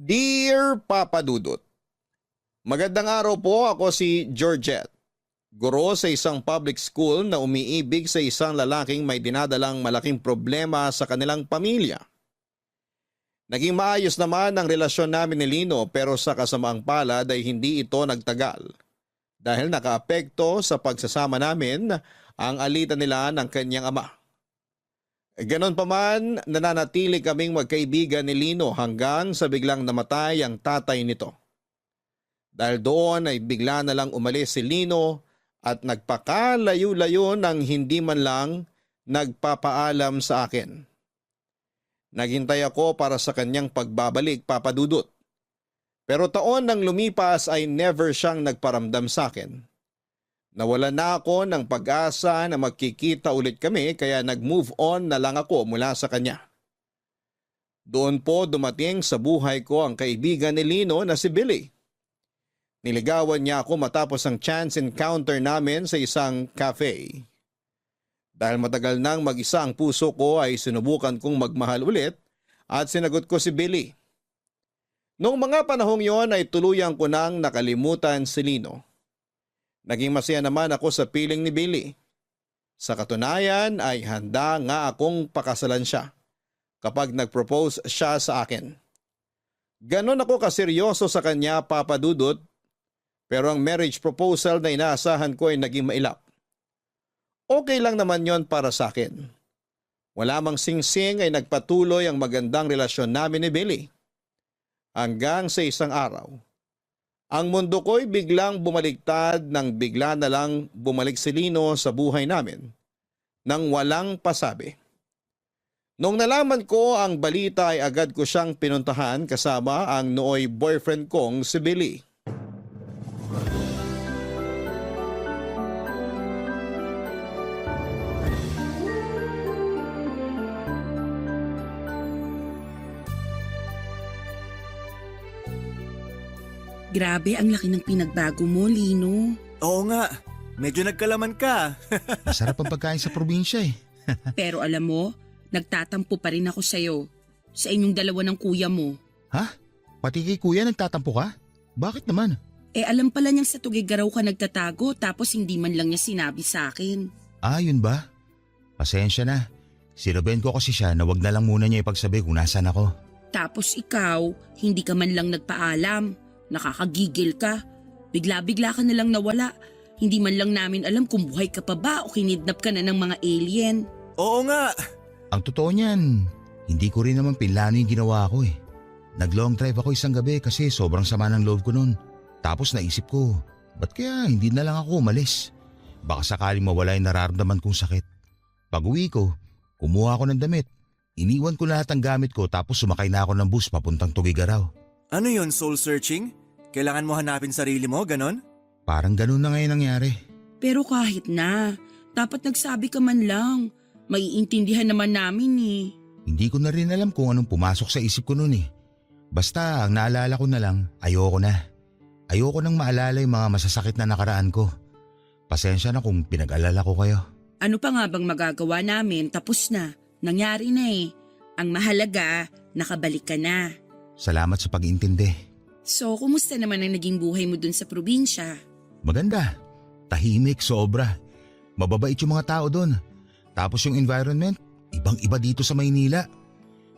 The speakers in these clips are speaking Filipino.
Dear Papa Dudut, magandang araw po, ako si Georgette. Guro sa isang public school na umiibig sa isang lalaking may dinadalang malaking problema sa kanilang pamilya. Naging maayos naman ang relasyon namin ni Lino pero sa kasamaang palad ay hindi ito nagtagal dahil nakaapekto sa pagsasama namin ang alitan nila ng kanyang ama. Ganon pa man, nananatili kaming magkaibigan ni Lino hanggang sa biglang namatay ang tatay nito. Dahil doon ay bigla na lang umalis si Lino at nagpakalayo-layo nang hindi man lang nagpapaalam sa akin. Naghintay ako para sa kanyang pagbabalik, Papa Dudut. Pero taon nang lumipas ay never siyang nagparamdam sa akin. Nawala na ako ng pag-asa na magkikita ulit kami kaya nag-move on na lang ako mula sa kanya. Doon po dumating sa buhay ko ang kaibigan ni Lino na si Billy. Niligawan niya ako matapos ang chance encounter namin sa isang cafe. Dahil matagal nang mag-isa ang puso ko ay sinubukan kong magmahal ulit at sinagot ko si Billy. Noong mga panahong yon ay tuluyang ko nang nakalimutan si Lino. Naging masaya naman ako sa piling ni Billy. Sa katunayan ay handa nga akong pakasalan siya kapag nag-propose siya sa akin. Ganon ako kaseryoso sa kanya, Papa Dudut, pero ang marriage proposal na inaasahan ko ay naging mailap. Okay lang naman yon para sa akin. Wala mang singsing ay nagpatuloy ang magandang relasyon namin ni Billy. Hanggang sa isang araw, ang mundo ko'y biglang bumaliktad nang bigla na lang bumalik si Lino sa buhay namin nang walang pasabi. Nung nalaman ko ang balita ay agad ko siyang pinuntahan kasama ang nooy boyfriend kong si Billy. Grabe, ang laki ng pinagbago mo, Lino. Oo nga, medyo nagkalaman ka. Masarap ang pagkain sa probinsya eh. Pero alam mo, nagtatampo pa rin ako sa'yo. Sa inyong dalawa ng kuya mo. Ha? Pati kay kuya nagtatampo ka? Bakit naman? Alam pala niyang sa Tugigaraw ka nagtatago tapos hindi man lang niya sinabi sa akin. Ah, yun ba? Pasensya na. Sinubayan ko kasi siya na wag na lang muna niya ipagsabi kung nasaan ako. Tapos ikaw, hindi ka man lang nagpaalam. Nakakagigil ka. Bigla-bigla ka na lang nawala. Hindi man lang namin alam kung buhay ka pa ba o kinidnap ka na ng mga alien. Oo nga. Ang totoo niyan, hindi ko rin naman pinlano yung ginawa ko eh. Nag-long drive ako isang gabi kasi sobrang sama ng loob ko noon. Tapos naisip ko, ba't kaya hindi na lang ako umalis? Baka sakaling mawala yung nararamdaman kong sakit. Pag uwi ko, kumuha ako ng damit. Iniwan ko lahat ng gamit ko tapos sumakay na ako ng bus papuntang Tugigaraw. Ano yon, soul searching? Kailangan mo hanapin sarili mo, ganon? Parang ganun na ngayon nangyari. Pero kahit na, dapat nagsabi ka man lang. Maiintindihan naman namin eh. Hindi ko na rin alam kung anong pumasok sa isip ko noon eh. Basta ang naalala ko na lang, ayoko na. Ayoko nang maalala yung mga masasakit na nakaraan ko. Pasensya na kung pinag-alala ko kayo. Ano pa nga bang magagawa namin? Tapos na. Nangyari na eh. Ang mahalaga, nakabalik ka na. Salamat sa pag-iintindi. So, kumusta naman ang naging buhay mo dun sa probinsya? Maganda. Tahimik, sobra. Mababait yung mga tao doon. Tapos yung environment, ibang-iba dito sa Maynila.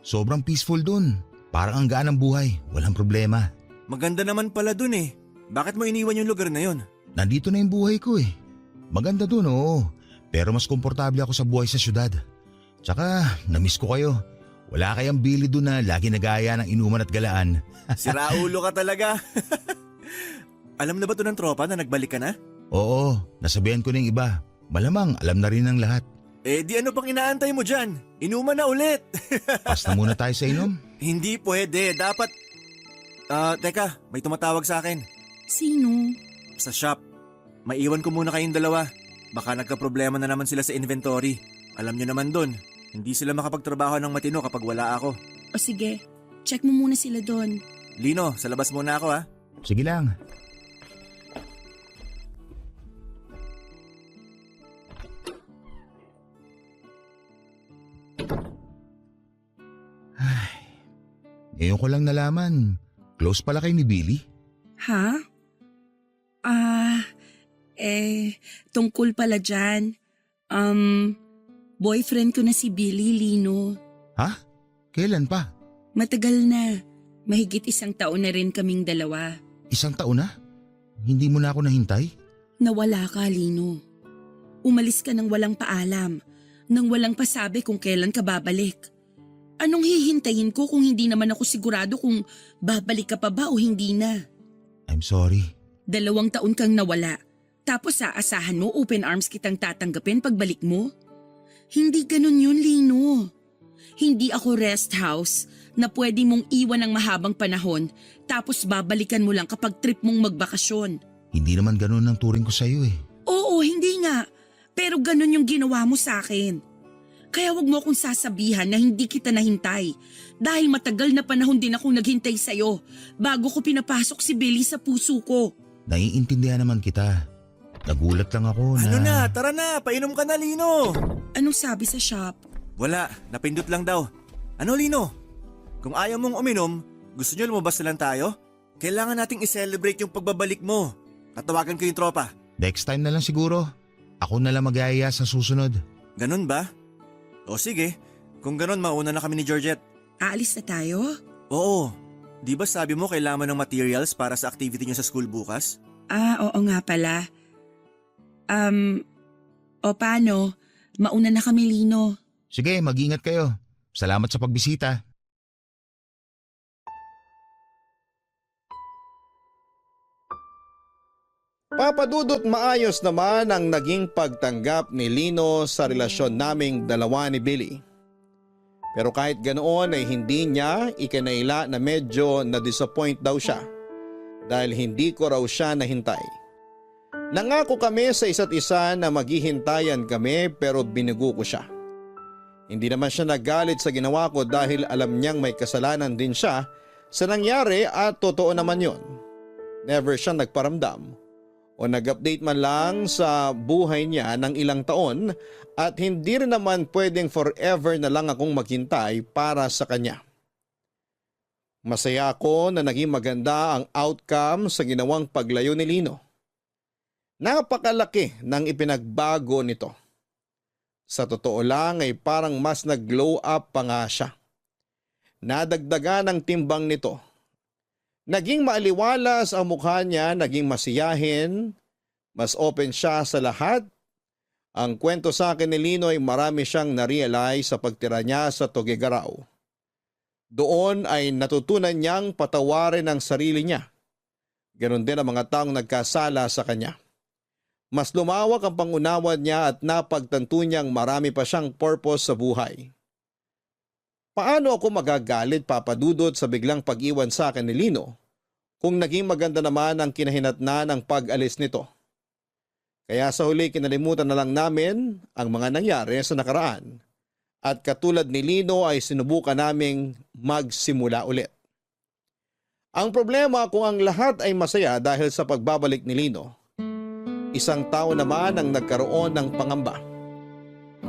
Sobrang peaceful doon. Parang ang gaan ng buhay, walang problema. Maganda naman pala dun eh. Bakit mo iniwan yung lugar na yon? Nandito na yung buhay ko eh. Maganda doon, oo. Pero mas komportable ako sa buhay sa syudad. Tsaka, namiss ko kayo. Wala kayang Billy doon na lagi nagaya ng inuman at galaan. Siraulo ka talaga. Alam na ba to ng tropa na nagbalik ka na? Oo, nasabihan ko na yung iba. Malamang alam na rin ng lahat. Di ano pang inaantay mo dyan? Inuman na ulit. Pas na muna tayo sa inom. Hindi pwede, dapat… teka, may tumatawag sa akin. Sino? Sa shop. Maiwan ko muna kayong dalawa. Baka nagka-problema na naman sila sa inventory. Alam nyo naman dun, hindi sila makapagtrabaho ng matino kapag wala ako. O sige, check mo muna sila doon. Lino, sa labas muna ako ha. Sige lang. Ngayon ko lang nalaman Close pala kayo ni Billy? Ha? Tungkol pala dyan. Boyfriend ko na si Billy, Lino. Ha? Kailan pa? Matagal na. Mahigit 1 taon na rin kaming dalawa. 1 taon na? Hindi mo na ako nahintay? Nawala ka, Lino. Umalis ka nang walang paalam, nang walang pasabi kung kailan ka babalik. Anong hihintayin ko kung hindi naman ako sigurado kung babalik ka pa ba o hindi na? I'm sorry. 2 taon kang nawala. Tapos aasahan mo open arms kitang tatanggapin pagbalik mo? Hindi ganun yun, Lino. Hindi ako rest house na pwede mong iwan ng mahabang panahon tapos babalikan mo lang kapag trip mong magbakasyon. Hindi naman ganun ang turing ko sa'yo eh. Oo, hindi nga. Pero ganun yung ginawa mo sa akin. Kaya wag mo akong sasabihan na hindi kita nahintay. Dahil matagal na panahon din akong naghintay sa'yo bago ko pinapasok si Billy sa puso ko. Naiintindihan naman kita. Nagulat lang ako na… Ano na, tara na, painom ka na, Lino. Anong sabi sa shop? Wala, napindot lang daw. Ano, Lino? Kung ayaw mong uminom, gusto nyo lumabas na lang tayo? Kailangan nating i-celebrate yung pagbabalik mo. Tatawagan ko yung tropa. Next time na lang siguro. Ako na lang mag-aaya sa susunod. Ganun ba? O sige, kung ganun mauna na kami ni Georgette. Aalis na tayo? Oo, di ba sabi mo kailangan ng materials para sa activity nyo sa school bukas? Oo nga pala. O paano? Mauna na kami, Lino. Sige, mag-ingat kayo. Salamat sa pagbisita. Papadudot, maayos naman ang naging pagtanggap ni Lino sa relasyon naming dalawa ni Billy. Pero kahit ganoon ay hindi niya ikinaila na medyo na-disappoint daw siya dahil hindi ko raw siya nahintay. Nangako kami sa isa't isa na maghihintayan kami pero binugo ko siya. Hindi naman siya nagalit sa ginawa ko dahil alam niyang may kasalanan din siya sa nangyari at totoo naman yon. Never siya nagparamdam o nag-update man lang sa buhay niya ng ilang taon at hindi rin naman pwedeng forever na lang akong maghintay para sa kanya. Masaya ako na naging maganda ang outcome sa ginawang paglayo ni Lino. Napakalaki ng ipinagbago nito. Sa totoo lang ay parang mas nag-glow up pa nga siya. Nadagdagan ang timbang nito. Naging maaliwalas ang mukha niya, naging masiyahin, mas open siya sa lahat. Ang kwento sa akin ni Lino ay marami siyang na-realize sa pagtira niya sa Tuguegarao. Doon ay natutunan niyang patawarin ang sarili niya. Ganon din ang mga taong nagkasala sa kanya. Mas lumawak ang pangunawa niya at napagtanto niyang marami pa siyang purpose sa buhay. Paano ako magagalit, Papadudot, sa biglang pag-iwan sa akin ni Lino kung naging maganda naman ang kinahinatnan ng pag-alis nito? Kaya sa huli kinalimutan na lang namin ang mga nangyari sa nakaraan at katulad ni Lino ay sinubukan naming magsimula ulit. Ang problema kung ang lahat ay masaya dahil sa pagbabalik ni Lino, isang tao naman ang nagkaroon ng pangamba.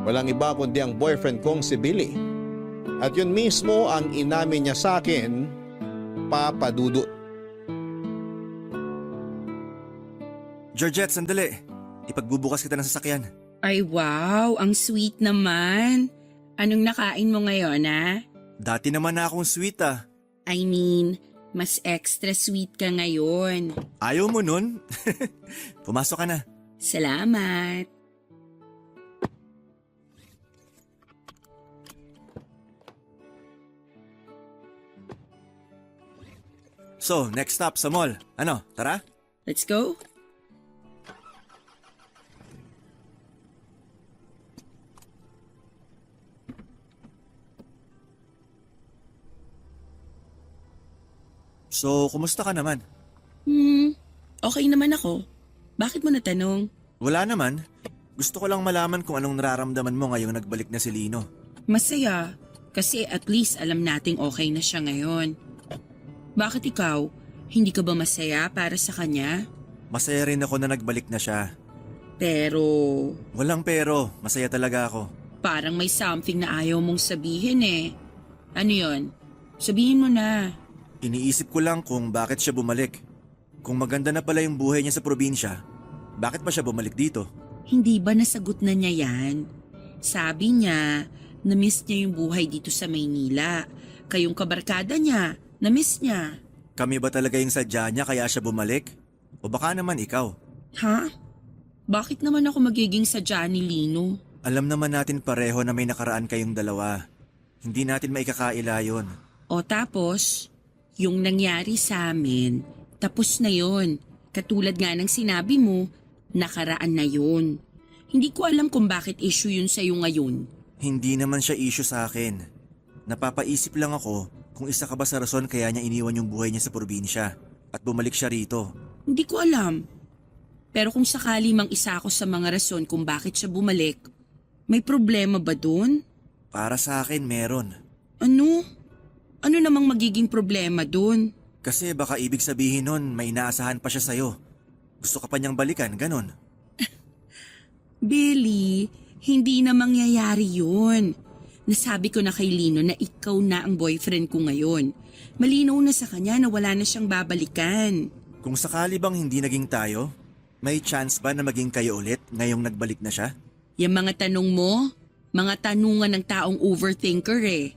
Walang iba kundi ang boyfriend kong si Billy. At yun mismo ang inamin niya sa akin, Papadudot. Georgette, sandali. Ipagbubukas kita ng sasakyan. Ay wow, ang sweet naman. Anong nakain mo ngayon, ha? Dati naman na akong sweet ah. I mean, mas extra sweet ka ngayon. Ayaw mo nun? Pumasok ka na. Salamat. So, next stop sa mall. Ano, tara? Let's go. So, kumusta ka naman? Okay naman ako. Bakit mo natanong? Wala naman. Gusto ko lang malaman kung anong nararamdaman mo ngayong nagbalik na si Lino. Masaya. Kasi at least alam nating okay na siya ngayon. Bakit ikaw? Hindi ka ba masaya para sa kanya? Masaya rin ako na nagbalik na siya. Pero Walang pero, masaya talaga ako. parang may something na ayaw mong sabihin eh. Ano yon? Sabihin mo na. Iniisip ko lang kung bakit siya bumalik. Kung maganda na pala yung buhay niya sa probinsya, bakit pa siya bumalik dito? Hindi ba nasagot na niya yan? Sabi niya, na-miss niya yung buhay dito sa Maynila. Kayong kabarkada niya, na-miss niya. Kami ba talaga yung sadya niya kaya siya bumalik? O baka naman ikaw? Ha? Bakit naman ako magiging sadya ni Lino? Alam naman natin pareho na may nakaraan kayong dalawa. Hindi natin maikakaila yun. O tapos, yung nangyari sa amin, tapos na yon. Katulad nga ng sinabi mo, nakaraan na yon. Hindi ko alam kung bakit issue yun sa'yo ngayon. Hindi naman siya issue sa akin. Napapaisip lang ako kung isa ka ba sa rason kaya niya iniwan yung buhay niya sa probinsya at bumalik siya rito. Hindi ko alam. Pero kung sakali mang isa ako sa mga rason kung bakit siya bumalik, may problema ba dun? Para sa akin meron. Ano? Ano namang magiging problema dun? Kasi baka ibig sabihin nun may inaasahan pa siya sa'yo. Gusto ka pa niyang balikan, ganon. Billy, hindi na mangyayari yun. Nasabi ko na kay Lino na ikaw na ang boyfriend ko ngayon. Malinaw na sa kanya na wala na siyang babalikan. Kung sakali bang hindi naging tayo, may chance ba na maging kayo ulit ngayong nagbalik na siya? Yung mga tanong mo, mga tanungan ng taong overthinker eh.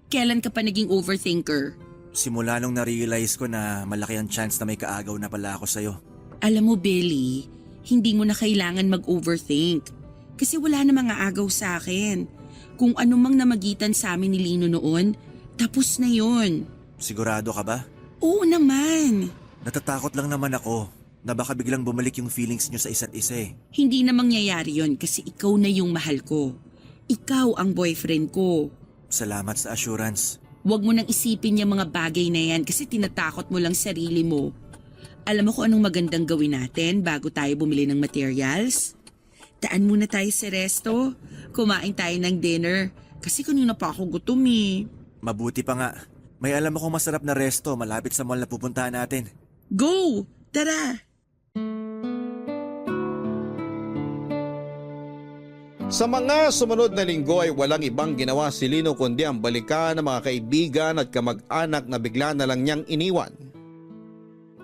Kailan ka pa naging overthinker? Simula nung na-realize ko na malaki ang chance na may kaagaw na pala ako sa'yo. Alam mo, Billy, hindi mo na kailangan mag-overthink. Kasi wala na mga agaw sa akin. Kung ano mang namagitan sa amin ni Lino noon, tapos na yon. Sigurado ka ba? Oo naman. Natatakot lang naman ako na baka biglang bumalik yung feelings niyo sa isa't isa eh. Hindi na mangyayari yon kasi ikaw na yung mahal ko. Ikaw ang boyfriend ko. Salamat sa assurance. Huwag mo nang isipin yung mga bagay na yan kasi tinatakot mo lang sarili mo. Alam mo kung anong magandang gawin natin bago tayo bumili ng materials? Daan muna tayo sa resto. Kumain tayo ng dinner. Kasi kanina pa ako gutom eh. Mabuti pa nga. May alam akong masarap na resto malapit sa mall na pupuntahan natin. Go! Tara! Sa mga sumunod na linggo ay walang ibang ginawa si Lino kundi ang balikan ng mga kaibigan at kamag-anak na bigla na lang niyang iniwan.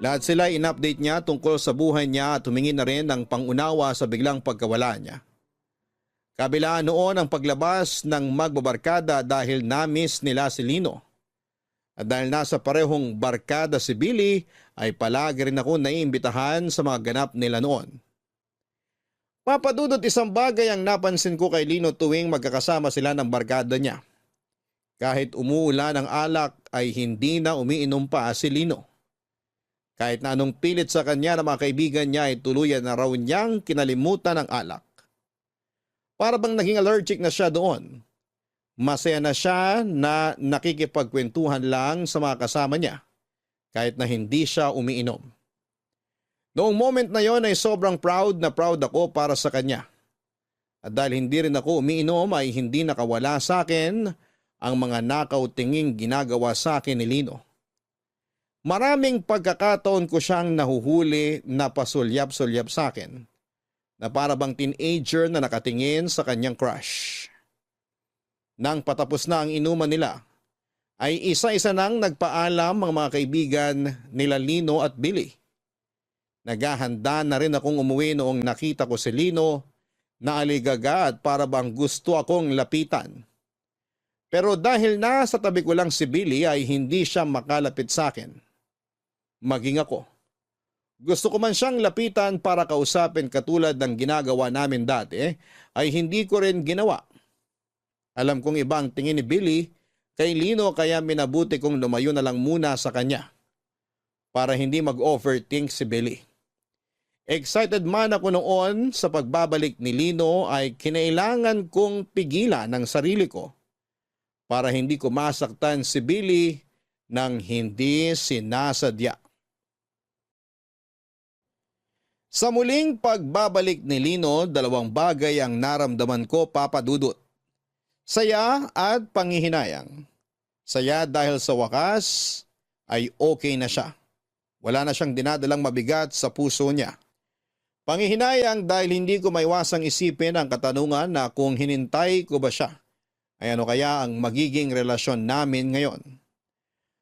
Lahat sila in-update niya tungkol sa buhay niya at humingi na rin ng pangunawa sa biglang pagkawala niya. Kabilaan noon ang paglabas ng magbabarkada dahil na-miss nila si Lino. At dahil nasa parehong barkada si Billy ay palagi rin ako naiimbitahan sa mga ganap nila noon. Papadudot isang bagay ang napansin ko kay Lino tuwing magkakasama sila ng barkada niya. Kahit umuulan ang alak ay hindi na umiinom pa si Lino. Kahit na anong pilit sa kanya ng mga kaibigan niya ay tuluyan na raw niyang kinalimutan ang alak. Para bang naging allergic na siya doon. Masaya na siya na nakikipagkwentuhan lang sa mga kasama niya kahit na hindi siya umiinom. Noong moment na yon ay sobrang proud ako para sa kanya. At dahil hindi rin ako umiinom ay hindi nakawala sa akin ang mga nakaw-tinging ginagawa sa akin ni Lino. Maraming pagkakataon ko siyang nahuhuli na pasulyap-sulyap sa akin na para bang teenager na nakatingin sa kanyang crush. Nang patapos na ang inuman nila, ay isa-isa nang nagpaalam ang mga kaibigan nila Lino at Billy. Naghahanda na rin akong umuwi noong nakita ko si Lino na aligaga at para bang gusto akong lapitan. Pero dahil nasa tabi ko lang si Billy ay hindi siya makalapit sa akin. Maging ako. Gusto ko man siyang lapitan para kausapin katulad ng ginagawa namin dati ay hindi ko rin ginawa. Alam kong iba ang tingin ni Billy kay Lino kaya minabuti kong lumayo na lang muna sa kanya para hindi mag-overthink si Billy. Excited man ako noon sa pagbabalik ni Lino ay kinailangan kong pigilan ang sarili ko para hindi ko masaktan si Billy nang hindi sinasadya. Sa muling pagbabalik ni Lino, dalawang bagay ang naramdaman ko, Papa Dudut. Saya at panghihinayang. Saya dahil sa wakas ay okay na siya. Wala na siyang dinadalang mabigat sa puso niya. Panghihinayang dahil hindi ko maiwasang isipin ang katanungan na kung hinintay ko ba siya, ay ano kaya ang magiging relasyon namin ngayon.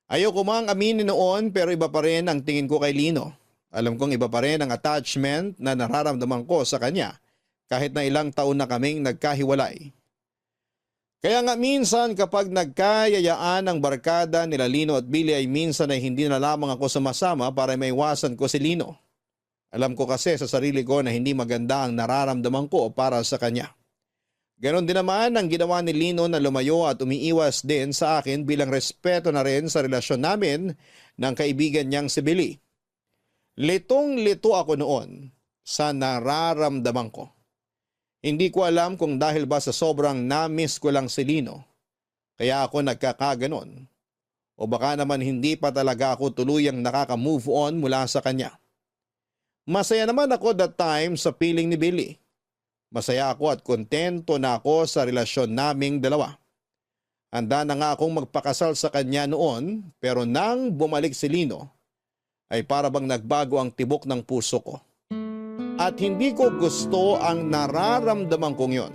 Ayoko mang aminin noon pero iba pa rin ang tingin ko kay Lino. Alam kong iba pa rin ang attachment na nararamdaman ko sa kanya kahit na ilang taon na kaming nagkahiwalay. Kaya nga minsan kapag nagkayayaan ang barkada nila Lino at Billy ay minsan ay hindi na lamang ako sumasama para maiwasan ko si Lino. Alam ko kasi sa sarili ko na hindi maganda ang nararamdaman ko para sa kanya. Ganon din naman ang ginawa ni Lino na lumayo at umiiwas din sa akin bilang respeto na rin sa relasyon namin ng kaibigan niyang si Billy. Litong-lito ako noon sa nararamdaman ko. Hindi ko alam kung dahil ba sa sobrang na-miss ko lang si Lino, kaya ako nagkakaganon. O baka naman hindi pa talaga ako tuluyang nakaka-move on mula sa kanya. Masaya naman ako that time sa piling ni Billy. Masaya ako at kontento na ako sa relasyon naming dalawa. Handa na nga akong magpakasal sa kanya noon pero nang bumalik si Lino ay para bang nagbago ang tibok ng puso ko. At hindi ko gusto ang nararamdaman kong yon.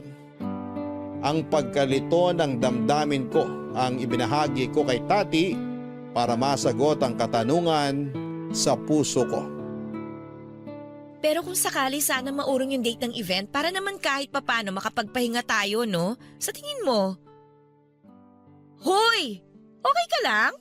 Ang pagkalito ng damdamin ko ang ibinahagi ko kay Tati para masagot ang katanungan sa puso ko. Pero kung sakali sana maurong yung date ng event para naman kahit papano makapagpahinga tayo, no? Sa tingin mo? Hoy! Okay ka lang?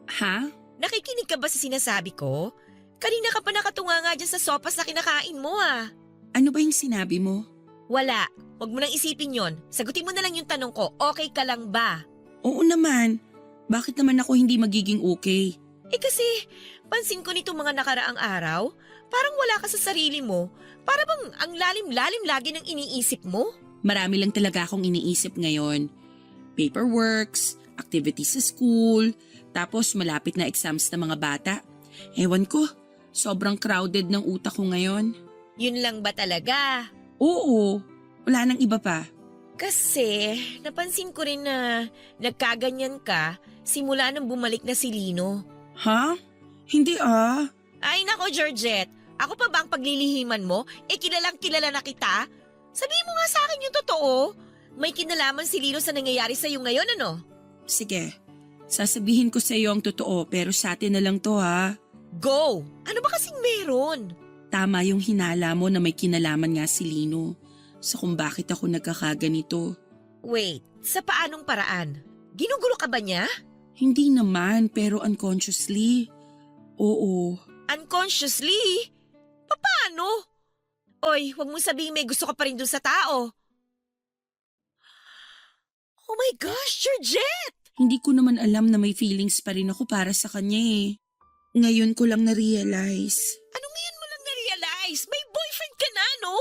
Ha? Nakikinig ka ba sa sinasabi ko? Kanina ka pa nakatunga nga dyan sa sopas na kinakain mo ah. Ano ba yung sinabi mo? Wala. Huwag mo nang isipin yon. Sagutin mo na lang yung tanong ko, okay ka lang ba? Oo naman. Bakit naman ako hindi magiging okay? Eh kasi, pansin ko nitong mga nakaraang araw, parang wala ka sa sarili mo. Para bang ang lalim-lalim lagi ng iniisip mo? Marami lang talaga akong iniisip ngayon. Paperworks, activities sa school, tapos malapit na exams ng mga bata. Ewan ko, sobrang crowded ng utak ko ngayon. Yun lang ba talaga? Oo, wala nang iba pa. Kasi, napansin ko rin na nagkaganyan ka simula nang bumalik na si Lino. Ha? Hindi ah. Ay nako, Georgette. Ako pa ba ang paglilihiman mo? Eh kilalang kilala na kita? Sabihin mo nga sa akin yung totoo. May kinalaman si Lino sa nangyayari sa'yo ngayon, ano? Sige, sasabihin ko sa iyo ang totoo pero sa atin na lang to ha. Go! Ano ba kasing meron? Tama yung hinala mo na may kinalaman nga si Lino sa kung bakit ako nagkakaganito. Wait, sa paanong paraan? Ginugulo ka ba niya? Hindi naman pero unconsciously. Oo. Unconsciously? Paano? Oy, huwag mong sabihin may gusto ka pa rin dun sa tao. Oh my gosh, Georgette! Hindi ko naman alam na may feelings pa rin ako para sa kanya eh. Ngayon ko lang na-realize. Ano ngayon mo lang na-realize? May boyfriend ka na, no?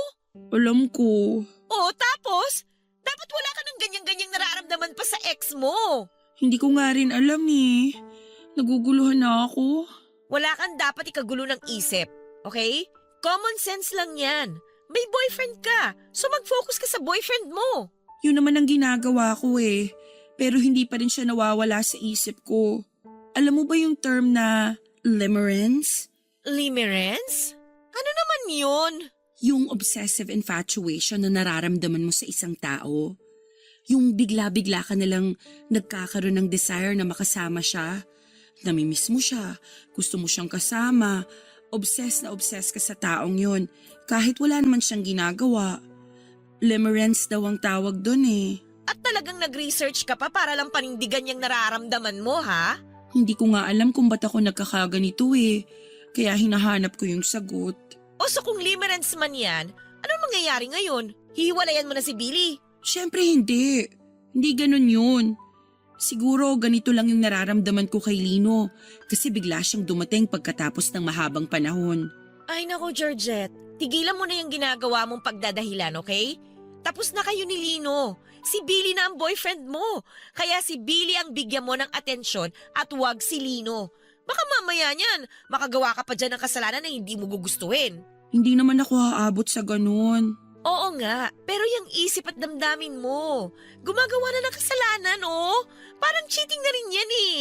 Alam ko. Oh, tapos? Dapat wala ka ng ganyang-ganyang nararamdaman pa sa ex mo. Hindi ko nga rin alam eh. Naguguluhan na ako. Wala kang dapat ikagulo ng isip, okay? Common sense lang yan. May boyfriend ka, so mag-focus ka sa boyfriend mo. Yun naman ang ginagawa ko eh. Pero hindi pa rin siya nawawala sa isip ko. Alam mo ba yung term na limerence? Limerence? Ano naman yun? Yung obsessive infatuation na nararamdaman mo sa isang tao. Yung bigla-bigla ka nalang nagkakaroon ng desire na makasama siya. Namimiss mo siya, gusto mo siyang kasama, obsessed na obsessed ka sa taong yun kahit wala naman siyang ginagawa. Limerence daw ang tawag doon eh. At talagang nag-research ka pa para lang panindigan yung nararamdaman mo, ha? Hindi ko nga alam kung ba't ako nagkakaganito eh. Kaya hinahanap ko yung sagot. O so kung limerence man yan, anong mangyayari ngayon? Hihiwalayan mo na si Billy? Siyempre hindi. Hindi ganun yun. Siguro ganito lang yung nararamdaman ko kay Lino kasi bigla siyang dumating pagkatapos ng mahabang panahon. Ay nako, Georgette. Tigilan mo na yung ginagawa mong pagdadahilan, okay? Tapos na kayo ni Lino. Si Billy na ang boyfriend mo. Kaya si Billy ang bigyan mo ng atensyon at wag si Lino. Baka mamaya niyan, makagawa ka pa dyan ng kasalanan na hindi mo gugustuhin. Hindi naman ako haabot sa ganun. Oo nga, pero yung isip at damdamin mo. Gumagawa na ng kasalanan, oh. Parang cheating na rin yan eh.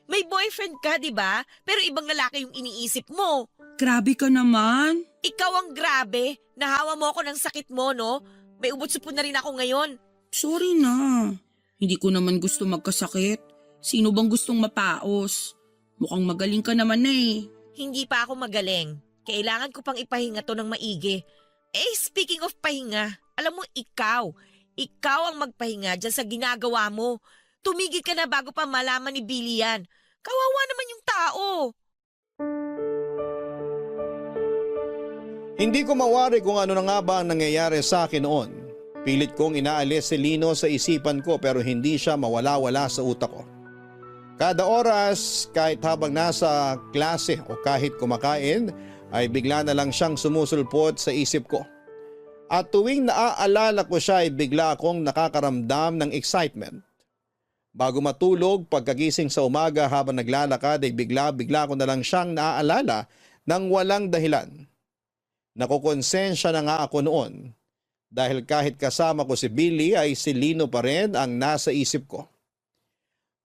May boyfriend ka, di ba? Pero ibang lalaki yung iniisip mo. Grabe ka naman. Ikaw ang grabe. Nahawa mo ako ng sakit mo, no? May ubot-supon na rin ako ngayon. Sorry na. Hindi ko naman gusto magkasakit. Sino bang gustong mapaos? Mukhang magaling ka naman na eh. Hindi pa ako magaling. Kailangan ko pang ipahinga to ng maigi. Speaking of pahinga, alam mo ikaw ang magpahinga dyan sa ginagawa mo. Tumigil ka na bago pa malaman ni Billy yan. Kawawa naman yung tao. Hindi ko mawari kung ano na nga ba ang nangyayari sa akin noon. Pilit kong inaalis si Lino sa isipan ko pero hindi siya mawala-wala sa utak ko. Kada oras, kahit habang nasa klase o kahit kumakain, ay bigla na lang siyang sumusulpot sa isip ko. At tuwing naaalala ko siya ay bigla akong nakakaramdam ng excitement. Bago matulog, pagkagising sa umaga habang naglalakad ay bigla ko na lang siyang naaalala ng walang dahilan. Nakukonsensya na nga ako noon dahil kahit kasama ko si Billy ay si Lino pa rin ang nasa isip ko.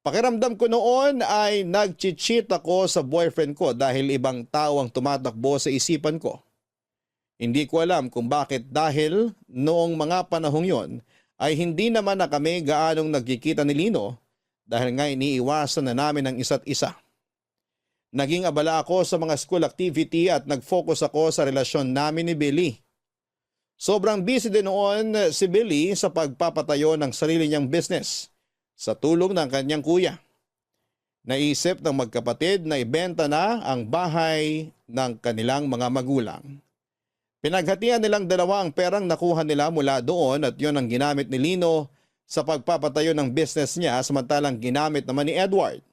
Pakiramdam ko noon ay nag-cheat ako sa boyfriend ko dahil ibang tao ang tumatakbo sa isipan ko. Hindi ko alam kung bakit dahil noong mga panahong yon ay hindi naman na kami gaanong nagkikita ni Lino dahil nga iniiwasan na namin ang isa't isa. Naging abala ako sa mga school activity at nag-focus ako sa relasyon namin ni Billy. Sobrang busy din noon si Billy sa pagpapatayo ng sarili niyang business sa tulong ng kanyang kuya. Naisip ng magkapatid na ibenta na ang bahay ng kanilang mga magulang. Pinaghatian nilang dalawa ang perang nakuha nila mula doon at yon ang ginamit ni Lino sa pagpapatayo ng business niya samantalang ginamit naman ni Edward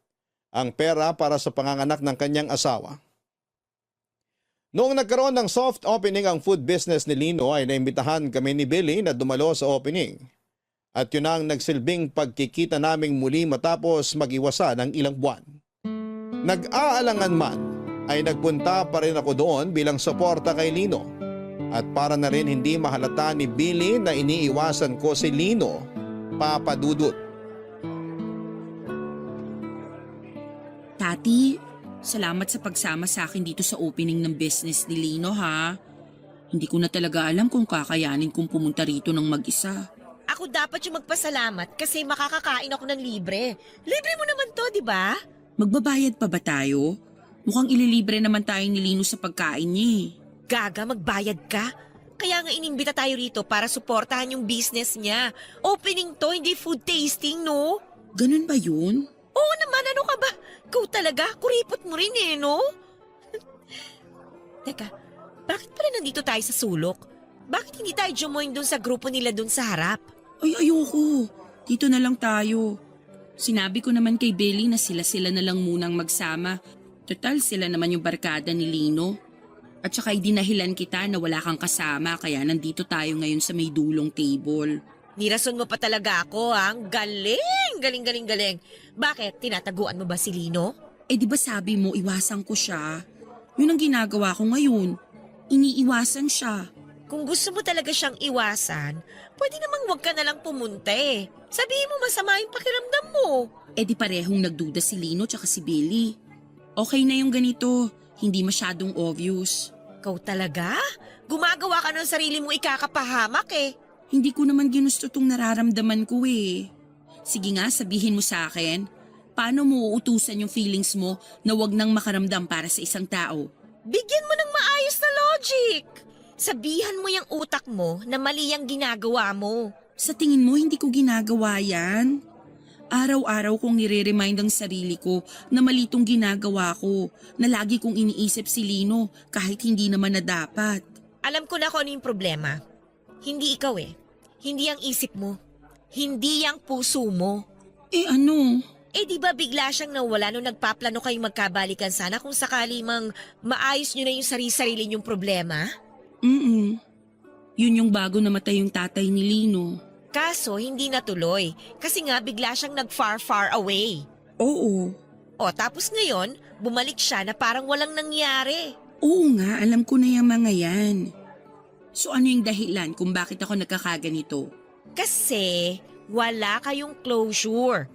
ang pera para sa panganganak ng kanyang asawa. Noong nagkaroon ng soft opening ang food business ni Lino ay naimbitahan kami ni Billy na dumalo sa opening. At yun ang nagsilbing pagkikita naming muli matapos mag-iwasa ng ilang buwan. Nag-aalangan man ay nagpunta pa rin ako doon bilang suporta kay Lino. At para na rin hindi mahalata ni Billy na iniiwasan ko si Lino, Papa Dudut. Tati, salamat sa pagsama sa akin dito sa opening ng business ni Lino ha. Hindi ko na talaga alam kung kakayanin kong pumunta rito ng mag-isa. Ako dapat yung magpasalamat kasi makakakain ako ng libre. Libre mo naman to, di ba? Magbabayad pa ba tayo? Mukhang ililibre naman tayo ni Lino sa pagkain niya eh. Gaga, magbayad ka? Kaya nga inimbita tayo rito para suportahan yung business niya. Opening to, hindi food tasting, no? Ganun ba yun? Oo naman, ano ka ba? Ikaw talaga, kuripot mo rin eh, no? Teka, bakit pala nandito tayo sa sulok? Bakit hindi tayo jumoin dun sa grupo nila dun sa harap? Ay ayoko, dito na lang tayo. Sinabi ko naman kay Billy na sila na lang munang magsama. Total sila naman yung barkada ni Lino. At saka idinahilan kita na wala kang kasama kaya nandito tayo ngayon sa may dulong table. Nirason mo pa talaga ako, ha? Ang galing! Galing. Bakit? Tinataguan mo ba si Lino? Eh di ba sabi mo iwasan ko siya? Yun ang ginagawa ko ngayon. Iniiwasan siya. Kung gusto mo talaga siyang iwasan, pwede namang huwag ka na lang pumunta eh. Sabihin mo masama yung pakiramdam mo. Eh di parehong nagduda si Lino tsaka si Billy. Okay na yung ganito, hindi masyadong obvious. Ikaw talaga? Gumagawa ka ng sarili mo ikakapahamak eh. Hindi ko naman ginusto tong nararamdaman ko eh. Sige nga, sabihin mo sa akin, paano mo uutusan yung feelings mo na wag nang makaramdam para sa isang tao? Bigyan mo ng maayos na logic. Sabihan mo yung utak mo na mali ang ginagawa mo. Sa tingin mo hindi ko ginagawa yan? Araw-araw kong nire-remind ang sarili ko na mali tong ginagawa ko, na lagi kong iniisip si Lino kahit hindi naman na dapat. Alam ko na kung ano yung problema. Hindi ikaw eh. Hindi ang isip mo. Hindi ang puso mo. Eh ano? Eh di ba bigla siyang nawala nung nagpaplano kayong magkabalikan sana kung sakali mang maayos nyo na yung sarili-sarili nyong problema? Yun yung bago namatay yung tatay ni Lino. Kaso hindi natuloy kasi nga bigla siyang nag-far away. Oo. O tapos ngayon, bumalik siya na parang walang nangyari. Oo nga, alam ko na yung mga yan. So ano yung dahilan kung bakit ako nagkakaganito? Kasi wala kayong closure.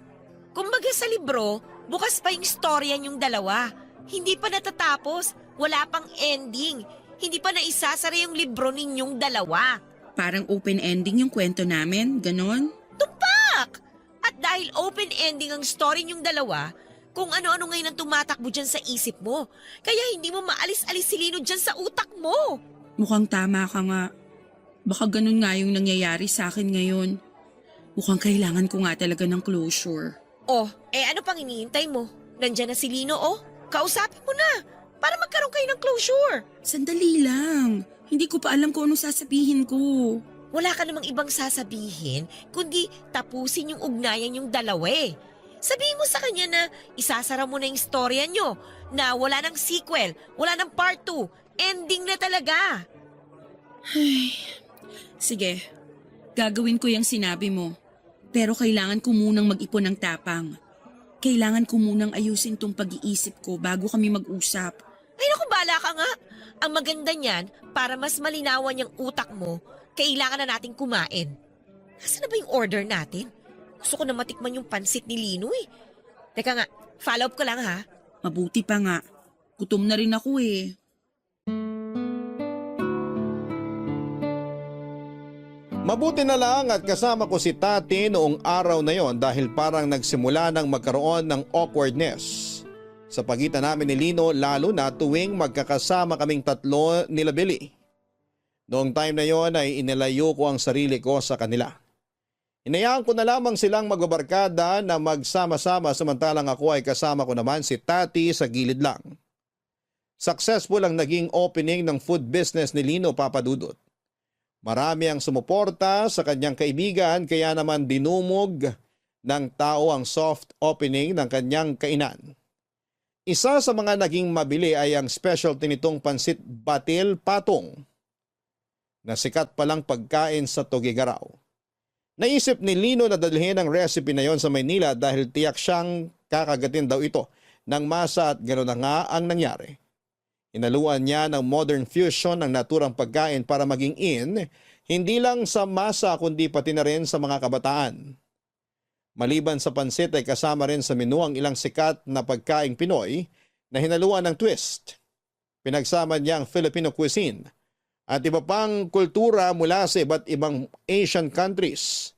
Kumbaga sa libro, bukas pa yung storya niyong dalawa. Hindi pa natatapos, wala pang ending. Hindi pa naisasara yung libro ninyong dalawa. Parang open ending yung kwento namin, ganon? Tumpak! At dahil Dahil open ending ang story niyong dalawa, kung ano-ano ngayon ang tumatakbo dyan sa isip mo. Kaya hindi mo maalis-alis si Lino dyan sa utak mo. Mukhang tama ka nga. Baka ganun nga yung nangyayari sa akin ngayon. Mukhang kailangan ko nga talaga ng closure. Oh, ano pang hinihintay mo? Nandyan na si Lino, oh. Kausapin mo na para magkaroon kayo ng closure. Sandali lang. Hindi ko pa alam kung anong sasabihin ko. Wala ka namang ibang sasabihin, kundi tapusin yung ugnayan yung dalawa eh. Sabihin mo sa kanya na isasara mo na yung storya nyo, na wala ng sequel, wala ng part 2, ending na talaga. Sige, gagawin ko yung sinabi mo. Pero kailangan ko munang mag-ipon ng tapang. Kailangan ko munang ayusin tong pag-iisip ko bago kami mag-usap. Ay naku, bala ka nga. Ang maganda niyan, para mas malinawan yung utak mo, kailangan na nating kumain. Nasaan na ba yung order natin? Gusto ko na matikman yung pansit ni Lino eh. Teka nga, follow up ko lang ha. Mabuti pa nga. Gutom na rin ako eh. Mabuti na lang at kasama ko si Tati noong araw na yon dahil parang nagsimula nang magkaroon ng awkwardness sa pagitan namin ni Lino, lalo na tuwing magkakasama kaming tatlo nila Billy. Noong time na yon ay inilayo ko ang sarili ko sa kanila. Hinayaan ko na lamang silang magbabarkada na magsama-sama samantalang ako ay kasama ko naman si Tati sa gilid lang. Successful ang naging opening ng food business ni Lino, Papa Dudut. Marami ang sumuporta sa kanyang kaibigan kaya naman dinumog ng tao ang soft opening ng kanyang kainan. Isa sa mga naging mabili ay ang specialty nitong pansit batil patong na sikat palang pagkain sa Tugigaraw. Naisip ni Lino na dalhin ang recipe na yon sa Maynila dahil tiyak siyang kakagatin daw ito ng masa at gano'n na nga ang nangyari. Inaluan niya ng modern fusion ng naturang pagkain para maging in, hindi lang sa masa kundi pati na rin sa mga kabataan. Maliban sa pansit ay kasama rin sa menu ang ilang sikat na pagkaing Pinoy na hinaluan ng twist. Pinagsama niya ang Filipino cuisine at iba pang kultura mula sa iba't ibang Asian countries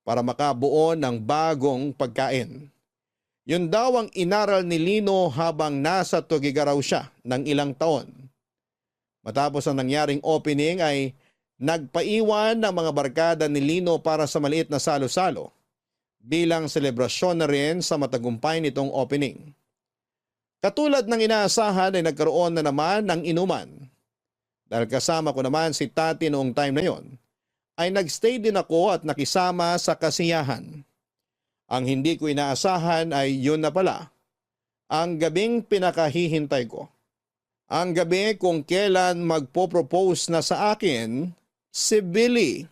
para makabuo ng bagong pagkain. Yun daw ang inaral ni Lino habang nasa Tugigaraw siya ng ilang taon. Matapos ang nangyaring opening ay nagpaiwan ng mga barkada ni Lino para sa maliit na salo-salo bilang selebrasyon na rin sa matagumpay nitong opening. Katulad ng inaasahan ay nagkaroon na naman ng inuman. Dahil kasama ko naman si Tati noong time na yon, ay nagstay din ako at nakisama sa kasiyahan. Ang hindi ko inaasahan ay yun na pala, ang gabing pinakahihintay ko. Ang gabi kung kailan magpo-propose na sa akin si Billy.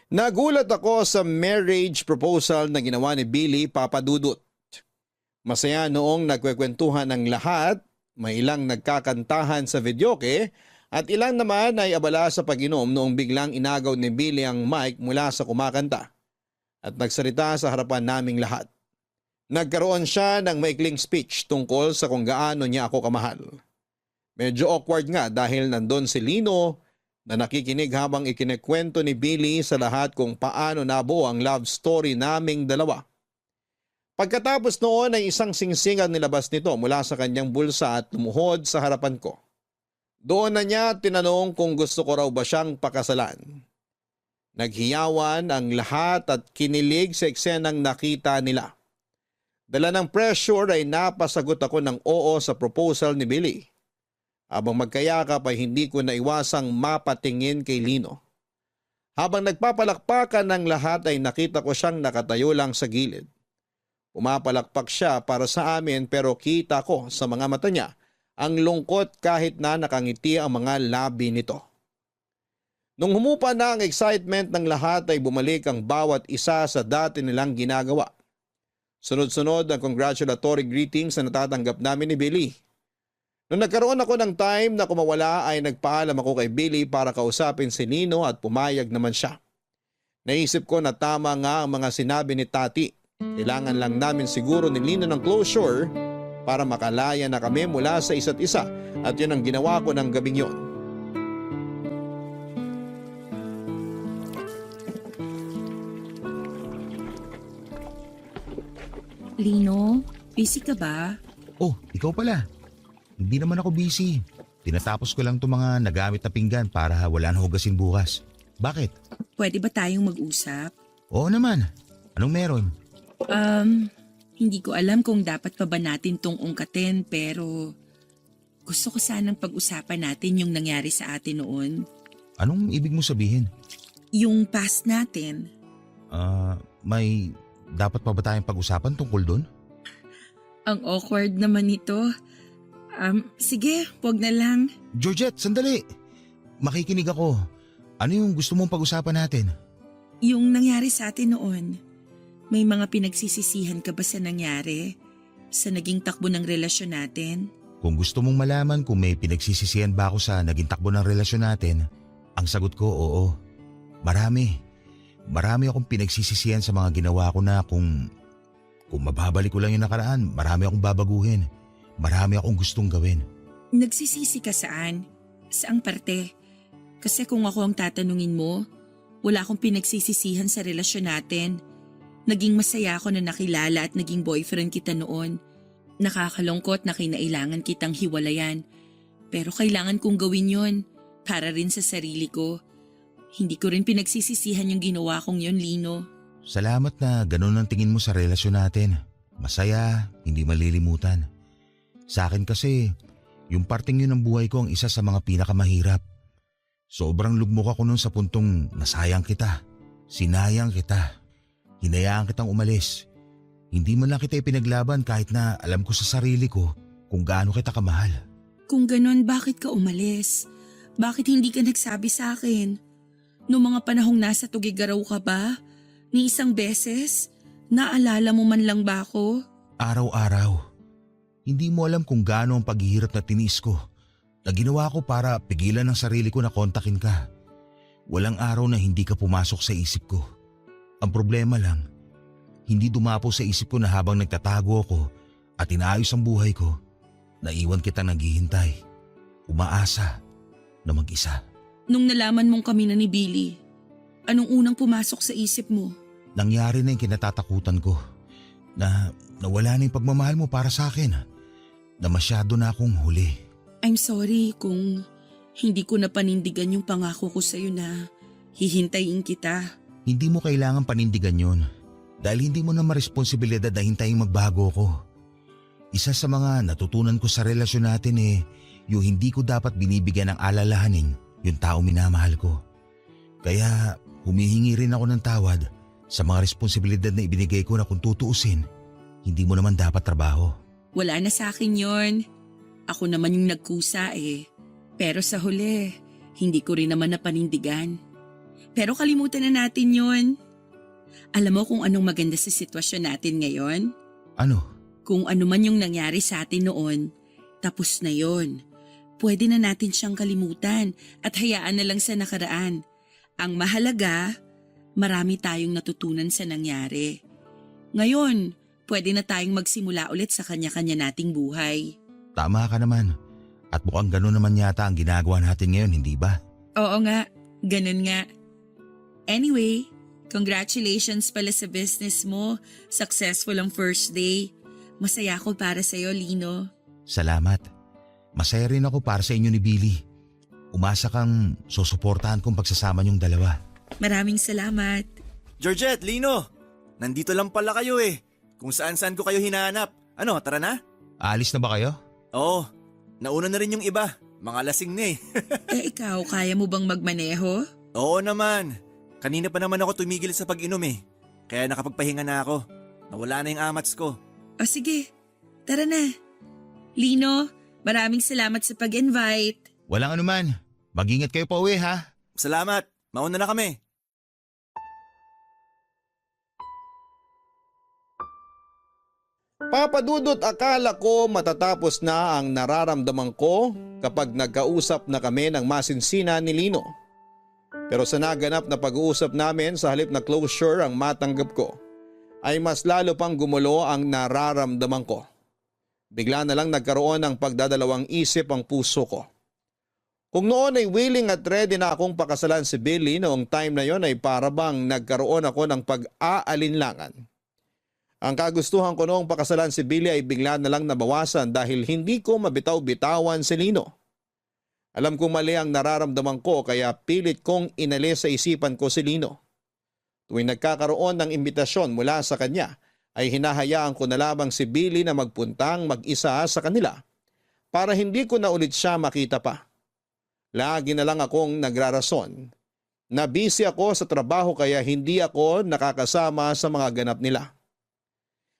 Nagulat ako sa marriage proposal na ginawa ni Billy, Papa Dudut. Masaya noong nagkwekwentuhan ng lahat, may ilang nagkakantahan sa videoke at ilang naman ay abala sa pag-inom noong biglang inagaw ni Billy ang mic mula sa kumakanta at nagsalita sa harapan naming lahat. Nagkaroon siya ng maikling speech tungkol sa kung gaano niya ako kamahal. Medyo awkward nga dahil nandun si Lino na nakikinig habang ikinikwento ni Billy sa lahat kung paano nabuo ang love story naming dalawa. Pagkatapos noon ay isang singsing ang nilabas nito mula sa kanyang bulsa at lumuhod sa harapan ko. Doon na niya tinanong kung gusto ko raw ba siyang pakasalan. Naghiyawan ang lahat at kinilig sa eksenang nakita nila. Dala ng pressure ay napasagot ako ng oo sa proposal ni Billy. Habang magkayakap ay hindi ko naiwasang mapatingin kay Lino. Habang nagpapalakpakan ng lahat ay nakita ko siyang nakatayo lang sa gilid. Pumapalakpak siya para sa amin pero kita ko sa mga mata niya ang lungkot kahit na nakangiti ang mga labi nito. Nung humupa na ang excitement ng lahat ay bumalik ang bawat isa sa dati nilang ginagawa. Sunod-sunod ang congratulatory greetings na natatanggap namin ni Billy. Nung nagkaroon ako ng time na kumawala ay nagpaalam ako kay Billy para kausapin si Lino at pumayag naman siya. Naisip ko na tama nga ang mga sinabi ni Tati. Kailangan lang namin siguro ni Lino ng closure para makalaya na kami mula sa isa't isa at yun ang ginawa ko ng gabing yon. Lino, busy ka ba? Oh, ikaw pala. Hindi naman ako busy. Tinatapos ko lang itong mga nagamit na pinggan para wala na hugasin bukas. Bakit? Pwede ba tayong mag-usap? Oo naman. Anong meron? Hindi ko alam kung dapat pa ba natin tong ungkatin pero gusto ko sanang pag-usapan natin yung nangyari sa atin noon. Anong ibig mo sabihin? Yung past natin. May dapat pa ba tayong pag-usapan tungkol doon? Ang awkward naman nito. Sige, wag na lang. Georgette, sandali. Makikinig ako. Ano yung gusto mong pag-usapan natin? Yung nangyari sa atin noon. May mga pinagsisisihan ka ba sa nangyari? Sa naging takbo ng relasyon natin? Kung gusto mong malaman kung may pinagsisisihan ba ako sa naging takbo ng relasyon natin, ang sagot ko oo. Marami. Marami akong pinagsisisihan sa mga ginawa ko na kung mababalik ko lang yung nakaraan, marami akong babaguhin. Marami akong gustong gawin. Nagsisisi ka saan? Saang parte? Kasi kung ako ang tatanungin mo, wala akong pinagsisisihan sa relasyon natin. Naging masaya ako na nakilala at naging boyfriend kita noon. Nakakalungkot na kinailangan kitang hiwalayan. Pero kailangan kong gawin yon para rin sa sarili ko. Hindi ko rin pinagsisisihan yung ginawa kong yon, Lino. Salamat na ganun ang tingin mo sa relasyon natin. Masaya, hindi malilimutan. Sa akin kasi, yung parting yun ng buhay ko ang isa sa mga pinakamahirap. Sobrang lugmok ako nun sa puntong nasayang kita. Sinayang kita. Hinayaan kitang umalis. Hindi man lang kita ipinaglaban kahit na alam ko sa sarili ko kung gaano kita kamahal. Kung ganun, bakit ka umalis? Bakit hindi ka nagsabi sa akin? Noong mga panahong nasa Tugigaraw ka ba? Ni isang beses? Naalala mo man lang ba ako? Araw-araw. Hindi mo alam kung gaano ang paghihirap na tiniis ko na ginawa ko para pigilan ang sarili ko na kontakin ka. Walang araw na hindi ka pumasok sa isip ko. Ang problema lang, hindi dumapo sa isip ko na habang nagtatago ako at inaayos ang buhay ko, naiwan kitang naghihintay, umaasa na mag-isa. Nung nalaman mong kami na ni Billy, anong unang pumasok sa isip mo? Nangyari na yung kinatatakutan ko na nawala na yung pagmamahal mo para sa akin, na masyado na akong huli. I'm sorry kung hindi ko na panindigan yung pangako ko sa'yo na hihintayin kita. Hindi mo kailangan panindigan yon dahil hindi mo na maresponsibilidad na hintayin magbago ko. Isa sa mga natutunan ko sa relasyon natin yung hindi ko dapat binibigyan ng alalahanin yung tao minamahal ko. Kaya humihingi rin ako ng tawad sa mga responsibilidad na ibinigay ko na kung tutuusin, hindi mo naman dapat trabaho. Wala na sa akin yon. Ako naman yung nagkusa Pero sa huli, hindi ko rin naman napanindigan. Pero kalimutan na natin yon. Alam mo kung anong maganda sa sitwasyon natin ngayon? Ano? Kung ano man yung nangyari sa atin noon, tapos na yon. Pwede na natin siyang kalimutan at hayaan na lang sa nakaraan. Ang mahalaga, marami tayong natutunan sa nangyari. Ngayon, pwede na tayong magsimula ulit sa kanya-kanya nating buhay. Tama ka naman. At mukhang gano'n naman yata ang ginagawa natin ngayon, hindi ba? Oo nga, ganun nga. Anyway, congratulations pala sa business mo. Successful ang first day. Masaya ako para sa'yo, Lino. Salamat. Masaya rin ako para sa inyo ni Billy. Umasa kang susuportahan kong pagsasama niyong dalawa. Maraming salamat. Georgette, Lino, nandito lang pala kayo Kung saan-saan ko kayo hinahanap. Ano, tara na? Aalis na ba kayo? Oo, nauna na rin yung iba. Mga lasing na Ikaw, kaya mo bang magmaneho? Oo naman. Kanina pa naman ako tumigil sa pag-inom Kaya nakapagpahinga na ako. Nawala na yung amats ko. O sige, tara na. Lino, maraming salamat sa pag-invite. Walang anuman. Mag-ingat kayo pa uwi ha. Salamat, mauna na kami. Papadudot, akala ko matatapos na ang nararamdaman ko kapag nagkausap na kami ng masinsina ni Lino. Pero sa naganap na pag-uusap namin, sa halip na closure ang matanggap ko, ay mas lalo pang gumulo ang nararamdaman ko. Bigla na lang nagkaroon ng pagdadalawang isip ang puso ko. Kung noon ay willing at ready na akong pakasalan si Billy, noong time na yon ay para bang nagkaroon ako ng pag-aalinlangan. Ang kagustuhan ko noong pakasalan si Billy ay bigla na lang nabawasan dahil hindi ko mabitaw-bitawan si Lino. Alam kong mali ang nararamdaman ko kaya pilit kong inalis sa isipan ko si Lino. Tuwing nagkakaroon ng imbitasyon mula sa kanya ay hinahayaan ko na lamang si Billy na magpuntang mag-isa sa kanila para hindi ko na ulit siya makita pa. Lagi na lang akong nagrarason na busy ako sa trabaho kaya hindi ako nakakasama sa mga ganap nila.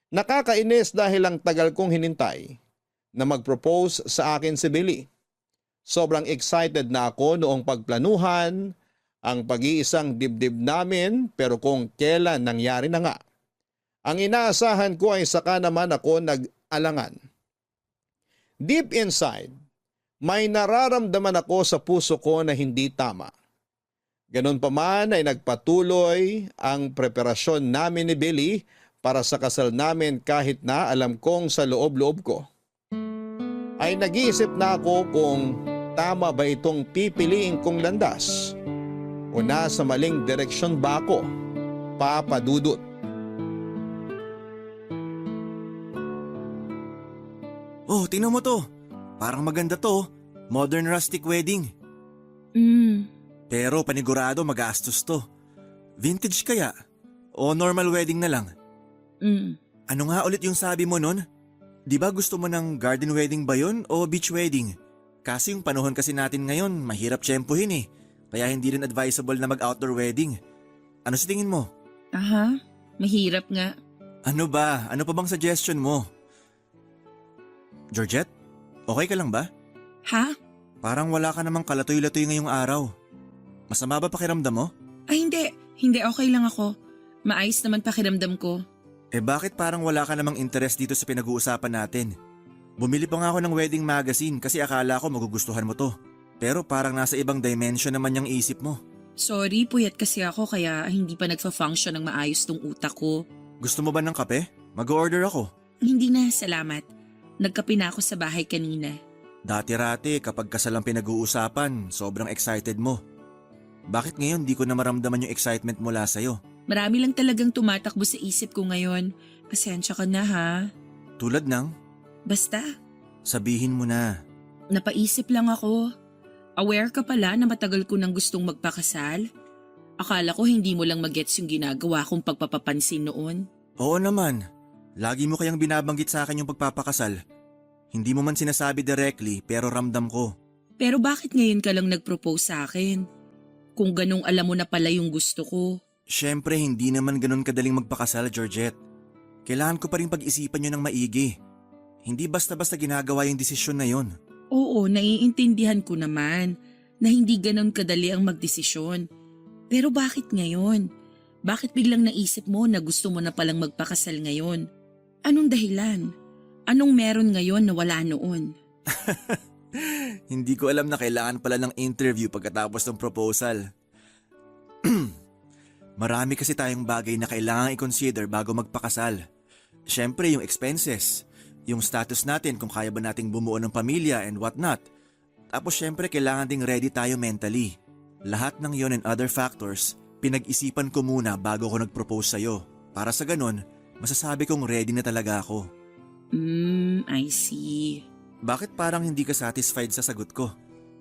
Nakakainis dahil ang tagal kong hinintay na mag-propose sa akin si Billy. Sobrang excited na ako noong pagplanuhan ang pag-iisang dibdib namin pero kung kailan nangyari na nga. Ang inaasahan ko ay saka naman ako nag-alangan. Deep inside, may nararamdaman ako sa puso ko na hindi tama. Ganun pa man ay nagpatuloy ang preparasyon namin ni Billy para sa kasal namin kahit na alam kong sa loob-loob ko. Ay nag-iisip na ako kung tama ba itong pipiliin kong landas o nasa maling direksyon ba ako, Papa Dudut. Oh, tingnan mo to. Parang maganda to. Modern rustic wedding. Pero panigurado magastos to. Vintage kaya? O normal wedding na lang? Ano nga ulit yung sabi mo nun? Di ba gusto mo ng garden wedding ba yun o beach wedding? Kasi yung panahon kasi natin ngayon, mahirap tiyempuhin eh. Kaya hindi rin advisable na mag-outdoor wedding. Ano sa tingin mo? Aha, mahirap nga. Ano ba? Ano pa bang suggestion mo? Georgette, okay ka lang ba? Ha? Parang wala ka namang kalatoy-latoy ngayong araw. Masama ba pakiramdam mo? Ay hindi, hindi okay lang ako. Maayos naman pakiramdam ko. Eh bakit parang wala ka namang interest dito sa pinag-uusapan natin? Bumili pa nga ako ng wedding magazine kasi akala ko magugustuhan mo to. Pero parang nasa ibang dimension naman yung isip mo. Sorry, puyat kasi ako kaya hindi pa nagfa-function ng maayos tong utak ko. Gusto mo ba ng kape? Mag-order ako. Hindi na, salamat. Nagkape na ako sa bahay kanina. Dati-rati kapag kasal ang pinag-uusapan, sobrang excited mo. Bakit ngayon di ko na maramdaman yung excitement mula sa'yo? Marami lang talagang tumatakbo sa isip ko ngayon. Pasensya ka na ha. Tulad ng, Basta, sabihin mo na. napaisip lang ako. Aware ka pala na matagal ko nang gustong magpakasal? Akala ko hindi mo lang magets yung ginagawa kong pagpapapansin noon. Oo naman. Lagi mo kayang binabanggit sa akin yung pagpapakasal. Hindi mo man sinasabi directly pero ramdam ko. Pero bakit ngayon ka lang nag-propose sa akin? Kung ganong alam mo na pala yung gusto ko. Siyempre hindi naman ganun kadaling magpakasal, Georgette. Kailangan ko pa rin pag-isipan yun ng maigi. Hindi basta-basta ginagawa yung desisyon na yun. Oo, naiintindihan ko naman na hindi ganon kadali ang magdesisyon. Pero bakit ngayon? Bakit biglang naisip mo na gusto mo na palang magpakasal ngayon? Anong dahilan? Anong meron ngayon na wala noon? Hindi ko alam na kailangan pala ng interview pagkatapos ng proposal. Marami kasi tayong bagay na kailangan i-consider bago magpakasal. Siyempre yung expenses, yung status natin kung kaya ba nating bumuo ng pamilya and whatnot. Tapos siyempre kailangan ding ready tayo mentally. Lahat ng yon and other factors, pinag-isipan ko muna bago ko nag-propose sa'yo. Para sa ganun, masasabi kong ready na talaga ako. I see. Bakit parang hindi ka satisfied sa sagot ko?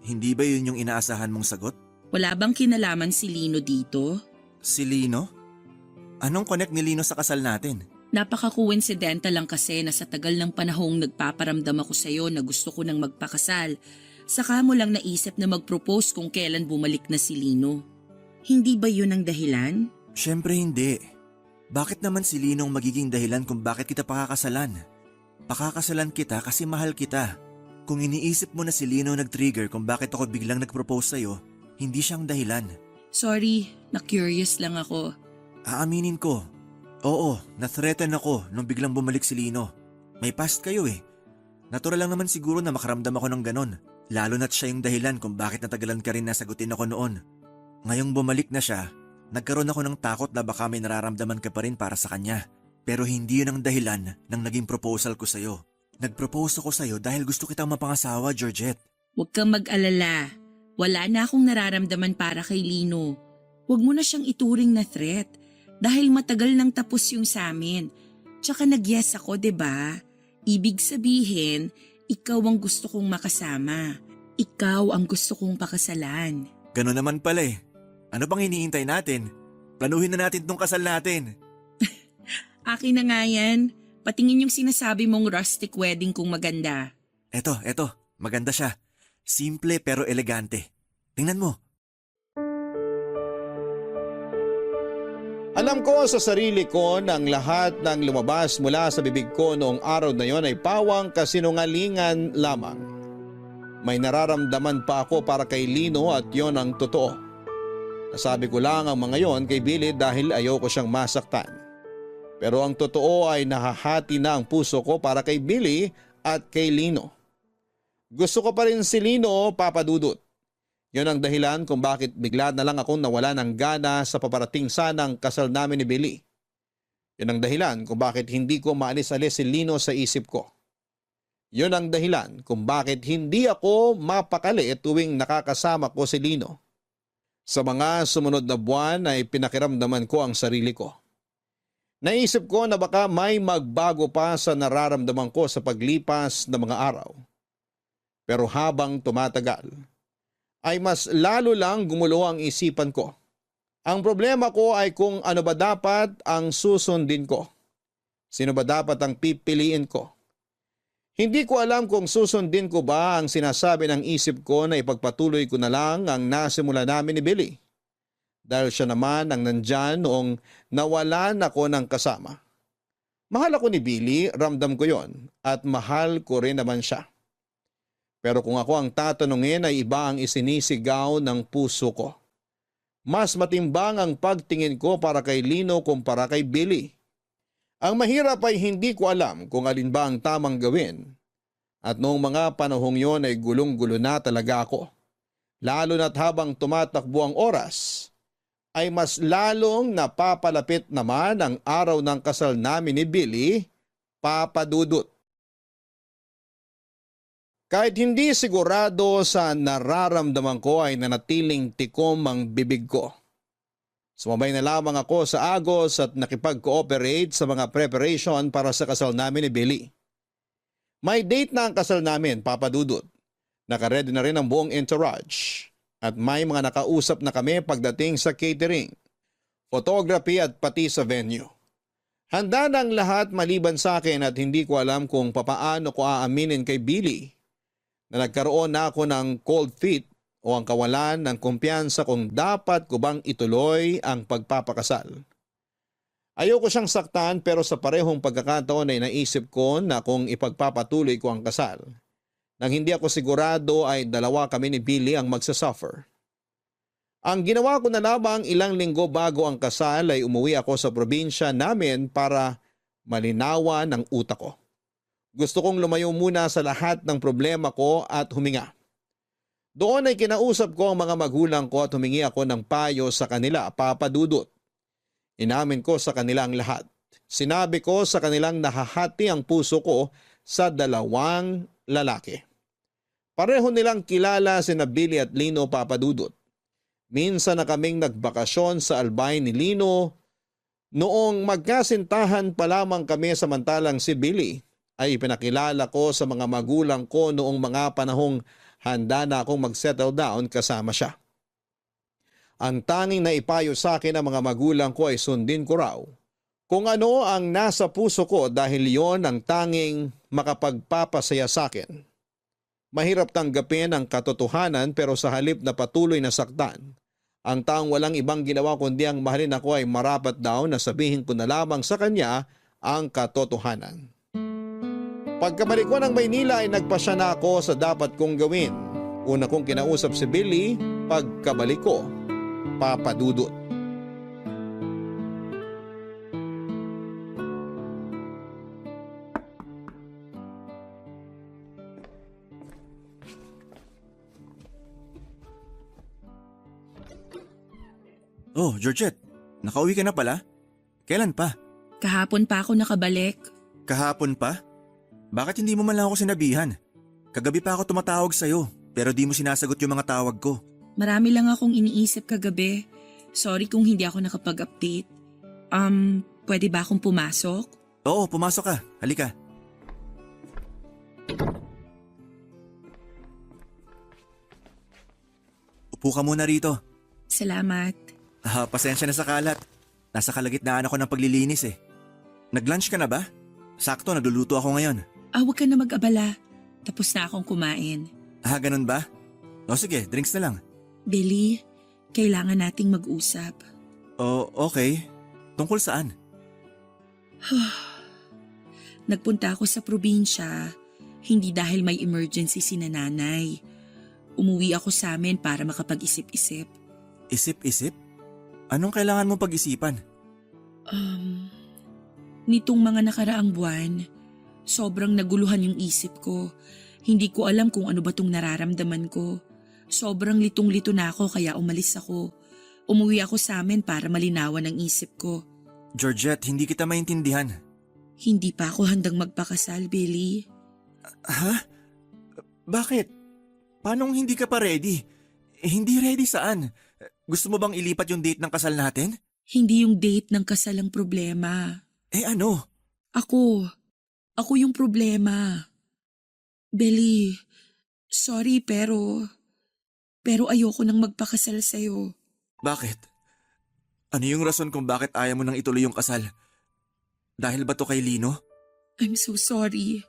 Hindi ba yun yung inaasahan mong sagot? Wala bang kinalaman si Lino dito? Si Lino? Anong connect ni Lino sa kasal natin? Napaka-coincidental lang kasi na sa tagal ng panahong nagpaparamdam ako sa'yo na gusto ko nang magpakasal. Saka mo lang naisip na mag-propose kung kailan bumalik na si Lino. Hindi ba yun ang dahilan? Siyempre hindi. Bakit naman si Lino ang magiging dahilan kung bakit kita pakakasalan? Pakakasalan kita kasi mahal kita. Kung iniisip mo na si Lino nag-trigger kung bakit ako biglang nag-propose sa'yo, hindi siyang dahilan. Sorry, na-curious lang ako. Aaminin ko. Oo, na-threaten ako nung biglang bumalik si Lino. May past kayo eh. Natural lang naman siguro na makaramdam ako ng ganon. Lalo na't siya yung dahilan kung bakit natagalan ka rin na sagutin ako noon. Ngayong bumalik na siya, nagkaroon ako ng takot na baka may nararamdaman ka pa rin para sa kanya. Pero hindi yun ang dahilan ng naging proposal ko sa'yo. Nag-propose ako sa'yo dahil gusto kitang mapangasawa, Georgette. Huwag kang mag-alala. Wala na akong nararamdaman para kay Lino. Huwag mo na siyang ituring na threat dahil matagal nang tapos yung sa amin. Tsaka nag-yes ako, 'di ba? Ibig sabihin, ikaw ang gusto kong makasama. Ikaw ang gusto kong pakasalan. Ganun naman pala eh. Ano bang iniintay natin? Planuhin na natin tong kasal natin. Akin na nga yan. Patingin yung sinasabi mong rustic wedding kung maganda. Eto. Maganda siya. Simple pero elegante. Tingnan mo. Alam ko sa sarili ko na ang lahat ng lumabas mula sa bibig ko noong araw na yon ay pawang kasinungalingan lamang. May nararamdaman pa ako para kay Lino at yon ang totoo. Nasabi ko lang ang mga yon kay Billy dahil ayoko siyang masaktan. Pero ang totoo ay nahahati na ang puso ko para kay Billy at kay Lino. Gusto ko pa rin si Lino, Papa Dudut. Yon ang dahilan kung bakit bigla na lang akong nawala ng gana sa paparating sanang kasal namin ni Billy. Yon ang dahilan kung bakit hindi ko maalis-alis si Lino sa isip ko. Yon ang dahilan kung bakit hindi ako mapakali tuwing nakakasama ko si Lino. Sa mga sumunod na buwan ay pinakiramdaman ko ang sarili ko. Naisip ko na baka may magbago pa sa nararamdaman ko sa paglipas ng mga araw. Pero habang tumatagal, ay mas lalo lang gumulo ang isipan ko. Ang problema ko ay kung ano ba dapat ang susundin ko. Sino ba dapat ang pipiliin ko? Hindi ko alam kung susundin ko ba ang sinasabi ng isip ko na ipagpatuloy ko na lang ang nasimula namin ni Billy. Dahil siya naman ang nandyan noong nawalan ako ng kasama. Mahal ako ni Billy, ramdam ko yon at mahal ko rin naman siya. Pero kung ako ang tatanungin ay iba ang isinisigaw ng puso ko. Mas matimbang ang pagtingin ko para kay Lino kumpara kay Billy. Ang mahirap ay hindi ko alam kung alin ba ang tamang gawin. At noong mga panahong yon ay gulong-gulo na talaga ako. Lalo na't habang tumatakbo ang oras, ay mas lalong napapalapit naman ang araw ng kasal namin ni Billy, Papa Dudut. Kahit hindi sigurado sa nararamdaman ko ay nanatiling tikom ang bibig ko. Sumabay na lamang ako sa agos at nakipag-cooperate sa mga preparation para sa kasal namin ni Billy. May date na ang kasal namin, Papa Dudut. Nakaredy na rin ang buong entourage. At may mga nakausap na kami pagdating sa catering, photography at pati sa venue. Handa na ang lahat maliban sa akin at hindi ko alam kung papaano ko aaminin kay Billy na nagkaroon na ako ng cold feet o ang kawalan ng kumpiyansa kung dapat ko bang ituloy ang pagpapakasal. Ayoko siyang saktan pero sa parehong pagkakataon ay naisip ko na kung ipagpapatuloy ko ang kasal, nang hindi ako sigurado ay dalawa kami ni Billy ang magsasuffer. Ang ginawa ko na lamang ilang linggo bago ang kasal ay umuwi ako sa probinsya namin para malinawan ang utak ko. Gusto kong lumayo muna sa lahat ng problema ko at huminga. Doon ay kinausap ko ang mga magulang ko at humingi ako ng payo sa kanila, Papa Dudut. Inamin ko sa kanila ang lahat. Sinabi ko sa kanilang nahahati ang puso ko sa dalawang lalaki. Pareho nilang kilala sina Billy at Lino, Papa Dudut. Minsan na kaming nagbakasyon sa Albay ni Lino. Noong magkasintahan pa lamang kami samantalang si Billy ay ipinakilala ko sa mga magulang ko noong mga panahong handa na akong mag-settle down kasama siya. Ang tanging naipayo sa akin ng mga magulang ko ay sundin ko raw kung ano ang nasa puso ko dahil yon ang tanging makapagpapasaya sa akin. Mahirap tanggapin ang katotohanan pero sa halip na patuloy na saktan, ang taong walang ibang ginawa kundi ang mahalin ako ay marapat daw na sabihin ko na lamang sa kanya ang katotohanan. Pagkabalik ko ng Maynila ay nagpasya na ako sa dapat kong gawin. Una kong kinausap si Billy, pagkabalik ko, Papa Dudut. Oh, Georgette, nakauwi ka na pala? Kailan pa? Kahapon pa ako nakabalik. Kahapon pa? Bakit hindi mo man lang ako sinabihan? Kagabi pa ako tumatawag sa'yo, pero di mo sinasagot yung mga tawag ko. Marami lang akong iniisip kagabi. Sorry kung hindi ako nakapag-update. Pwede ba akong pumasok? Oo, pumasok ka. Halika. Upo ka muna rito. Salamat. Pasensya na sa kalat. Nasa kalagitnaan ako ng paglilinis eh. Nag-lunch ka na ba? Sakto, nagluluto ako ngayon. Huwag ka na mag-abala. Tapos na akong kumain. Ganun ba? O sige, drinks na lang. Billy, kailangan nating mag-usap. Okay. Tungkol saan? Nagpunta ako sa probinsya, hindi dahil may emergency si nanay. Umuwi ako sa amin para makapag-isip-isip. Isip-isip? Anong kailangan mong pag-isipan? Nitong mga nakaraang buwan, sobrang naguluhan yung isip ko. Hindi ko alam kung ano ba tong nararamdaman ko. Sobrang litong-lito na ako kaya umalis ako. Umuwi ako sa amin para malinawan ang isip ko. Georgette, hindi kita maintindihan. Hindi pa ako handang magpakasal, Billy. Ha? Bakit? Paanong hindi ka pa ready? Hindi ready saan? Gusto mo bang ilipat yung date ng kasal natin? Hindi yung date ng kasal ang problema. Ano? Ako. Ako yung problema. Billy, sorry pero ayoko nang magpakasal sa'yo. Bakit? Ano yung rason kung bakit ayaw mo nang ituloy yung kasal? Dahil ba to kay Lino? I'm so sorry.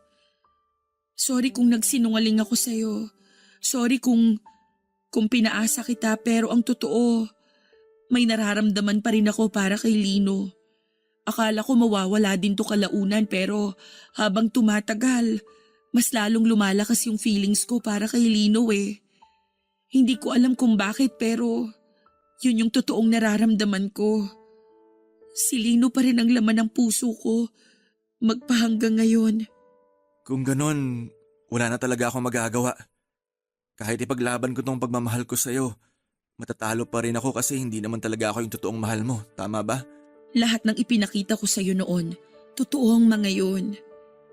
Sorry kung nagsinungaling ako sa'yo. Sorry kung pinaasa kita pero ang totoo, may nararamdaman pa rin ako para kay Lino. Akala ko mawawala din to kalaunan pero habang tumatagal, mas lalong lumalakas yung feelings ko para kay Lino eh. Hindi ko alam kung bakit pero yun yung totoong nararamdaman ko. Si Lino pa rin ang laman ng puso ko magpahanggang ngayon. Kung ganon, wala na talaga akong magagawa. Kahit ipaglaban ko tong pagmamahal ko sa'yo, matatalo pa rin ako kasi hindi naman talaga ako yung totoong mahal mo. Tama ba? Lahat ng ipinakita ko sa'yo noon, totoo ang mga yun.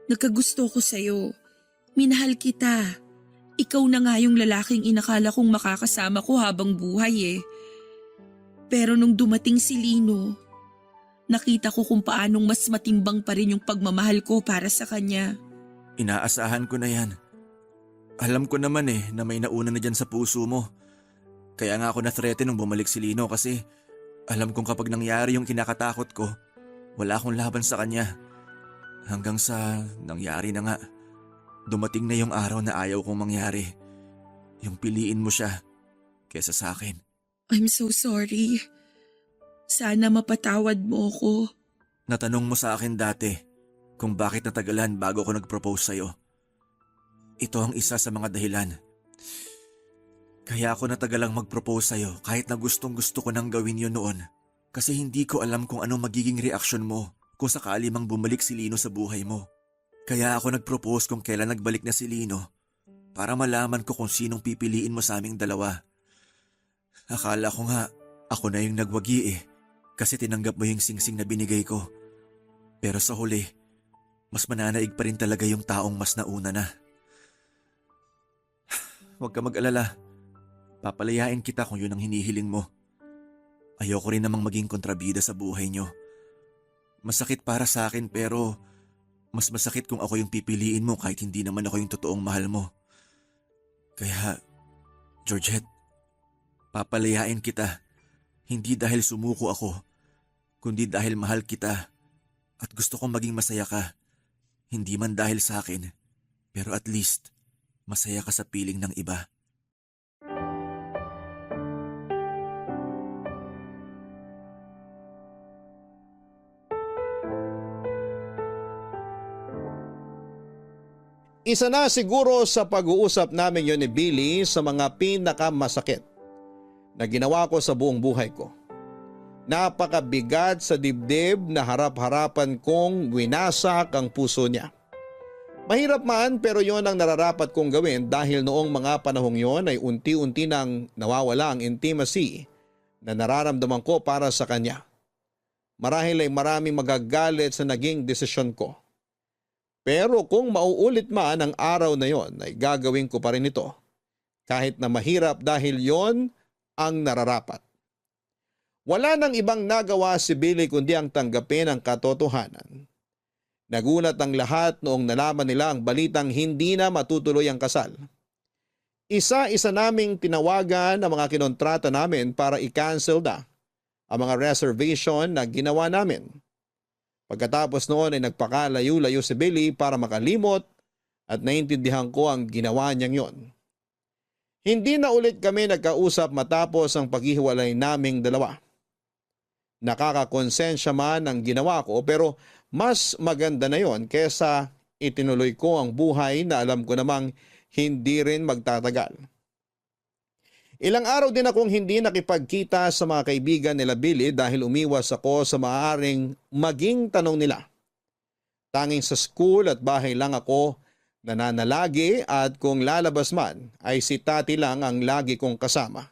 Nagkagusto ko sa'yo. Minahal kita. Ikaw na nga yung lalaking inakala kong makakasama ko habang buhay eh. Pero nung dumating si Lino, nakita ko kung paanong mas matimbang pa rin yung pagmamahal ko para sa kanya. Inaasahan ko na yan. Alam ko naman na may nauna na dyan sa puso mo. Kaya nga ako na-threaten nung bumalik si Lino kasi alam kong kapag nangyari yung kinakatakot ko, wala akong laban sa kanya. Hanggang sa nangyari na nga. Dumating na yung araw na ayaw kong mangyari. Yung piliin mo siya kesa sa akin. I'm so sorry. Sana mapatawad mo ko. Natanong mo sa akin dati kung bakit natagalan bago ko nag-propose sa'yo. Ito ang isa sa mga dahilan. Kaya ako natagalang mag-propose sa'yo kahit na gustong gusto ko nang gawin yun noon. Kasi hindi ko alam kung anong magiging reaksyon mo kung sakali mang bumalik si Lino sa buhay mo. Kaya ako nag-propose kung kailan nagbalik na si Lino para malaman ko kung sinong pipiliin mo sa aming dalawa. Akala ko nga ako na yung nagwagi kasi tinanggap mo yung singsing na binigay ko. Pero sa huli, mas mananaig pa rin talaga yung taong mas nauna na. Huwag ka mag-alala. Papalayain kita kung yun ang hinihiling mo. Ayoko rin namang maging kontrabida sa buhay nyo. Masakit para sa akin pero mas masakit kung ako yung pipiliin mo kahit hindi naman ako yung totoong mahal mo. Kaya, Georgette, papalayain kita. Hindi dahil sumuko ako, kundi dahil mahal kita at gusto kong maging masaya ka. Hindi man dahil sa akin, pero at least masaya ka sa piling ng iba. Isa na siguro sa pag-uusap namin yon ni Billy sa mga pinakamasakit na ginawa ko sa buong buhay ko. Napakabigat sa dibdib na harap-harapan kong winasak ang puso niya. Mahirap man pero yon ang nararapat kong gawin dahil noong mga panahong yon ay unti-unti nang nawawala ang intimacy na nararamdaman ko para sa kanya. Marahil ay maraming magagalit sa naging desisyon ko. Pero kung mauulit man ang araw na yon ay gagawin ko pa rin ito. Kahit na mahirap dahil yon ang nararapat. Wala nang ibang nagawa si Billy kundi ang tanggapin ang katotohanan Nagulat ang lahat noong nalaman nila ang balitang hindi na matutuloy ang kasal. Isa-isa naming tinawagan ang mga kinontrata namin para i-cancel na ang mga reservation na ginawa namin. Pagkatapos noon ay nagpakalayo-layo si Billy para makalimot at naintindihan ko ang ginawa niyang yon. Hindi na ulit kami nagkausap matapos ang paghihiwalay naming dalawa. Nakakakonsensya man ang ginawa ko pero mas maganda na yon kesa itinuloy ko ang buhay na alam ko namang hindi rin magtatagal. Ilang araw din akong hindi nakipagkita sa mga kaibigan nila Billy dahil umiwas ako sa maaaring maging tanong nila. Tanging sa school at bahay lang ako nananalagi at kung lalabas man ay si Tati lang ang lagi kong kasama.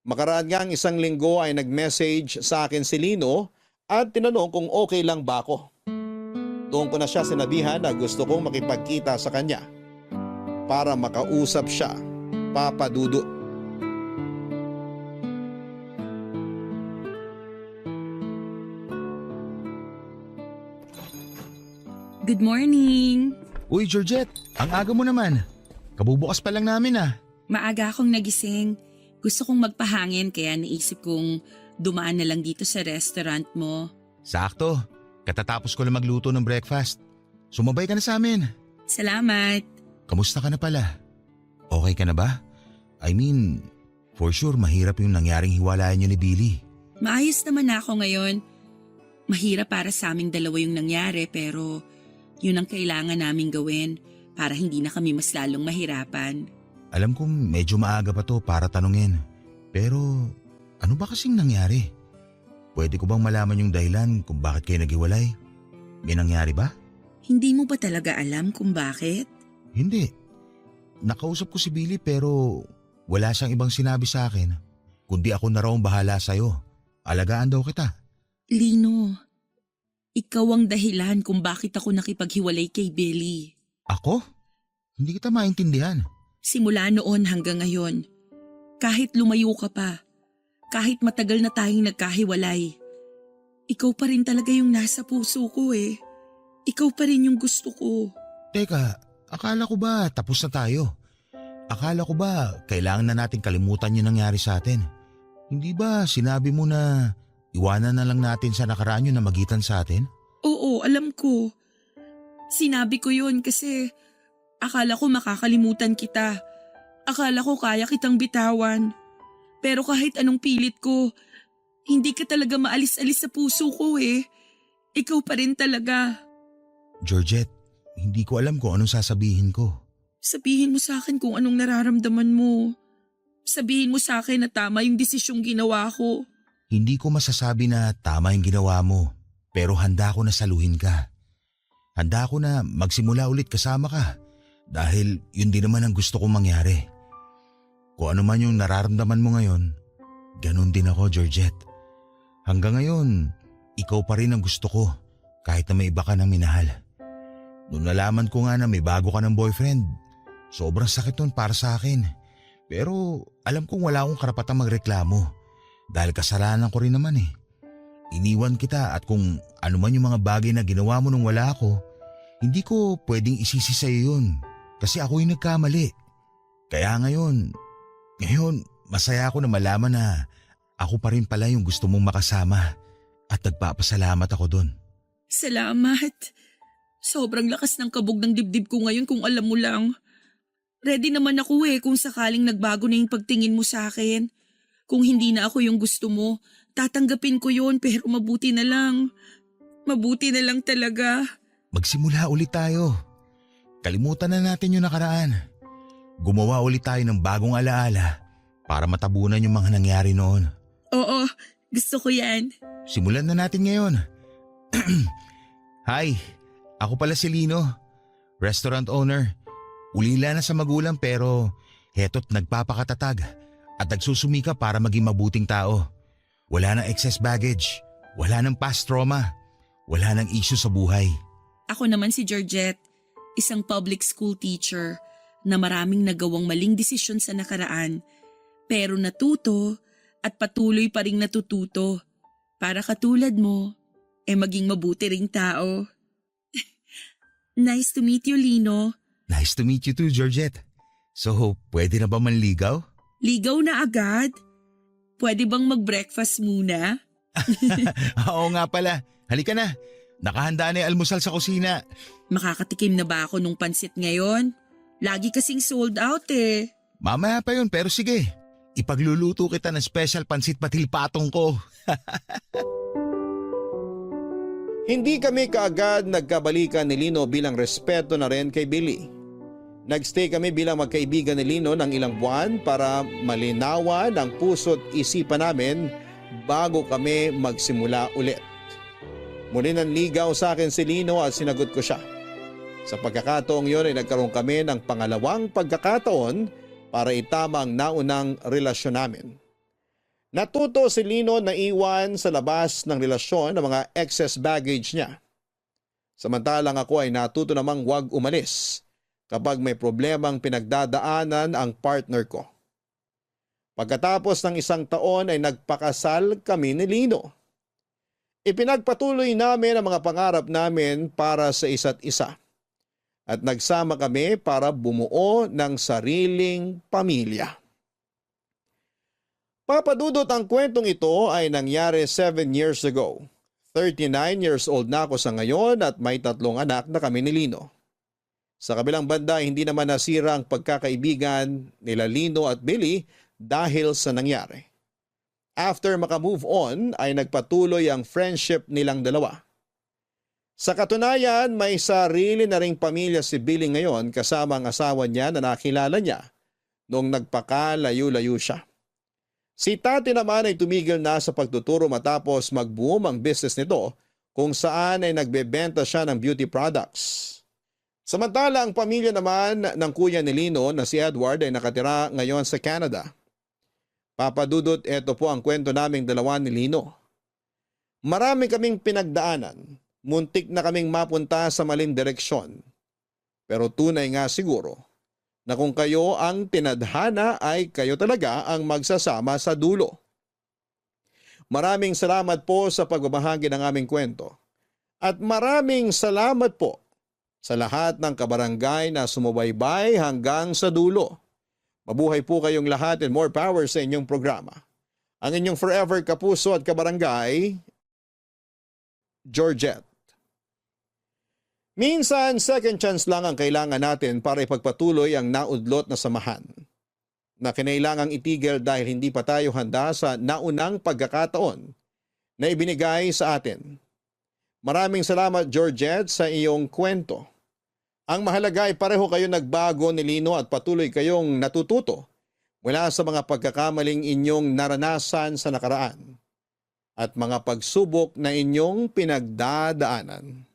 Makaraan ngang isang linggo ay nag-message sa akin si Lino at tinanong kung okay lang ba ako. Doon ko na siya sinabihan na gusto kong makipagkita sa kanya para makausap siya, Papa Dudut. Good morning! Uy, Georgette, ang aga mo naman. Kabubukas pa lang namin ah. Maaga akong nagising. Gusto kong magpahangin kaya naisip kong dumaan na lang dito sa restaurant mo. Sakto, katatapos ko lang magluto ng breakfast. Sumabay ka na sa amin. Salamat! Kamusta ka na pala? Okay ka na ba? I mean, for sure mahirap yung nangyaring hiwalayan niyo ni Billy. Maayos naman ako ngayon. Mahirap para sa aming dalawa yung nangyari pero yun ang kailangan naming gawin para hindi na kami mas lalong mahirapan. Alam kong medyo maaga pa to para tanungin. Pero ano ba kasing nangyari? Pwede ko bang malaman yung dahilan kung bakit kayo naghiwalay? May nangyari ba? Hindi mo ba talaga alam kung bakit? Hindi. Nakausap ko si Billy pero wala siyang ibang sinabi sa akin. Kundi ako na raw ang bahala sa'yo. Alagaan daw kita. Lino, ikaw ang dahilan kung bakit ako nakipaghiwalay kay Billy. Ako? Hindi kita maintindihan. Simula noon hanggang ngayon, kahit lumayo ka pa, kahit matagal na tayong nagkahiwalay, ikaw pa rin talaga yung nasa puso ko eh. Ikaw pa rin yung gusto ko. Teka, akala ko ba tapos na tayo? Akala ko ba kailangan na natin kalimutan yung nangyari sa atin? Hindi ba sinabi mo na iwanan na lang natin sa nakaraan yun na magitan sa atin? Oo, alam ko. Sinabi ko yun kasi akala ko makakalimutan kita. Akala ko kaya kitang bitawan. Pero kahit anong pilit ko, hindi ka talaga maalis-alis sa puso ko eh. Ikaw pa rin talaga. Georgette, hindi ko alam kung anong sasabihin ko. Sabihin mo sa akin kung anong nararamdaman mo. Sabihin mo sa akin na tama yung desisyong ginawa ko. Hindi ko masasabi na tama yung ginawa mo, pero handa ko na saluhin ka. Handa ko na magsimula ulit kasama ka dahil yun din naman ang gusto kong mangyari. Kung ano man yung nararamdaman mo ngayon, ganun din ako, Georgette. Hanggang ngayon, ikaw pa rin ang gusto ko kahit na may iba ka nang minahal. Noong nalaman ko nga na may bago ka ng boyfriend, sobrang sakit nun para sa akin. Pero alam kong wala akong karapatang magreklamo dahil kasalanan ko rin naman eh. Iniwan kita at kung ano man yung mga bagay na ginawa mo nung wala ako, hindi ko pwedeng isisi sa'yo yun kasi ako yung nagkamali. Kaya ngayon masaya ako na malaman na ako pa rin pala yung gusto mong makasama at nagpapasalamat ako dun. Salamat. Sobrang lakas ng kabog ng dibdib ko ngayon kung alam mo lang. Ready naman ako eh kung sakaling nagbago na yung pagtingin mo sa akin. Kung hindi na ako yung gusto mo, tatanggapin ko yun pero mabuti na lang. Mabuti na lang talaga. Magsimula ulit tayo. Kalimutan na natin yung nakaraan. Gumawa ulit tayo ng bagong alaala para matabunan yung mga nangyari noon. Oo, gusto ko yan. Simulan na natin ngayon. Hi, ako pala si Lino, restaurant owner. Ulila na sa magulang pero heto't nagpapakatatag at nagsusumika para maging mabuting tao. Wala nang excess baggage, wala nang past trauma, wala nang issue sa buhay. Ako naman si Georgette, isang public school teacher na maraming nagawang maling desisyon sa nakaraan pero natuto at patuloy pa ring natututo para katulad mo maging mabuti ring tao. Nice to meet you, Lino. Nice to meet you too, Georgette. So, pwede na ba manligaw? Ligaw na agad? Pwede bang mag-breakfast muna? Oo nga pala. Halika na. Nakahanda na yung almusal sa kusina. Makakatikim na ba ako nung pansit ngayon? Lagi kasing sold out eh. Mamaya pa yun, pero sige. Ipagluluto kita ng special pansit patil patong ko. Hindi kami kaagad nagkabalikan ni Lino bilang respeto na rin kay Billy. Nagstay kami bilang magkaibigan ni Lino ng ilang buwan para malinawan ang puso't isipan namin bago kami magsimula ulit. Muli nanligaw sa akin si Lino at sinagot ko siya. Sa pagkakataong yun ay nagkaroon kami ng pangalawang pagkakataon para itama ang naunang relasyon namin. Natuto si Lino na iwan sa labas ng relasyon ang mga excess baggage niya. Samantalang ako ay natuto namang huwag umalis kapag may problemang pinagdadaanan ang partner ko. Pagkatapos ng 1 taon ay nagpakasal kami ni Lino. Ipinagpatuloy namin ang mga pangarap namin para sa isa't isa. At nagsama kami para bumuo ng sariling pamilya. Papadudot, ang kwentong ito ay nangyari 7 years ago. 39 years old na ako sa ngayon at may 3 anak na kami ni Lino. Sa kabilang banda, hindi naman nasira ang pagkakaibigan nila Lino at Billy dahil sa nangyari. After makamove on ay nagpatuloy ang friendship nilang dalawa. Sa katunayan, may sarili na ring pamilya si Billy ngayon kasama ang asawa niya na nakilala niya noong nagpakalayo-layo siya. Si Tati naman ay tumigil na sa pagtuturo matapos mag-boom ang business nito kung saan ay nagbebenta siya ng beauty products. Samantala, ang pamilya naman ng kuya ni Lino na si Edward ay nakatira ngayon sa Canada. Papadudot, ito po ang kwento naming dalawa ni Lino. Marami kaming pinagdaanan, muntik na kaming mapunta sa maling direksyon. Pero tunay nga siguro na kung kayo ang tinadhana ay kayo talaga ang magsasama sa dulo. Maraming salamat po sa pagbabahagi ng aming kwento. At maraming salamat po sa lahat ng kabarangay na sumubaybay hanggang sa dulo. Mabuhay po kayong lahat and more power sa inyong programa. Ang inyong forever kapuso at kabarangay, Georgette. Minsan, second chance lang ang kailangan natin para ipagpatuloy ang naudlot na samahan na kinailangang itigil dahil hindi pa tayo handa sa naunang pagkakataon na ibinigay sa atin. Maraming salamat, Georgette, sa iyong kwento. Ang mahalaga ay pareho kayo nagbago ni Lino at patuloy kayong natututo mula sa mga pagkakamaling inyong naranasan sa nakaraan at mga pagsubok na inyong pinagdadaanan.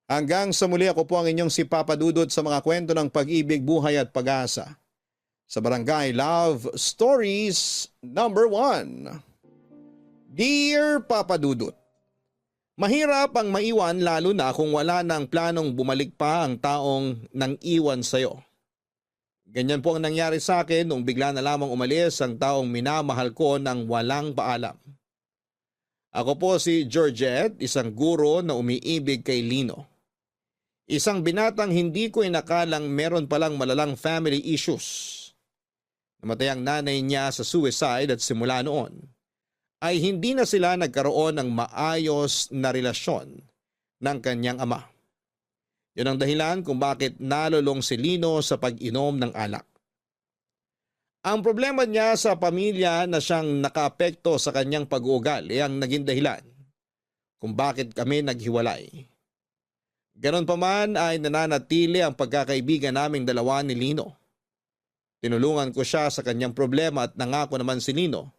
Hanggang sa muli, ako po ang inyong si Papa Dudut sa mga kwento ng pag-ibig, buhay at pag-asa. Sa Barangay Love Stories number 1. Dear Papa Dudut, mahirap ang maiwan lalo na kung wala ng planong bumalik pa ang taong nang iwan sa'yo. Ganyan po ang nangyari sa akin nung bigla na lamang umalis ang taong minamahal ko ng walang paalam. Ako po si Georgette, isang guro na umiibig kay Lino. Isang binatang hindi ko inakalang meron palang malalang family issues. Namatay ang nanay niya sa suicide at simula noon ay hindi na sila nagkaroon ng maayos na relasyon ng kanyang ama. Yun ang dahilan kung bakit nalulong si Lino sa pag-inom ng alak. Ang problema niya sa pamilya na siyang nakaapekto sa kanyang pag-uugali ang naging dahilan kung bakit kami naghiwalay. Ganon pa man ay nananatili ang pagkakaibigan naming dalawa ni Lino. Tinulungan ko siya sa kanyang problema at nangako naman si Lino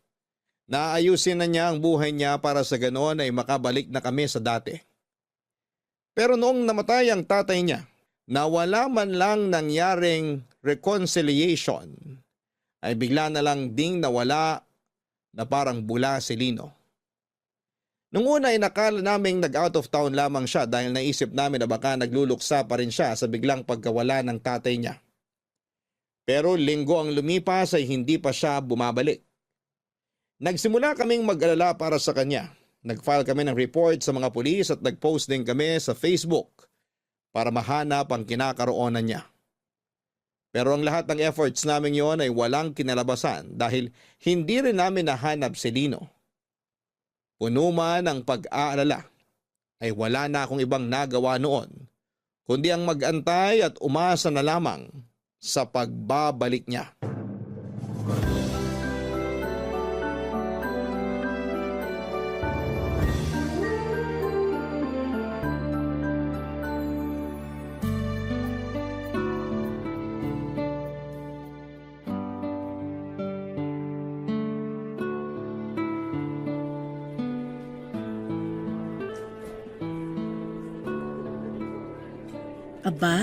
na ayusin na niya ang buhay niya para sa ganon ay makabalik na kami sa dati. Pero noong namatay ang tatay niya, na wala man lang nangyaring reconciliation, ay bigla na lang ding nawala na parang bula si Lino. Nung una ay nakala naming nag-out of town lamang siya dahil naisip namin na baka nagluluksa pa rin siya sa biglang pagkawala ng tatay niya. Pero linggo ang lumipas ay hindi pa siya bumabalik. Nagsimula kaming mag-alala para sa kanya. Nag-file kami ng report sa mga pulis at nag-post din kami sa Facebook para mahanap ang kinakaroonan niya. Pero ang lahat ng efforts namin yon ay walang kinalabasan dahil hindi rin namin nahanap si Lino. Puno man ang pag-aalala, ay wala na akong ibang nagawa noon, kundi ang mag-antay at umasa na lamang sa pagbabalik niya.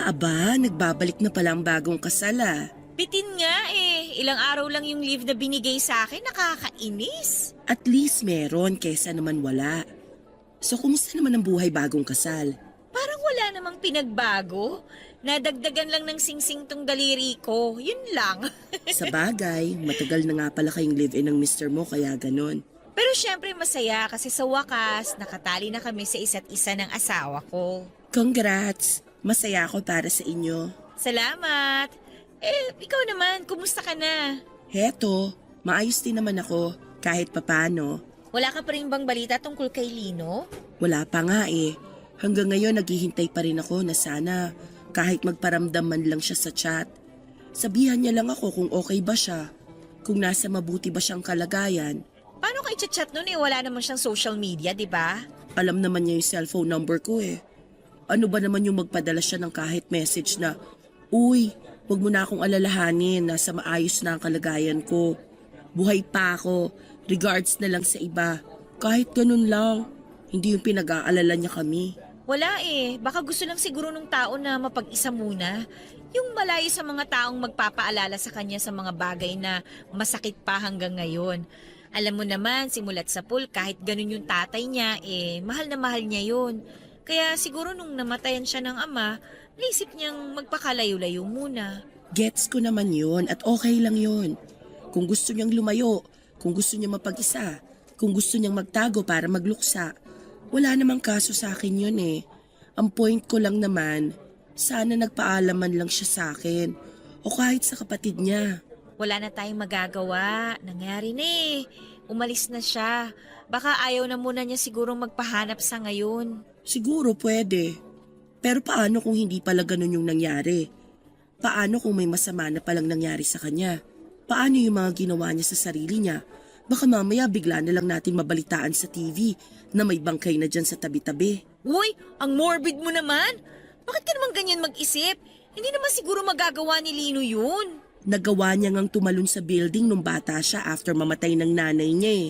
Aba, nagbabalik na pala ang bagong kasal ah. Bitin nga eh. Ilang araw lang yung leave na binigay sa akin, nakakainis. At least meron kesa naman wala. So kumusta naman ang buhay bagong kasal? Parang wala namang pinagbago. Nadagdagan lang ng singsing tong daliri ko. Yun lang. Sa bagay, matagal na nga pala kayong live-in ng mister mo kaya ganon. Pero syempre masaya kasi sa wakas, nakatali na kami sa isa't isa ng asawa ko. Congrats! Masaya ako para sa inyo. Salamat! Ikaw naman, kumusta ka na? Heto, maayos din naman ako kahit papano. Wala ka pa rin bang balita tungkol kay Lino? Wala pa nga eh. Hanggang ngayon naghihintay pa rin ako na sana kahit magparamdam man lang siya sa chat. Sabihan niya lang ako kung okay ba siya, kung nasa mabuti ba siyang kalagayan. Paano ka i-chat nun eh? Wala naman siyang social media, di ba? Alam naman niya yung cellphone number ko eh. Ano ba naman yung magpadala siya ng kahit message na, "Uy, wag mo na akong alalahanin, nasa maayos na ang kalagayan ko. Buhay pa ako, regards na lang sa iba." Kahit ganun lang, hindi yung pinag-aalala niya kami. Wala eh. Baka gusto lang siguro ng tao na mapag-isa muna. Yung malayo sa mga taong magpapaalala sa kanya sa mga bagay na masakit pa hanggang ngayon. Alam mo naman, simulat sa pool, kahit ganun yung tatay niya, mahal na mahal niya yun. Kaya siguro nung namatayan siya ng ama, naisip niyang magpakalayo-layo muna. Gets ko naman yun at okay lang yun. Kung gusto niyang lumayo, kung gusto niyang mapag-isa, kung gusto niyang magtago para magluksa, wala namang kaso sa akin yun eh. Ang point ko lang naman, sana nagpaalaman lang siya sa akin o kahit sa kapatid niya. Wala na tayong magagawa. Nangyari na eh. Umalis na siya. Baka ayaw na muna niya siguro magpahanap sa ngayon. Siguro pwede. Pero paano kung hindi pala ganun yung nangyari? Paano kung may masama na palang nangyari sa kanya? Paano yung mga ginawa niya sa sarili niya? Baka mamaya bigla na lang natin mabalitaan sa TV na may bangkay na dyan sa tabi-tabi. Uy, ang morbid mo naman. Bakit ka naman ganyan mag-isip? Hindi naman siguro magagawa ni Lino yun. Nagawa niya ngang tumalon sa building nung bata siya after mamatay ng nanay niya eh.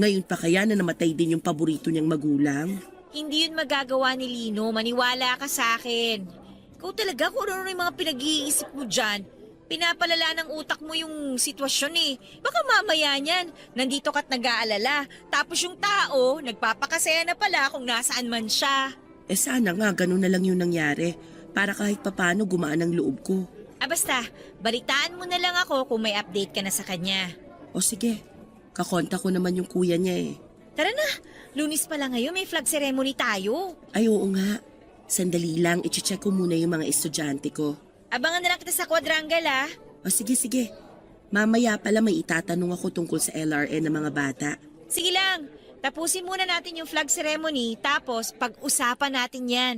Ngayon pa kaya na namatay din yung paborito niyang magulang? Hindi yun magagawa ni Lino. Maniwala ka sa akin. Ikaw talaga kung ano yung mga pinag-iisip mo dyan. Pinapalala ng utak mo yung sitwasyon eh. Baka mamaya niyan, nandito ka't nag-aalala. Tapos yung tao, nagpapakasaya na pala kung nasaan man siya. Sana nga ganun na lang yung nangyari para kahit papano gumaan ang loob ko. Basta, balitaan mo na lang ako kung may update ka na sa kanya. O sige, kakonta ko naman yung kuya niya eh. Tara na, Lunis pa lang ngayon, may flag ceremony tayo. Ay oo nga, sandali lang, iche-check ko muna yung mga estudyante ko. Abangan na lang kita sa quadrangle ah. O sige, mamaya pala may itatanong ako tungkol sa LRN ng mga bata. Sige lang, tapusin muna natin yung flag ceremony, tapos pag-usapan natin yan.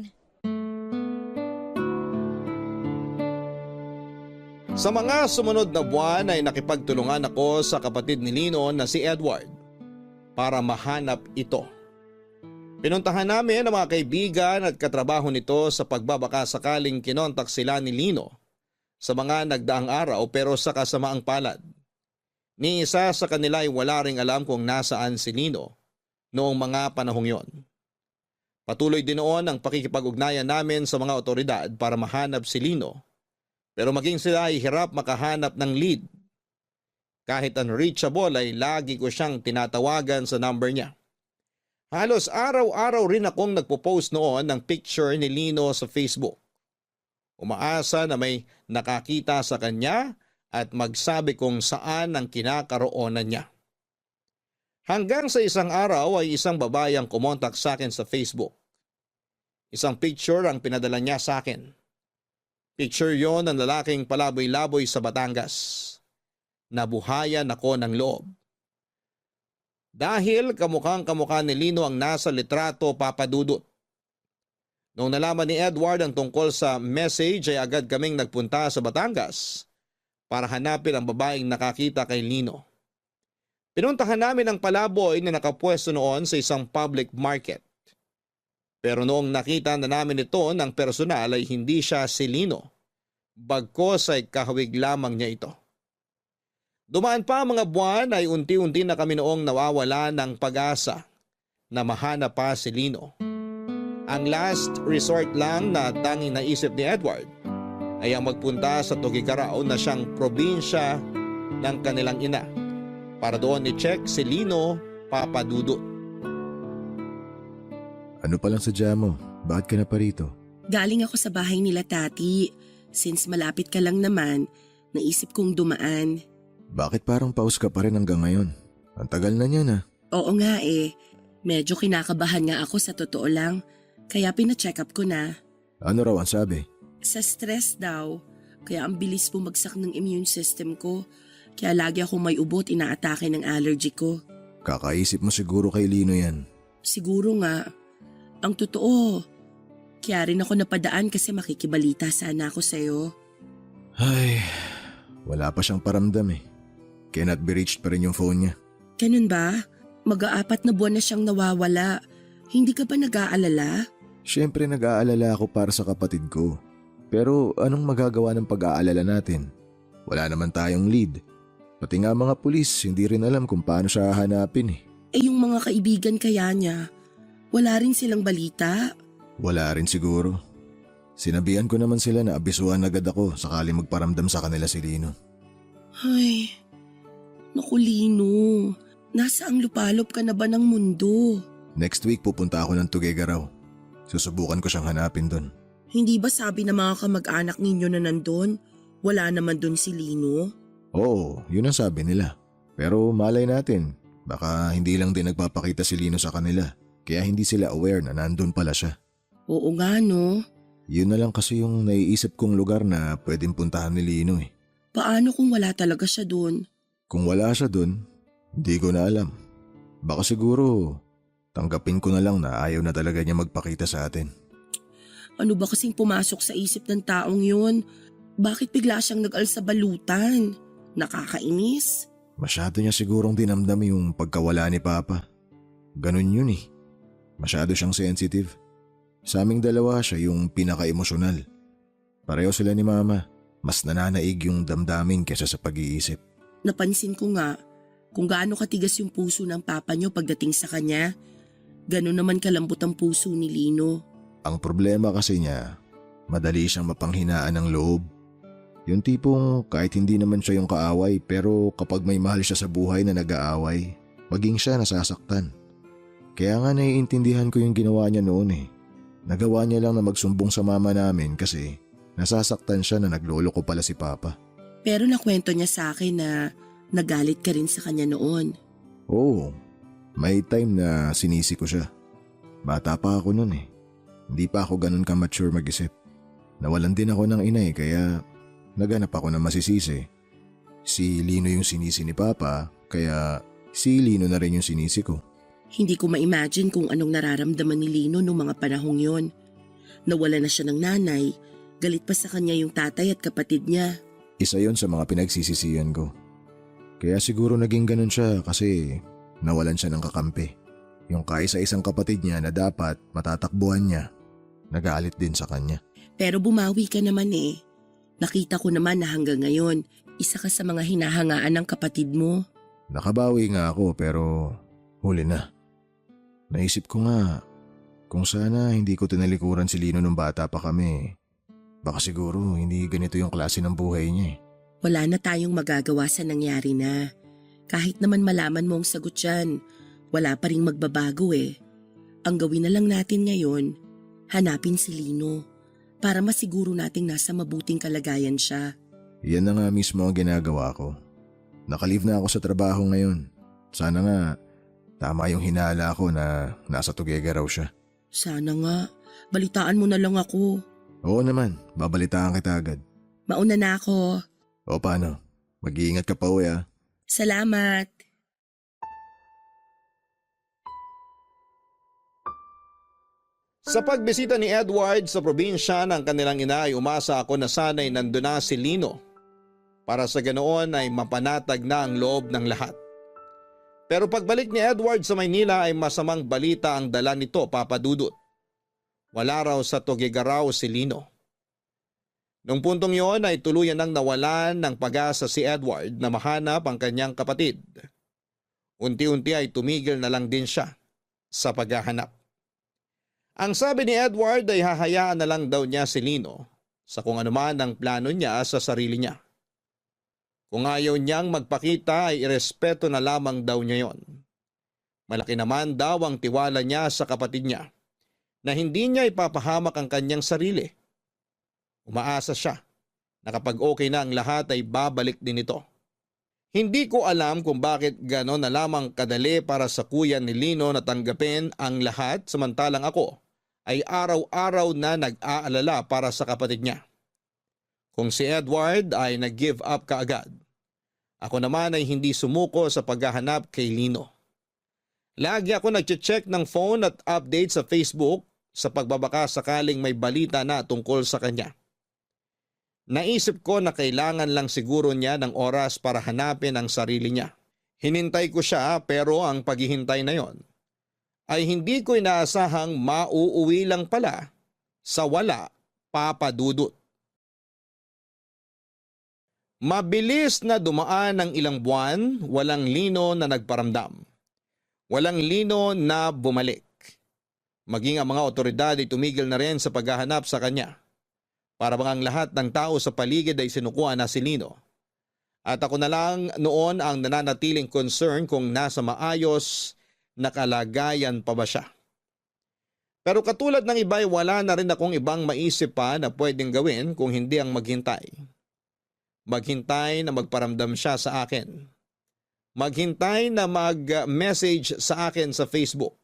Sa mga sumunod na buwan ay nakipagtulungan ako sa kapatid ni Lino na si Edward para mahanap ito. Pinuntahan namin ang mga kaibigan at katrabaho nito sa pagbabaka sakaling kinontak sila ni Lino sa mga nagdaang araw pero sa kasamaang palad. Ni isa sa kanila ay wala ring alam kung nasaan si Lino noong mga panahong yon. Patuloy din noon ang pakikipag-ugnayan namin sa mga otoridad para mahanap si Lino. Pero maging sila ay hirap makahanap ng lead. Kahit unreachable ay lagi ko siyang tinatawagan sa number niya. Halos araw-araw rin akong nagpo-post noon ng picture ni Lino sa Facebook. Umaasa na may nakakita sa kanya at magsabi kung saan ang kinakaroonan niya. Hanggang sa isang araw ay isang babae ang kumontak sa akin sa Facebook. Isang picture ang pinadala niya sa akin. Picture yon ng lalaking palaboy-laboy sa Batangas. Nabuhayan ako ng loob. Dahil kamukhang-kamukha ni Lino ang nasa litrato, Papa Dudut. Noong nalaman ni Edward ang tungkol sa message ay agad kaming nagpunta sa Batangas para hanapin ang babaeng nakakita kay Lino. Pinuntahan namin ang palaboy na nakapwesto noon sa isang public market. Pero noong nakita na namin ito ng personal ay hindi siya si Lino. Bagkos ay kahawig lamang niya ito. Dumaan pa ang mga buwan ay unti-unti na kami noong nawawala ng pag-asa na mahanap pa si Lino. Ang last resort lang na tanging naisip ni Edward ay ang magpunta sa Tuguegarao na siyang probinsya ng kanilang ina para doon i-check si Lino, Papa Dudut. Ano palang sadya mo? Bakit ka na pa rito? Galing ako sa bahay nila tati. Since malapit ka lang naman, naisip kong dumaan. Bakit parang paus ka pa rin hanggang ngayon? Ang tagal na niya na. Oo nga eh. Medyo kinakabahan nga ako sa totoo lang. Kaya pina-check up ko na. Ano raw ang sabi? Sa stress daw. Kaya ang bilis bumagsak ng immune system ko. Kaya lagi akong may ubo at inaatake ng allergy ko. Kakaisip mo siguro kay Lino yan. Siguro nga. Ang totoo. Kaya rin ako napadaan kasi makikibalita sana ako sa'yo. Ay, wala pa siyang paramdam eh. Cannot be reached pa rin yung phone niya. Ganun ba? Mag-aapat na buwan na siyang nawawala. Hindi ka ba nag-aalala? Siyempre nag-aalala ako para sa kapatid ko. Pero anong magagawa ng pag-aalala natin? Wala naman tayong lead. Pati nga mga pulis, hindi rin alam kung paano siya hahanapin eh. Eh yung mga kaibigan kaya niya, wala rin silang balita? Wala rin siguro. Sinabihan ko naman sila na abisuhan agad ako sakali magparamdam sa kanila si Lino. Ay, naku Lino, nasa ang lupalop ka na ba ng mundo? Next week pupunta ako ng Tuguegarao. Susubukan ko siyang hanapin doon. Hindi ba sabi ng mga kamag-anak ninyo na nandun, wala naman dun si Lino? Oo, yun ang sabi nila. Pero malay natin, baka hindi lang din nagpapakita si Lino sa kanila. Kaya hindi sila aware na nandun pala siya. Oo nga no. Yun na lang kasi yung naiisip kong lugar na pwedeng puntahan ni Lino eh. Paano kung wala talaga siya dun? Kung wala siya dun, hindi ko na alam. Baka siguro tanggapin ko na lang na ayaw na talaga niya magpakita sa atin. Ano ba kasing pumasok sa isip ng taong yun? Bakit bigla siyang nag-alsa balutan? Nakakainis? Masyado niya sigurong dinamdam yung pagkawala ni Papa. Ganun yun eh. Masyado siyang sensitive. Sa aming dalawa siya yung pinaka-emosyonal. Pareho sila ni Mama. Mas nananaig yung damdamin kesa sa pag-iisip. Napansin ko nga kung gaano katigas yung puso ng papa niyo pagdating sa kanya. Ganon naman kalambot ang puso ni Lino. Ang problema kasi niya, madali siyang mapanghinaan ng loob. Yung tipong kahit hindi naman siya yung kaaway pero kapag may mahal siya sa buhay na nag-aaway, maging siya nasasaktan. Kaya nga naiintindihan ko yung ginawa niya noon eh. Nagawa niya lang na magsumbong sa mama namin kasi nasasaktan siya na naglolo ko pala si Papa. Pero nakwento niya sa akin na nagalit ka rin sa kanya noon. Oo, may time na sinisi ko siya. Bata pa ako noon eh. Hindi pa ako ganun ka-mature mag-isip. Nawalan din ako ng ina eh kaya naganap ako ng masisisi. Si Lino yung sinisi ni Papa kaya si Lino na rin yung sinisi ko. Hindi ko ma-imagine kung anong nararamdaman ni Lino noong mga panahong yon. Nawala na siya ng nanay, galit pa sa kanya yung tatay at kapatid niya. Isa yon sa mga pinagsisisihan ko. Kaya siguro naging ganun siya kasi nawalan siya ng kakampi. Yung kaisa-isang kapatid niya na dapat matatakbuhan niya, nagalit din sa kanya. Pero bumawi ka naman eh. Nakita ko naman na hanggang ngayon, isa ka sa mga hinahangaan ng kapatid mo. Nakabawi nga ako pero huli na. Naisip ko nga, kung sana hindi ko tinalikuran si Lino nung bata pa kami, baka siguro hindi ganito yung klase ng buhay niya eh. Wala na tayong magagawa sa nangyari na. Kahit naman malaman mo ang sagot yan, wala pa ring magbabago eh. Ang gawin na lang natin ngayon, hanapin si Lino para masiguro nating nasa mabuting kalagayan siya. Yan na nga mismo ang ginagawa ko. Nakalive na ako sa trabaho ngayon. Sana nga tama yung hinala ko na nasa Tuguegarao siya. Sana nga, Balitaan mo na lang ako. Oo naman, babalitaan kita agad. Mauna na ako. O paano? Mag-iingat ka pa uwi ah. Salamat. Sa pagbisita ni Edward sa probinsya ng kanilang ina ay umasa ako na sana'y nandun na si Lino para sa ganoon ay mapanatag na ang loob ng lahat. Pero pagbalik ni Edward sa Maynila ay masamang balita ang dala nito, Papa Dudut. Wala raw sa Tugigaraw si Lino. Nung puntong yon ay tuluyan nang nawalan ng pag-asa si Edward na mahanap ang kanyang kapatid. Unti-unti ay tumigil na lang din siya sa paghahanap. Ang sabi ni Edward ay hahayaan na lang daw niya si Lino sa kung anuman ang plano niya sa sarili niya. Kung ayaw niyang magpakita ay irespeto na lamang daw niya yon. Malaki naman daw ang tiwala niya sa kapatid niya na hindi niya ipapahamak ang kanyang sarili. Umaasa siya na kapag okay na ang lahat ay babalik din ito. Hindi ko alam kung bakit gano'n na lamang kadali para sa kuya ni Lino na tanggapin ang lahat samantalang ako ay araw-araw na nag-aalala para sa kapatid niya. Kung si Edward ay nag-give up kaagad, ako naman ay hindi sumuko sa paghahanap kay Lino. Lagi ako nag-check ng phone at update sa Facebook sa pagbabaka sakaling may balita na tungkol sa kanya. Naisip ko na kailangan lang siguro niya ng oras para hanapin ang sarili niya. Hinintay ko siya pero ang paghihintay na yon ay hindi ko inaasahang mauuwi lang pala sa wala, Papa Dudut. Mabilis na dumaan ng ilang buwan, walang Lino na nagparamdam. Walang Lino na bumalik. Maging ang mga otoridad ay tumigil na rin sa paghahanap sa kanya. Para bang ang lahat ng tao sa paligid ay sinukuha na si Lino. At ako na lang noon ang nananatiling concern kung nasa maayos na kalagayan pa ba siya. Pero katulad ng iba ay wala na rin akong ibang maisip pa na pwedeng gawin kung hindi ang maghintay. Maghintay na magparamdam siya sa akin. Maghintay na mag-message sa akin sa Facebook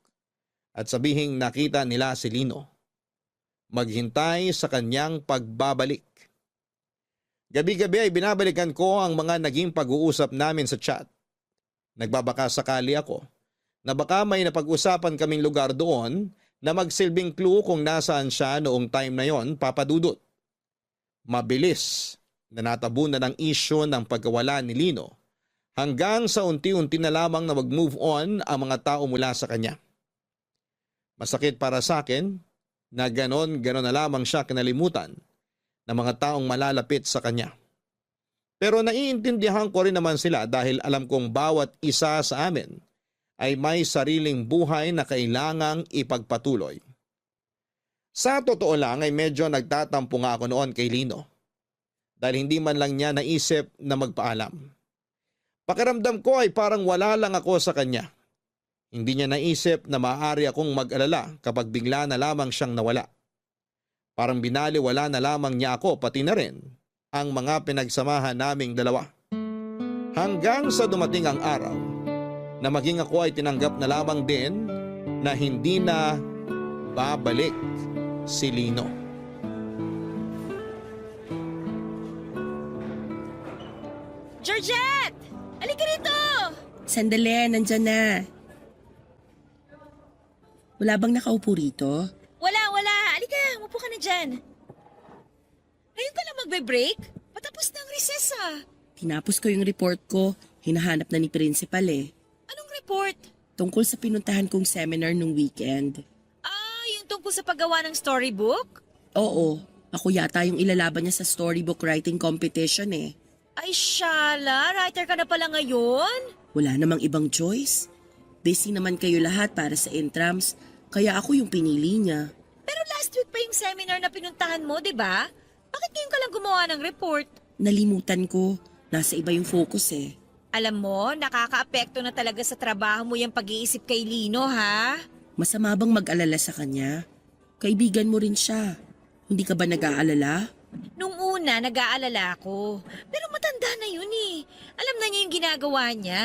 at sabihing nakita nila si Lino. Maghintay sa kanyang pagbabalik. Gabi-gabi ay binabalikan ko ang mga naging pag-uusap namin sa chat. Nagbabaka sakali ako na baka may napag-usapan kaming lugar doon na magsilbing clue kung nasaan siya noong time na yon, Papa Dudut. Mabilis na natabunan ng issue ng pagkawala ni Lino hanggang sa unti-unti na lamang na mag-move on ang mga tao mula sa kanya. Masakit para sa akin na ganon na lamang siya kinalimutan ng mga taong malalapit sa kanya. Pero naiintindihan ko rin naman sila dahil alam kong bawat isa sa amin ay may sariling buhay na kailangang ipagpatuloy. Sa totoo lang ay medyo nagtatampo nga ako noon kay Lino dahil hindi man lang niya naisip na magpaalam. Pakiramdam ko ay parang wala lang ako sa kanya. Hindi niya naisip na maaari akong mag-alala kapag bigla na lamang siyang nawala. Parang binaliwala na lamang niya ako pati na rin ang mga pinagsamahan naming dalawa. Hanggang sa dumating ang araw na maging ako ay tinanggap na lamang din na hindi na babalik si Lino. Georgette! Halika rito! Sandali, nandyan na. Wala bang nakaupo rito? Wala. Halika, umupo ka na dyan. Ngayon ka lang magbe-break? Patapos na ang recess ah. Tinapos ko yung report ko. Hinahanap na ni principal eh. Anong report? Tungkol sa pinuntahan kong seminar nung weekend. Ah, yung tungkol sa paggawa ng storybook? Oo, ako yata yung ilalaban niya sa storybook writing competition eh. Ay, Shala, writer ka na pala ngayon? Wala namang ibang choice. Busy naman kayo lahat para sa intrams, kaya ako yung pinili niya. Pero last week pa yung seminar na pinuntahan mo, di ba? Bakit ngayon ka lang gumawa ng report? Nalimutan ko, nasa iba yung focus eh. Alam mo, nakakaapekto na talaga sa trabaho mo yung pag-iisip kay Lino, ha? Masama bang mag-alala sa kanya? Kaibigan mo rin siya. Hindi ka ba nag-aalala? Nung una, nag-aalala ako. Pero matanda na yun eh. Alam na niya yung ginagawa niya.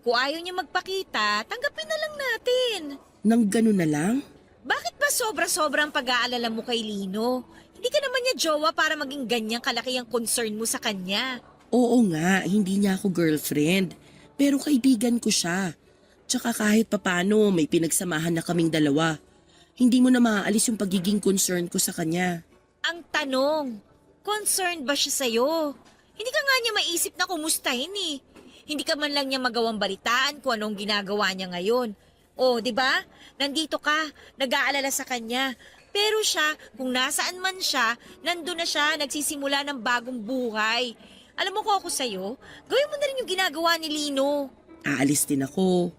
Kung ayaw niya magpakita, tanggapin na lang natin. Nang ganun na lang? Bakit ba sobra-sobrang pag-aalala mo kay Lino. Hindi ka naman niya jowa para maging ganyang kalaki ang concern mo sa kanya. Oo nga, hindi niya ako girlfriend. Pero kaibigan ko siya. Tsaka kahit papano may pinagsamahan na kaming dalawa. Hindi mo na maaalis yung pagiging concern ko sa kanya. Ang tanong, concerned ba siya sa'yo? Hindi ka nga niya maisip na kumustahin eh. Hindi ka man lang niya magawang balitaan kung anong ginagawa niya ngayon. O, di ba? Nandito ka, nag-aalala sa kanya. Pero siya, kung nasaan man siya, nandun na siya, nagsisimula ng bagong buhay. Alam mo ko ako sa'yo, gawin mo na rin yung ginagawa ni Lino. Aalis din ako.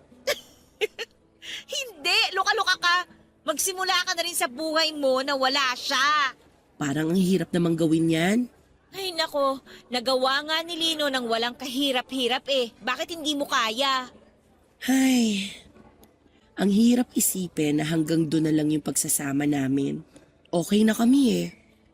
Hindi, luka-luka ka. Magsimula ka na rin sa buhay mo na wala siya. Parang ang hirap namang gawin yan. Ay nako, nagawa nga ni Lino ng walang kahirap-hirap eh. Bakit hindi mo kaya? Ay, ang hirap isipin na hanggang doon na lang yung pagsasama namin. Okay na kami eh.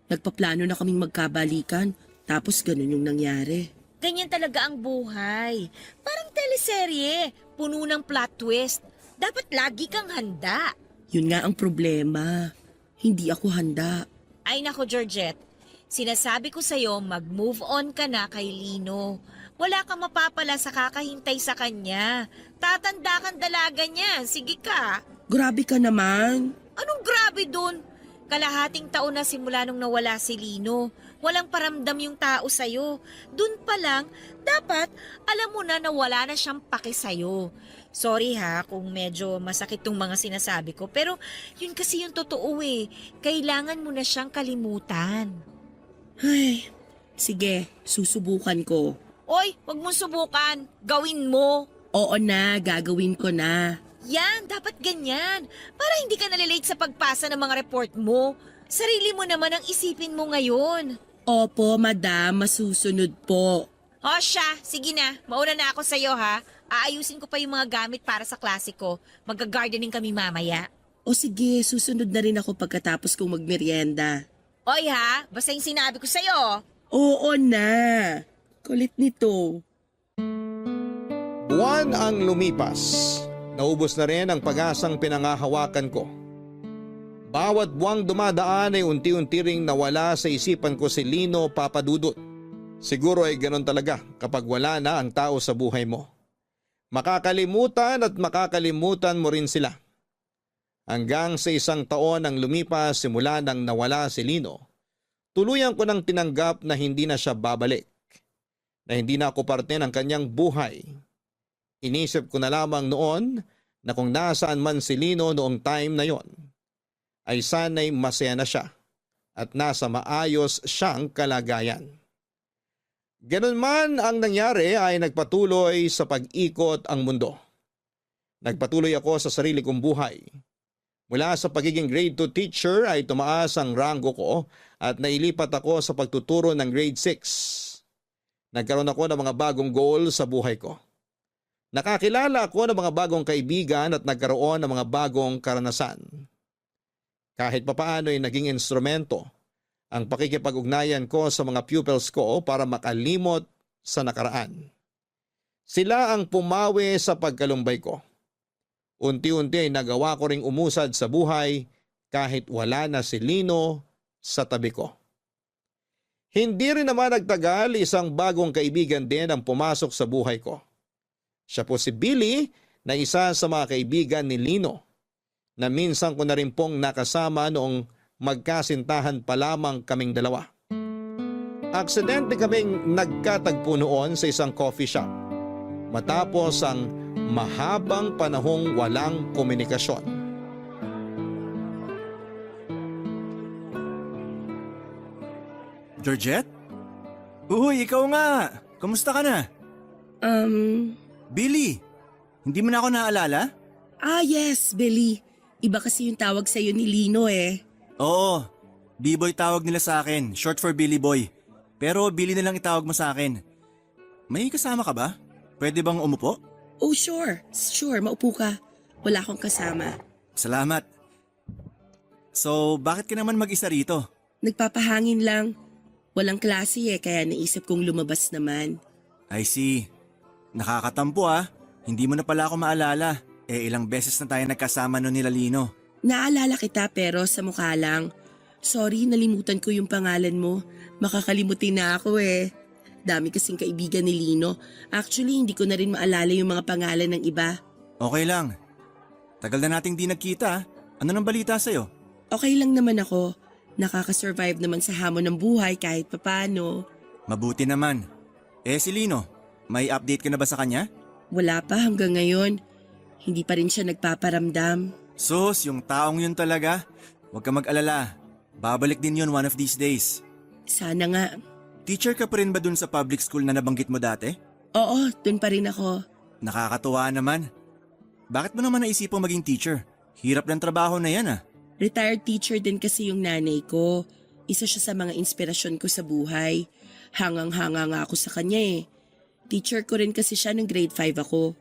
Nagpaplano na kaming magkabalikan, tapos ganun yung nangyari. Ganyan talaga ang buhay. Parang teleserye, puno ng plot twist. Dapat lagi kang handa. Yun nga ang problema. Hindi ako handa. Ay nako Georgette, sinasabi ko sa'yo mag-move on ka na kay Lino. Wala kang mapapala sa kakahintay sa kanya. Tatanda kang dalaga niya, sige ka. Grabe ka naman. Anong grabe dun? Kalahating taon na simula nung nawala si Lino. Walang paramdam yung tao sa'yo. Dun pa lang, dapat alam mo na wala na siyang pake sa'yo. Sorry ha kung medyo masakit tong mga sinasabi ko, pero yun kasi yung totoo eh. Kailangan mo na siyang kalimutan. Ay, sige, susubukan ko. Oy, wag mong subukan. Gawin mo. Oo na, gagawin ko na. Yan, dapat ganyan. Para hindi ka nalilate sa pagpasa ng mga report mo. Sarili mo naman ang isipin mo ngayon. Opo, madam, masusunod po. O siya, sige na. Mauna na ako sa'yo ha. Aayusin ko pa yung mga gamit para sa klase ko. Magga-gardening kami mamaya. O sige, susunod na rin ako pagkatapos kong magmerienda. Oy ha, basta yung sinabi ko sa'yo. Oo na. Kulit nito. Buwan ang lumipas. Naubos na rin ang pag-asang pinangahawakan ko. Bawat buwang dumadaan ay unti-unti ring nawala sa isipan ko si Lino Papadudut. Siguro ay ganun talaga kapag wala na ang tao sa buhay mo. Makakalimutan at makakalimutan mo rin sila. Hanggang sa 1 taon ang lumipas simula nang nawala si Lino, tuluyan ko nang tinanggap na hindi na siya babalik. Na hindi na ako parte ng kanyang buhay. Inisip ko na lamang noon na kung nasaan man si Lino noong time na yon, ay sana'y masaya na siya at nasa maayos siyang kalagayan. Ganun man ang nangyari ay nagpatuloy sa pag-ikot ang mundo. Nagpatuloy ako sa sarili kong buhay. Mula sa pagiging grade 2 teacher ay tumaas ang ranggo ko at nailipat ako sa pagtuturo ng grade 6. Nagkaroon ako ng mga bagong goal sa buhay ko. Nakakilala ako ng mga bagong kaibigan at nagkaroon ng mga bagong karanasan. Kahit papaano ay naging instrumento ang pakikipag-ugnayan ko sa mga pupils ko para makalimot sa nakaraan. Sila ang pumawi sa pagkalumbay ko. Unti-unti ay nagawa ko ring umusad sa buhay kahit wala na si Lino sa tabi ko. Hindi rin naman nagtagal, isang bagong kaibigan din ang pumasok sa buhay ko. Siya po si Billy na isa sa mga kaibigan ni Lino na minsan ko na rin pong nakasama noong magkasintahan pa lamang kaming dalawa. Aksidente kaming nagkatagpo noon sa isang coffee shop matapos ang mahabang panahong walang komunikasyon. Georgette? Uy, ikaw nga! Kamusta ka na? Billy, hindi mo na ako naalala? Yes, Billy. Iba kasi yung tawag sa'yo ni Lino eh. Oo, B-boy tawag nila sa akin, short for Billy Boy. Pero Billy na lang itawag mo sa akin. May kasama ka ba? Pwede bang umupo? Oh, sure. Sure, maupo ka. Wala akong kasama. Salamat. So, bakit ka naman mag-isa rito? Nagpapahangin lang. Walang klase eh, kaya naisip kong lumabas naman. I see. Nakakatampo ah. Hindi mo na pala ako maalala. Ilang beses na tayo nagkasama noon nila Lino. Naalala kita pero sa mukha lang. Sorry, nalimutan ko yung pangalan mo. Makakalimutin na ako eh. Dami kasing kaibigan ni Lino. Actually, hindi ko na rin maalala yung mga pangalan ng iba. Okay lang. Tagal na nating di nagkita. Ano nang balita sa'yo? Okay lang naman ako. Nakakasurvive naman sa hamon ng buhay kahit papano. Mabuti naman. Si Lino, may update ka na ba sa kanya? Wala pa hanggang ngayon. Hindi pa rin siya nagpaparamdam. Sus, yung taong yun talaga. Huwag ka mag-alala. Babalik din yun one of these days. Sana nga. Teacher ka pa rin ba dun sa public school na nabanggit mo dati? Oo, dun pa rin ako. Nakakatuwa naman. Bakit mo naman naisipang maging teacher? Hirap ng trabaho na yan ah. Retired teacher din kasi yung nanay ko. Isa siya sa mga inspirasyon ko sa buhay. Hangang-hanga nga ako sa kanya eh. Teacher ko rin kasi siya ng grade 5 ako.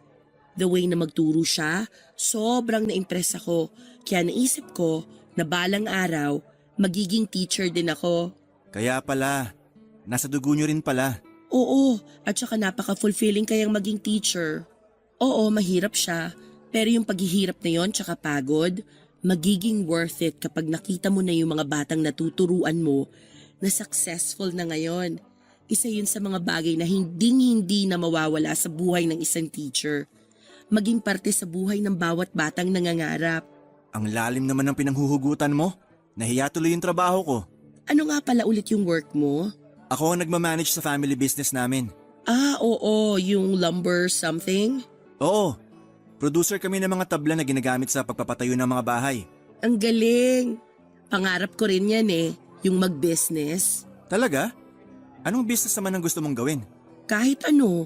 The way na magturo siya, sobrang na-impress ako. Kaya naisip ko na balang araw, magiging teacher din ako. Kaya pala, nasa dugo nyo rin pala. Oo, at saka napaka-fulfilling kayang maging teacher. Oo, mahirap siya. Pero yung paghihirap na yon tsaka pagod, magiging worth it kapag nakita mo na yung mga batang natuturuan mo na successful na ngayon. Isa yun sa mga bagay na hindi na mawawala sa buhay ng isang teacher. Maging parte sa buhay ng bawat batang nangangarap. Ang lalim naman ng pinanghuhugutan mo. Nahiya tuloy yung trabaho ko. Ano nga pala ulit yung work mo? Ako ang nagmamanage sa family business namin. Ah, oo, yung lumber something? Oo, producer kami ng mga tabla na ginagamit sa pagpapatayo ng mga bahay. Ang galing. Pangarap ko rin yan eh, yung mag-business. Talaga? Anong business naman ang gusto mong gawin? Kahit ano,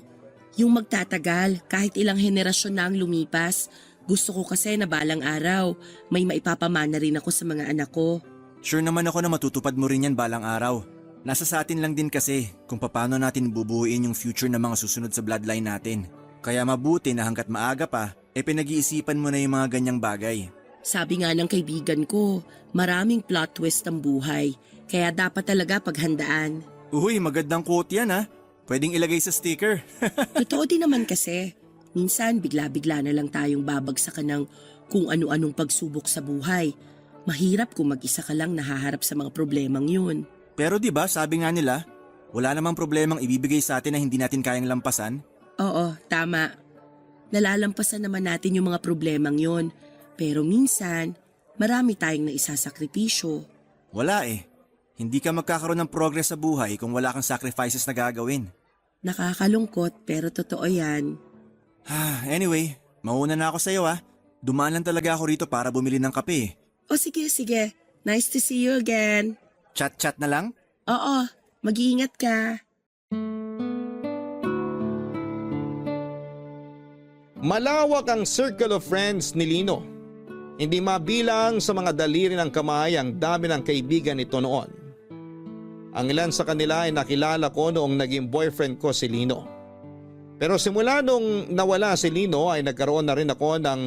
yung magtatagal, kahit ilang henerasyon na ang lumipas. Gusto ko kasi na balang araw, may maipapamana rin ako sa mga anak ko. Sure naman ako na matutupad mo rin yan balang araw. Nasa sa atin lang din kasi kung paano natin bubuuin yung future ng mga susunod sa bloodline natin. Kaya mabuti na hanggat maaga pa, pinag-iisipan mo na yung mga ganyang bagay. Sabi nga ng kaibigan ko, maraming plot twist ang buhay, kaya dapat talaga paghandaan. Uy, magandang quote yan ha. Pwedeng ilagay sa sticker. Totoo din naman kasi. Minsan bigla-bigla na lang tayong babagsakan ng kung ano-anong pagsubok sa buhay. Mahirap kung mag-isa ka lang nahaharap sa mga problemang yun. Pero di ba sabi nga nila, wala namang problemang ibibigay sa atin na hindi natin kayang lampasan? Oo, tama. Nalalampasan naman natin yung mga problemang yun. Pero minsan, marami tayong naisasakripisyo. Wala eh. Hindi ka magkakaroon ng progress sa buhay kung wala kang sacrifices na gagawin. Nakakalungkot pero totoo yan. Anyway, mauna na ako sa'yo ha. Dumaan lang talaga ako rito para bumili ng kape. O sige, sige. Nice to see you again. Chat-chat na lang? Oo, mag-iingat ka. Malawak ang circle of friends ni Lino. Hindi mabilang sa mga daliri ng kamay ang dami ng kaibigan nito noon. Ang ilan sa kanila ay nakilala ko noong naging boyfriend ko si Lino. Pero simula nung nawala si Lino ay nagkaroon na rin ako ng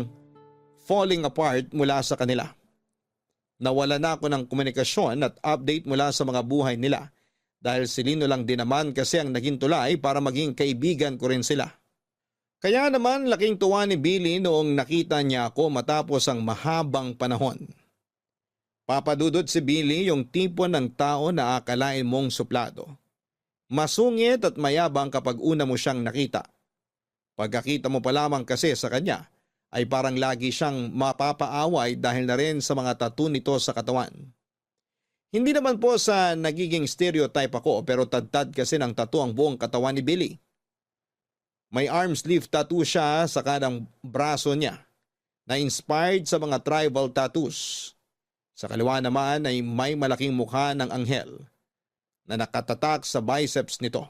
falling apart mula sa kanila. Nawala na ako ng komunikasyon at update mula sa mga buhay nila dahil si Lino lang din naman kasi ang naging tulay para maging kaibigan ko rin sila. Kaya naman laking tuwa ni Billy noong nakita niya ako matapos ang mahabang panahon. Papadudod si Billy yung tipo ng tao na akalain mong suplado. Masungit at mayabang kapag una mo siyang nakita. Pagkakita mo pa lamang kasi sa kanya ay parang lagi siyang mapapaaway dahil na rin sa mga tattoo nito sa katawan. Hindi naman po sa nagiging stereotype ako pero tad-tad kasi ng tattoo ang buong katawan ni Billy. May arm sleeve tattoo siya sa kanang braso niya na inspired sa mga tribal tattoos. Sa kaliwa naman ay may malaking mukha ng anghel na nakatatak sa biceps nito.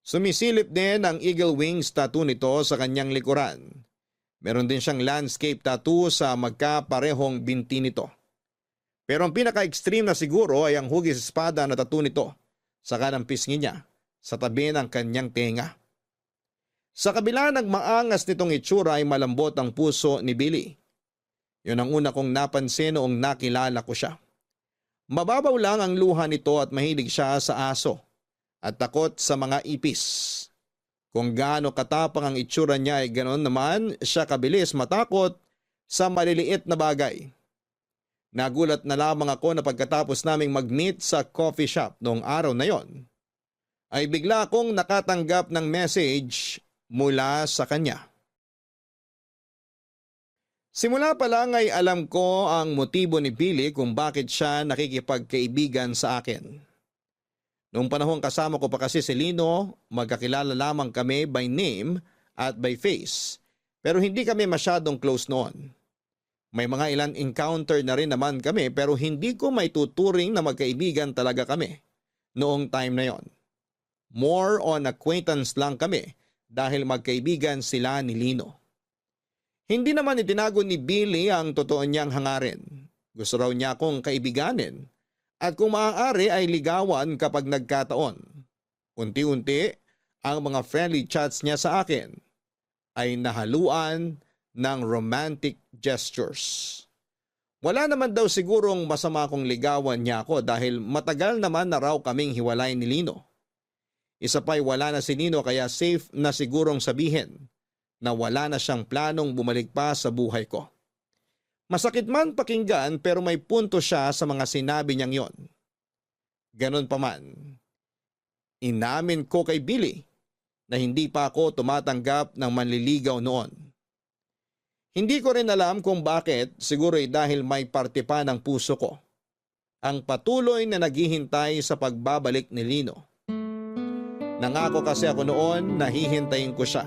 Sumisilip din ang eagle wings tattoo nito sa kanyang likuran. Meron din siyang landscape tattoo sa magkaparehong binti nito. Pero ang pinaka-extreme na siguro ay ang hugis espada na tattoo nito sa kanang pisngi niya sa tabi ng kanyang tenga. Sa kabila ng maangas nitong itsura ay malambot ang puso ni Billy. Yun ang una kong napansin noong nakilala ko siya. Mababaw lang ang luha nito at mahilig siya sa aso at takot sa mga ipis. Kung gaano katapang ang itsura niya ay ganoon naman siya kabilis matakot sa maliliit na bagay. Nagulat na lamang ako na pagkatapos naming mag-meet sa coffee shop noong araw na yon, ay bigla akong nakatanggap ng message mula sa kanya. Simula pa lang ay alam ko ang motibo ni Billy kung bakit siya nakikipagkaibigan sa akin. Noong panahon kasama ko pa kasi si Lino, magkakilala lamang kami by name at by face, pero hindi kami masyadong close noon. May mga ilan encounter na rin naman kami pero hindi ko maituturing na magkaibigan talaga kami noong time na yon. More on acquaintance lang kami dahil magkaibigan sila ni Lino. Hindi naman itinago ni Billy ang totoo niyang hangarin. Gusto raw niya akong kaibiganin at kung maaari ay ligawan kapag nagkataon. Unti-unti, ang mga friendly chats niya sa akin ay nahaluan ng romantic gestures. Wala naman daw sigurong masama kung ligawan niya ako dahil matagal naman na raw kaming hiwalay ni Lino. Isa pa'y wala na si Lino kaya safe na sigurong sabihin na wala na siyang planong bumalik pa sa buhay ko. Masakit man pakinggan pero may punto siya sa mga sinabi niyang yon. Ganon pa man, inamin ko kay Billy na hindi pa ako tumatanggap ng manliligaw noon. Hindi ko rin alam kung bakit, siguro ay dahil may parte pa ng puso ko ang patuloy na naghihintay sa pagbabalik ni Lino. Nangako kasi ako noon na hihintayin ko siya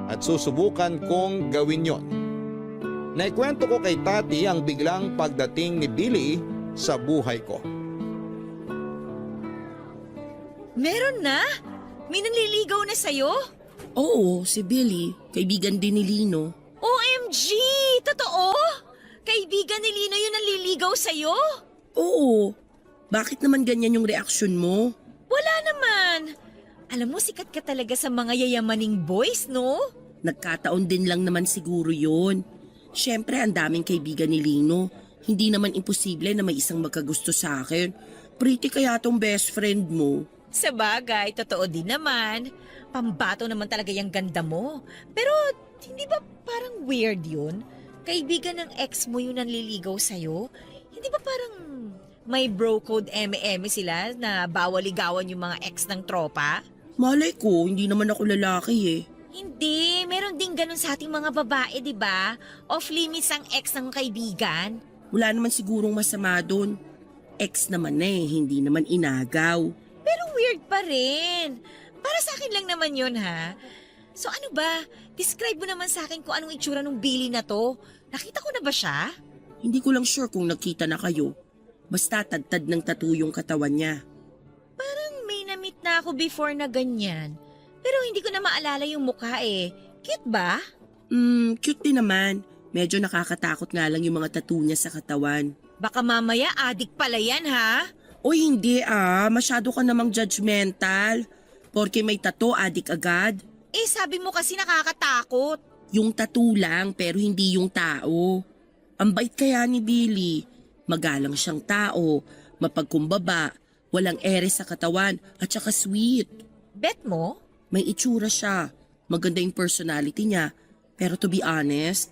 at susubukan kong gawin yon. Naikwento ko kay Tati ang biglang pagdating ni Billy sa buhay ko. Meron na? May nanliligaw na sa'yo? Oo, si Billy. Kaibigan din ni Lino. OMG! Totoo? Kaibigan ni Lino yung nanliligaw sa'yo? Oo. Bakit naman ganyan yung reaksyon mo? Wala naman. Alam mo, sikat ka talaga sa mga yayamaning boys, no? Nagkataon din lang naman siguro yun. Siyempre, ang daming kaibigan ni Lino. Hindi naman imposible na may isang magkagusto sa akin. Pretty kaya tong best friend mo. Sa bagay, totoo din naman. Pambato naman talaga yung ganda mo. Pero, hindi ba parang weird yun? Kaibigan ng ex mo yung nanliligaw sa'yo? Hindi ba parang may bro code eme-eme sila na bawal ligawan yung mga ex ng tropa? Malay ko, hindi naman ako lalaki eh. Hindi, meron din ganun sa ating mga babae, di ba? Off limits ang ex ng kaibigan. Wala naman sigurong masama doon. Ex naman eh, hindi naman inagaw. Pero weird pa rin. Para sa akin lang naman yun, ha? So ano ba? Describe mo naman sa akin kung anong itsura ng Billy na to. Nakita ko na ba siya? Hindi ko lang sure kung nakita na kayo. Basta tad-tad ng tattoo yung katawan niya. Parang may na-meet na ako before na ganyan. Pero hindi ko na maalala yung mukha eh. Cute ba? Cute din naman. Medyo nakakatakot nga lang yung mga tattoo niya sa katawan. Baka mamaya adik pala yan, ha? Oy, hindi masyado ka namang judgmental. Porke may tattoo, adik agad. Eh, sabi mo kasi nakakatakot. Yung tattoo lang pero hindi yung tao. Ang bait kaya ni Billy. Magalang siyang tao, mapagkumbaba, walang ere sa katawan at saka sweet. Bet mo? May itsura siya, maganda yung personality niya. Pero to be honest,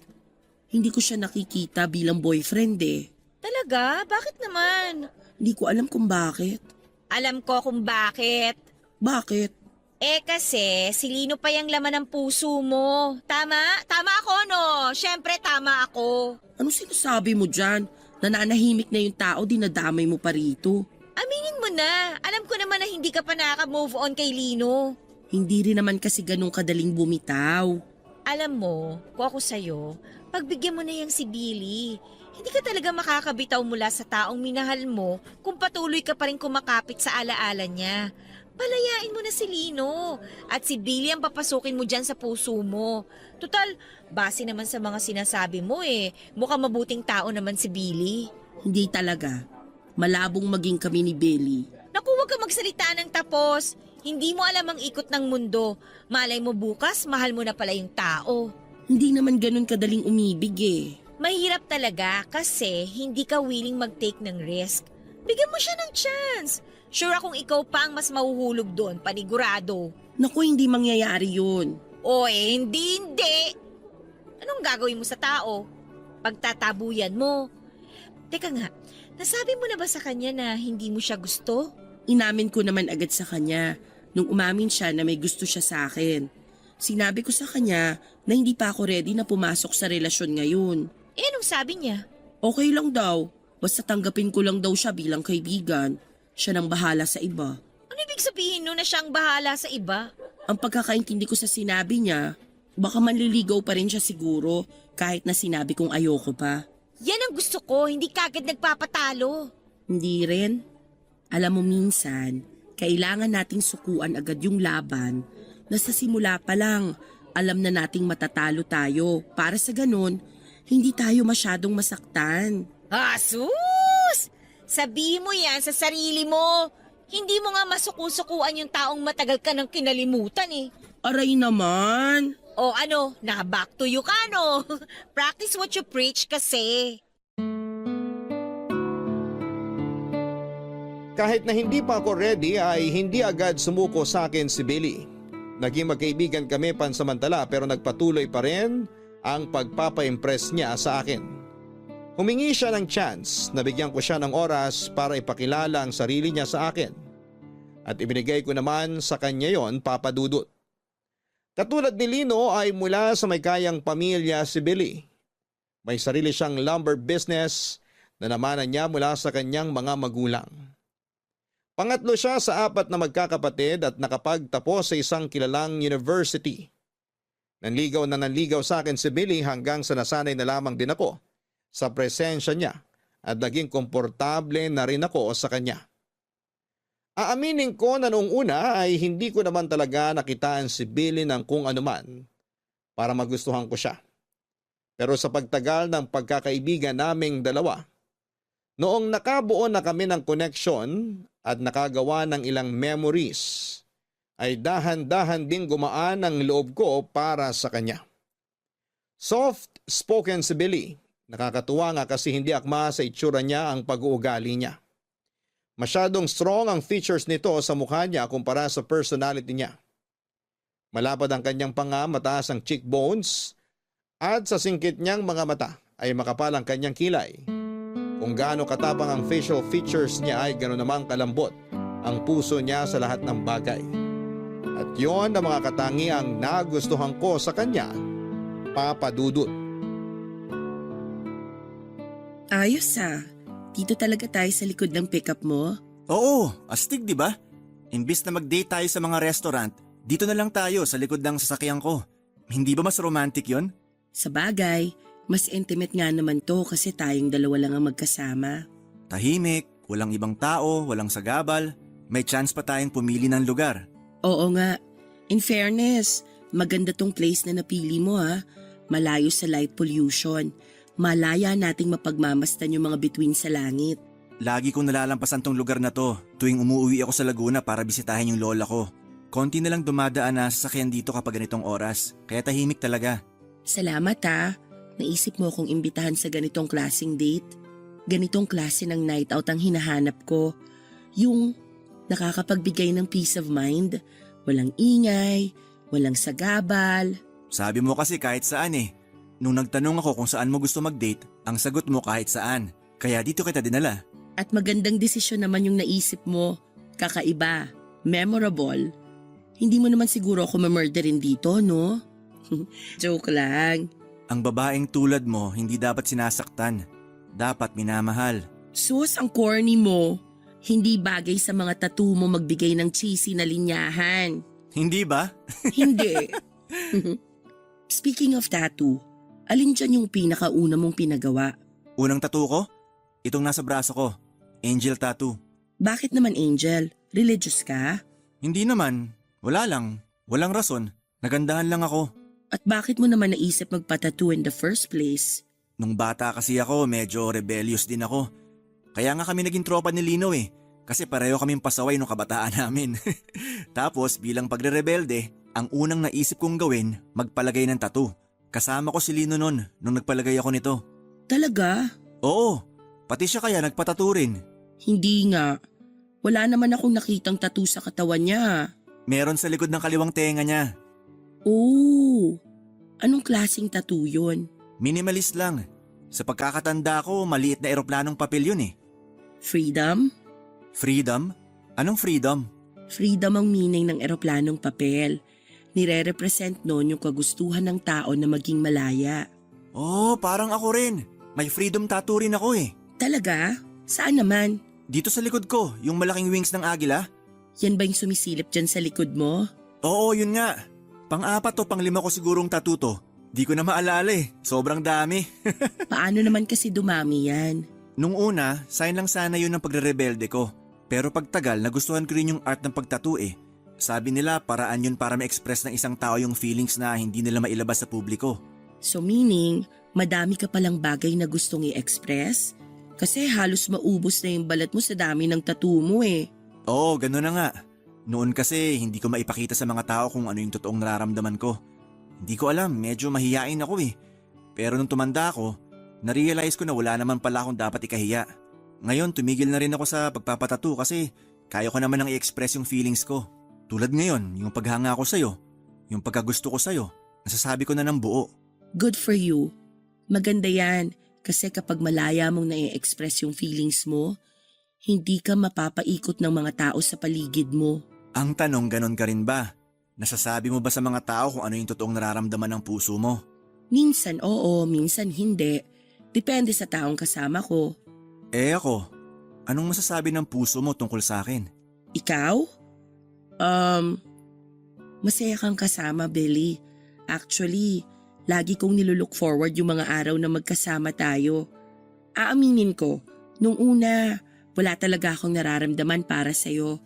hindi ko siya nakikita bilang boyfriend eh. Talaga? Bakit naman? Hindi ko alam kung bakit. Alam ko kung bakit. Bakit? Eh kasi, si Lino pa yung laman ng puso mo. Tama? Tama ako, no? Siyempre, tama ako. Anong sinasabi mo dyan? Nananahimik na yung tao, dinadamay mo pa rito. Aminin mo na. Alam ko naman na hindi ka pa nakaka-move on kay Lino. Hindi rin naman kasi ganun kadaling bumitaw. Alam mo, kung ako sa'yo, pagbigyan mo na yung si Billy. Hindi ka talaga makakabitaw mula sa taong minahal mo kung patuloy ka pa rin kumakapit sa alaala niya. Palayain mo na si Lino at si Billy ang papasukin mo dyan sa puso mo. Total, base naman sa mga sinasabi mo mukhang mabuting tao naman si Billy. Hindi talaga. Malabong maging kami ni Billy. Naku, huwag ka magsalita ng tapos. Hindi mo alam ang ikot ng mundo. Malay mo bukas, mahal mo na pala yung tao. Hindi naman ganun kadaling umibig eh. Mahirap talaga kasi hindi ka willing mag-take ng risk. Bigyan mo siya ng chance. Sure akong ikaw pa ang mas mahuhulog doon, panigurado. Naku, hindi mangyayari yun. Hindi. Anong gagawin mo sa tao? Pagtatabuyan mo. Teka nga, nasabi mo na ba sa kanya na hindi mo siya gusto? Inamin ko naman agad sa kanya nung umamin siya na may gusto siya sa akin. Sinabi ko sa kanya na hindi pa ako ready na pumasok sa relasyon ngayon. Eh, anong sabi niya? Okay lang daw, basta tanggapin ko lang daw siya bilang kaibigan. Siya nang bahala sa iba. Ano ibig sabihin nun na siyang bahala sa iba? Ang pagkakaintindi ko sa sinabi niya, baka manliligaw pa rin siya siguro kahit na sinabi kong ayoko pa. Yan ang gusto ko, hindi kagad nagpapatalo. Hindi rin. Alam mo minsan, kailangan nating sukuan agad yung laban na sa simula pa lang, alam na nating matatalo tayo para sa ganun, hindi tayo masyadong masaktan. Asus! Sabihin mo yan sa sarili mo. Hindi mo nga masukusukuan yung taong matagal ka nang kinalimutan eh. Aray naman! O ano, back to you ka no? Practice what you preach kasi. Kahit na hindi pa ako ready ay hindi agad sumuko sa akin si Billy. Naging magkaibigan kami pansamantala pero nagpatuloy pa rin ang pagpapa-impress niya sa akin. Humingi siya ng chance na bigyan ko siya ng oras para ipakilala ang sarili niya sa akin. At ibinigay ko naman sa kanya yon, Papa Dudut. Katulad ni Lino ay mula sa may kayang pamilya si Billy. May sarili siyang lumber business na namanan niya mula sa kanyang mga magulang. Pangatlo siya sa 4 na magkakapatid at nakapagtapos sa isang kilalang university. Nanligaw na nanligaw sa akin si Billy hanggang sa nasanay na lamang din ako sa presensya niya at naging komportable na rin ako sa kanya. Aaminin ko na noong una ay hindi ko naman talaga nakitaan si Billy ng kung anuman para magustuhan ko siya. Pero sa pagtagal ng pagkakaibigan naming dalawa, noong nakabuo na kami ng connection at nakagawa ng ilang memories, ay dahan-dahan ding gumaan ang loob ko para sa kanya. Soft-spoken si Billy. Nakakatuwa nga kasi hindi akma sa itsura niya ang pag-uugali niya. Masyadong strong ang features nito sa mukha niya kumpara sa personality niya. Malapad ang kanyang panga, mataas ang cheekbones, at sa singkit niyang mga mata ay makapal ang kanyang kilay. Kung gaano katapang ang facial features niya ay gano'n namang kalambot ang puso niya sa lahat ng bagay. At yon ang mga katangiang nagustuhan ko sa kanya, Papa Dudut. Ayos ah. Dito talaga tayo sa likod ng pickup mo? Oo, astig di ba? Imbis na mag-date tayo sa mga restaurant, dito na lang tayo sa likod ng sasakyan ko. Hindi ba mas romantic yon? Sa bagay, mas intimate nga naman to kasi tayong dalawa lang ang magkasama. Tahimik, walang ibang tao, walang sagabal. May chance pa tayong pumili ng lugar. Oo nga. In fairness, maganda tong place na napili mo ha. Malayo sa light pollution. Malaya nating mapagmamastan yung mga bituin sa langit. Lagi kong nalalampasan tong lugar na to tuwing umuwi ako sa Laguna para bisitahin yung lola ko. Konti na lang dumadaan na sasakyan dito kapag ganitong oras, kaya tahimik talaga. Salamat ha. Naisip mo akong imbitahan sa ganitong klaseng date. Ganitong klase ng night out ang hinahanap ko. Yung nakakapagbigay ng peace of mind. Walang ingay, walang sagabal. Sabi mo kasi kahit saan eh. Nung nagtanong ako kung saan mo gusto mag-date, ang sagot mo kahit saan. Kaya dito kita dinala. At magandang desisyon naman yung naisip mo. Kakaiba, memorable. Hindi mo naman siguro ako mamurderin dito, no? Joke lang. Ang babaeng tulad mo hindi dapat sinasaktan. Dapat minamahal. Sus, ang corny mo. Hindi bagay sa mga tattoo mo magbigay ng cheesy na linyahan. Hindi ba? Hindi. Speaking of tattoo, alin dyan yung pinakauna mong pinagawa? Unang tattoo ko? Itong nasa braso ko. Angel tattoo. Bakit naman angel? Religious ka? Hindi naman. Wala lang. Walang rason. Nagandahan lang ako. At bakit mo naman naisip magpa-tattoo in the first place? Nung bata kasi ako, medyo rebellious din ako. Kaya nga kami naging tropa ni Lino eh. Kasi pareho kaming pasaway nung kabataan namin. Tapos bilang pagre-rebelde, ang unang naisip kong gawin, magpalagay ng tattoo. Kasama ko si Lino nung nagpalagay ako nito. Talaga? Oo, pati siya kaya nagpatattoo rin. Hindi nga. Wala naman akong nakitang tattoo sa katawan niya. Meron sa likod ng kaliwang tenga niya. Oh, anong klaseng tattoo yun? Minimalist lang. Sa pagkakatanda ko, maliit na eroplanong papel yun eh. Freedom? Freedom? Anong freedom? Freedom ang meaning ng eroplanong papel. Nire-represent noon yung kagustuhan ng tao na maging malaya. Oh, parang ako rin. May freedom tattoo rin ako eh. Talaga? Saan naman? Dito sa likod ko, yung malaking wings ng agila. Yan ba yung sumisilip dyan sa likod mo? Oo, yun nga. Pang-4 o pang-5 ko sigurong tattoo to. Di ko na maalala eh. Sobrang dami. Paano naman kasi dumami yan? Nung una, sign lang sana yun ng pagre-rebelde ko. Pero pagtagal, nagustuhan ko rin yung art ng pagtattoo eh. Sabi nila paraan yun para ma-express ng isang tao yung feelings na hindi nila mailabas sa publiko. So meaning, madami ka palang bagay na gustong i-express? Kasi halos maubos na yung balat mo sa dami ng tattoo mo eh. Oo, gano'n na nga. Noon kasi hindi ko maipakita sa mga tao kung ano yung totoong nararamdaman ko. Hindi ko alam, medyo mahiyain ako eh. Pero nung tumanda ako, na-realize ko na wala naman pala akong dapat ikahiya. Ngayon tumigil na rin ako sa pagpapatattoo kasi kaya ko naman nang i-express yung feelings ko. Tulad ngayon, yung paghanga ko sa'yo, yung pagkagusto ko sa'yo, nasasabi ko na ng buo. Good for you. Maganda yan kasi kapag malaya mong na-express yung feelings mo, hindi ka mapapaikot ng mga tao sa paligid mo. Ang tanong, ganon ka rin ba? Nasasabi mo ba sa mga tao kung ano yung totoong nararamdaman ng puso mo? Minsan oo, minsan hindi. Depende sa taong kasama ko. Eh ako, anong masasabi ng puso mo tungkol sa akin? Ikaw? Masaya kang kasama, Billy. Actually, lagi kong nilulook forward yung mga araw na magkasama tayo. Aaminin ko, nung una, wala talaga akong nararamdaman para sa'yo.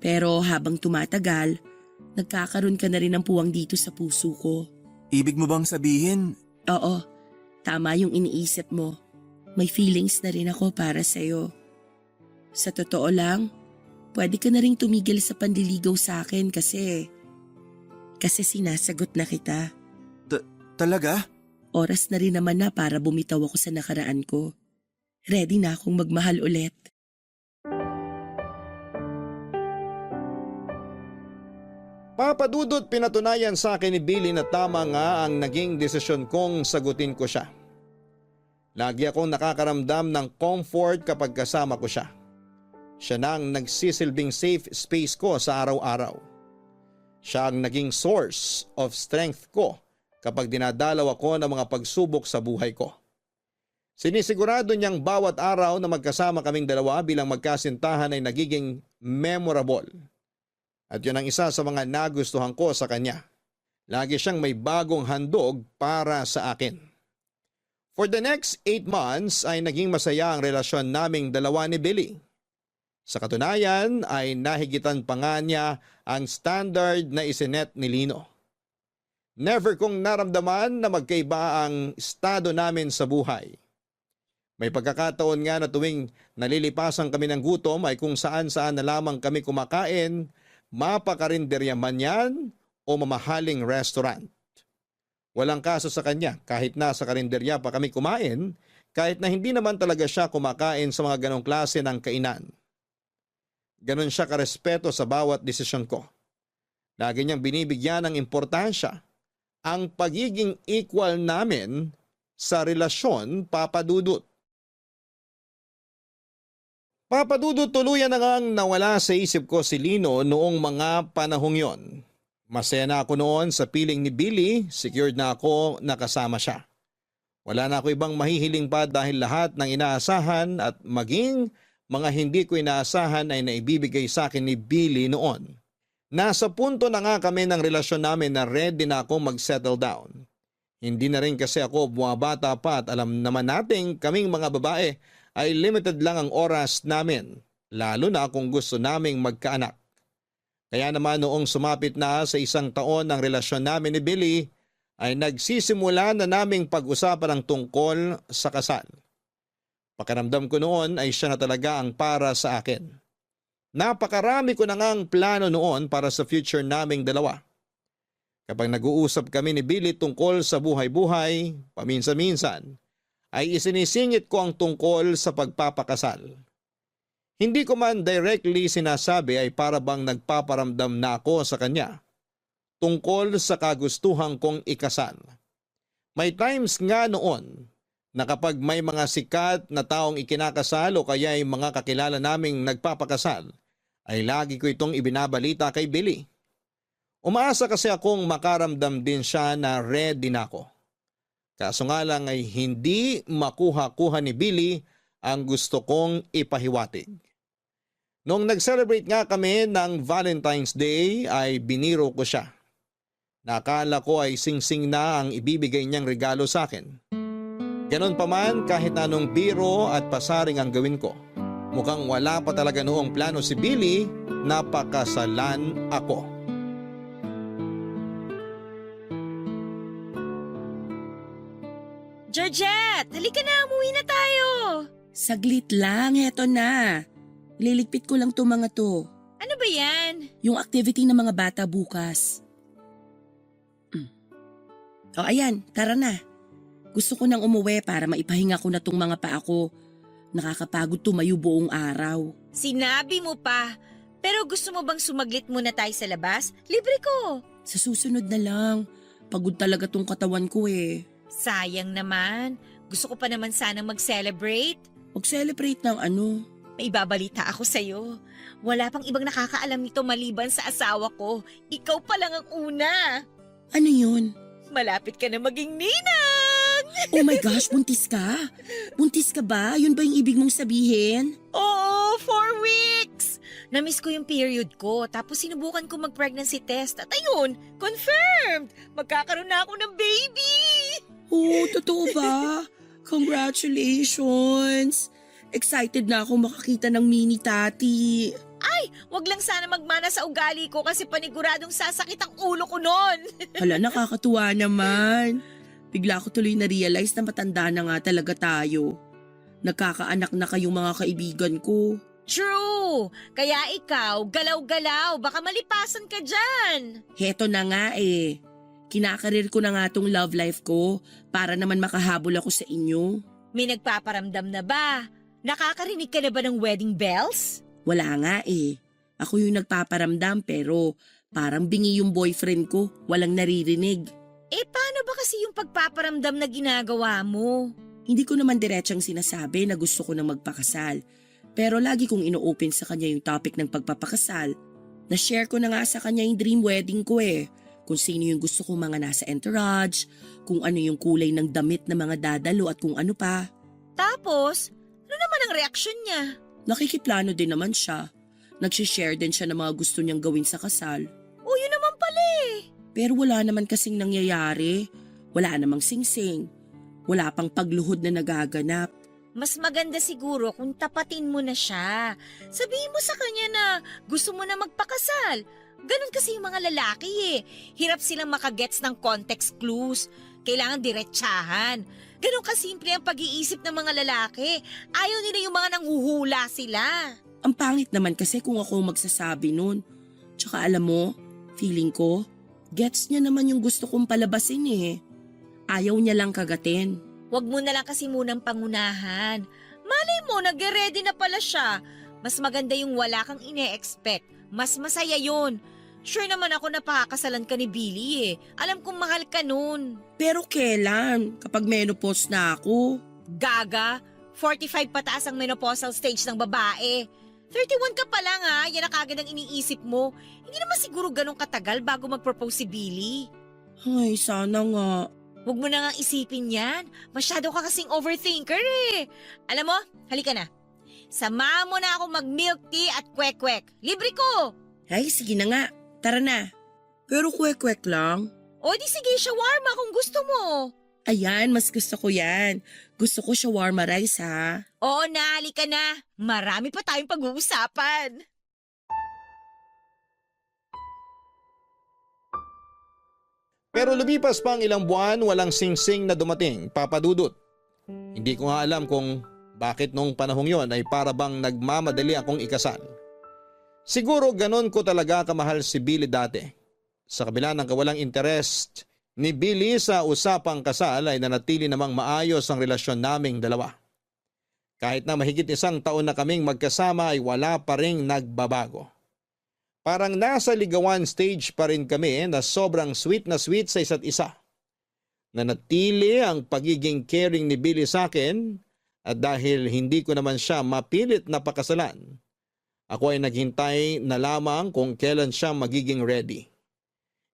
Pero habang tumatagal, nagkakaroon ka na rin ng puwang dito sa puso ko. Ibig mo bang sabihin? Oo, tama yung iniisip mo. May feelings na rin ako para sa'yo. Sa totoo lang, pwede ka na rin tumigil sa panliligaw sa akin kasi sinasagot na kita. Talaga? Oras na rin naman na para bumitaw ako sa nakaraan ko. Ready na akong magmahal ulit. Papadudot, pinatunayan sa akin ni Billy na tama nga ang naging desisyon kong sagutin ko siya. Lagi akong nakakaramdam ng comfort kapag kasama ko siya. Siya na ang nagsisilbing safe space ko sa araw-araw. Siya ang naging source of strength ko kapag dinadalaw ako ng mga pagsubok sa buhay ko. Sinisigurado niyang bawat araw na magkasama kaming dalawa bilang magkasintahan ay nagiging memorable. At yun ang isa sa mga nagustuhan ko sa kanya. Lagi siyang may bagong handog para sa akin. For the next 8 months ay naging masaya ang relasyon naming dalawa ni Billy. Sa katunayan ay nahigitan pa nga niya ang standard na isinet ni Lino. Never kong naramdaman na magkaiba ang estado namin sa buhay. May pagkakataon nga na tuwing nalilipasan kami ng gutom ay kung saan-saan na lamang kami kumakain, mapakarinderya man yan o mamahaling restaurant. Walang kaso sa kanya kahit nasa karinderya pa kami kumain, kahit na hindi naman talaga siya kumakain sa mga ganong klase ng kainan. Ganon siya karespeto sa bawat desisyon ko. Lagi niyang binibigyan ng importansya ang pagiging equal namin sa relasyon, Papadudot. Papadudot, tuluyan na ngang nawala sa isip ko si Lino noong mga panahong yon. Masaya na ako noon sa piling ni Billy, secured na ako na kasama siya. Wala na ako ibang mahihiling pa dahil lahat ng inaasahan at maging mga hindi ko inaasahan ay naibibigay sa akin ni Billy noon. Nasa punto na nga kami ng relasyon namin na ready na akong mag-settle down. Hindi na rin kasi ako bumabata pa at alam naman nating kaming mga babae ay limited lang ang oras namin, lalo na kung gusto naming magkaanak. Kaya naman noong sumapit na sa 1 taon ng relasyon namin ni Billy, ay nagsisimula na naming pag-usapan ang tungkol sa kasal. Pakiramdam ko noon ay siya na talaga ang para sa akin. Napakarami ko na ngang plano noon para sa future naming dalawa. Kapag nag-uusap kami ni Billy tungkol sa buhay-buhay, paminsan-minsan, ay isinisingit ko ang tungkol sa pagpapakasal. Hindi ko man directly sinasabi ay para bang nagpaparamdam na ako sa kanya tungkol sa kagustuhan kong ikasal. May times nga noon na kapag may mga sikat na taong ikinakasal o kaya ay mga kakilala naming nagpapakasal, ay lagi ko itong ibinabalita kay Billy. Umaasa kasi akong makaramdam din siya na ready na ako. Kaso nga lang ay hindi makuha-kuha ni Billy ang gusto kong ipahiwatig. Noong nag-celebrate nga kami ng Valentine's Day ay biniro ko siya. Nakala ko ay singsing na ang ibibigay niyang regalo sa akin. Ganon pa man, kahit na anong biro at pasaring ang gawin ko, mukhang wala pa talaga noong plano si Billy na pakasalan ako. Georgette, halika na, umuwi na tayo. Saglit lang, heto na. Liligpit ko lang to mga to. Ano ba yan? Yung activity ng mga bata bukas. O ayan, tara na. Gusto ko nang umuwi para maipahinga ko na tong mga paa ko. Nakakapagod tumayo buong araw. Sinabi mo pa. Pero gusto mo bang sumaglit muna tayo sa labas? Libre ko. Sa susunod na lang. Pagod talaga tong katawan ko eh. Sayang naman. Gusto ko pa naman sanang mag-celebrate. Mag-celebrate ng ano? May babalita ako sa'yo. Wala pang ibang nakakaalam nito maliban sa asawa ko. Ikaw pa lang ang una. Ano yun? Malapit ka na maging ninang! Oh my gosh, buntis ka? Buntis ka ba? Yun ba yung ibig mong sabihin? Oo, 4 weeks! Namiss ko yung period ko, tapos sinubukan ko mag-pregnancy test at ayun, confirmed! Magkakaroon na ako ng baby! Oh, totoo ba? Congratulations! Excited na ako makakita ng mini tati. Wag lang sana magmana sa ugali ko kasi paniguradong sasakit ang ulo ko nun. Hala, nakakatuwa naman. Bigla ko tuloy na-realize na matanda na nga talaga tayo. Nagkakaanak na kayong mga kaibigan ko. True! Kaya ikaw, galaw-galaw, baka malipasan ka dyan. Heto na nga eh. Kinakarir ko na nga tong love life ko para naman makahabol ako sa inyo. May nagpaparamdam na ba? Nakakarinig ka na ba ng wedding bells? Wala nga eh. Ako yung nagpaparamdam pero parang bingi yung boyfriend ko. Walang naririnig. Paano ba kasi yung pagpaparamdam na ginagawa mo? Hindi ko naman diretsang sinasabi na gusto ko na magpakasal. Pero lagi kong ino-open sa kanya yung topic ng pagpapakasal. Na-share ko na nga sa kanya yung dream wedding ko eh. Kung sino yung gusto kong mga nasa entourage, kung ano yung kulay ng damit na mga dadalo at kung ano pa. Tapos, ano naman ang reaksyon niya? Nakikiplano din naman siya. Nagsishare din siya ng mga gusto niyang gawin sa kasal. O yun naman pala eh. Pero wala naman kasing nangyayari. Wala namang singsing. Wala pang pagluhod na nagaganap. Mas maganda siguro kung tapatin mo na siya. Sabihin mo sa kanya na gusto mo na magpakasal. Ganon kasi yung mga lalaki eh. Hirap silang makagets ng context clues. Kailangan diretsahan. Ganon kasimple ang pag-iisip ng mga lalaki. Ayaw nila yung mga nanghuhula sila. Ang pangit naman kasi kung ako magsasabi nun. Tsaka alam mo, feeling ko, gets niya naman yung gusto kong palabasin eh. Ayaw niya lang kagatin. Huwag mo na lang kasi munang pangunahan. Malay mo, nag-ready na pala siya. Mas maganda yung wala kang ine-expect. Mas masaya yun. Sure naman ako na pakakasalan ka ni Billy eh. Alam kong mahal ka nun. Pero kailan? Kapag menopause na ako? Gaga, 45 pataas ang menopausal stage ng babae. 31 ka pa lang ha, yan ang kagad ang iniisip mo. Hindi naman siguro ganun katagal bago mag-propose si Billy. Ay, sana nga. Huwag mo na nga isipin yan. Masyado ka kasing overthinker eh. Alam mo, halika na. Samahan mo na ako mag-milk tea at kwek-kwek. Libre ko! Ay, sige na nga. Tara na. Pero kwek-kwek lang. O di sige, shawarma kung gusto mo. Ayan, mas gusto ko yan. Gusto ko shawarma rice ha. Oo na, halika na. Marami pa tayong pag-uusapan. Pero lumipas pa ang ilang buwan, walang singsing na dumating, Papa Dudut. Hindi ko nga alam kung bakit noong panahong yon ay para bang nagmamadali akong ikasal. Siguro ganon ko talaga kamahal si Billy dati. Sa kabila ng kawalang interest ni Billy sa usapang kasal ay nanatili namang maayos ang relasyon naming dalawa. Kahit na mahigit 1 taon na kaming magkasama ay wala pa ring nagbabago. Parang nasa ligawan stage pa rin kami na sobrang sweet na sweet sa isa't isa. Nanatili ang pagiging caring ni Billy sa akin at dahil hindi ko naman siya mapilit na pakasalan, ako ay naghintay na lamang kung kailan siya magiging ready.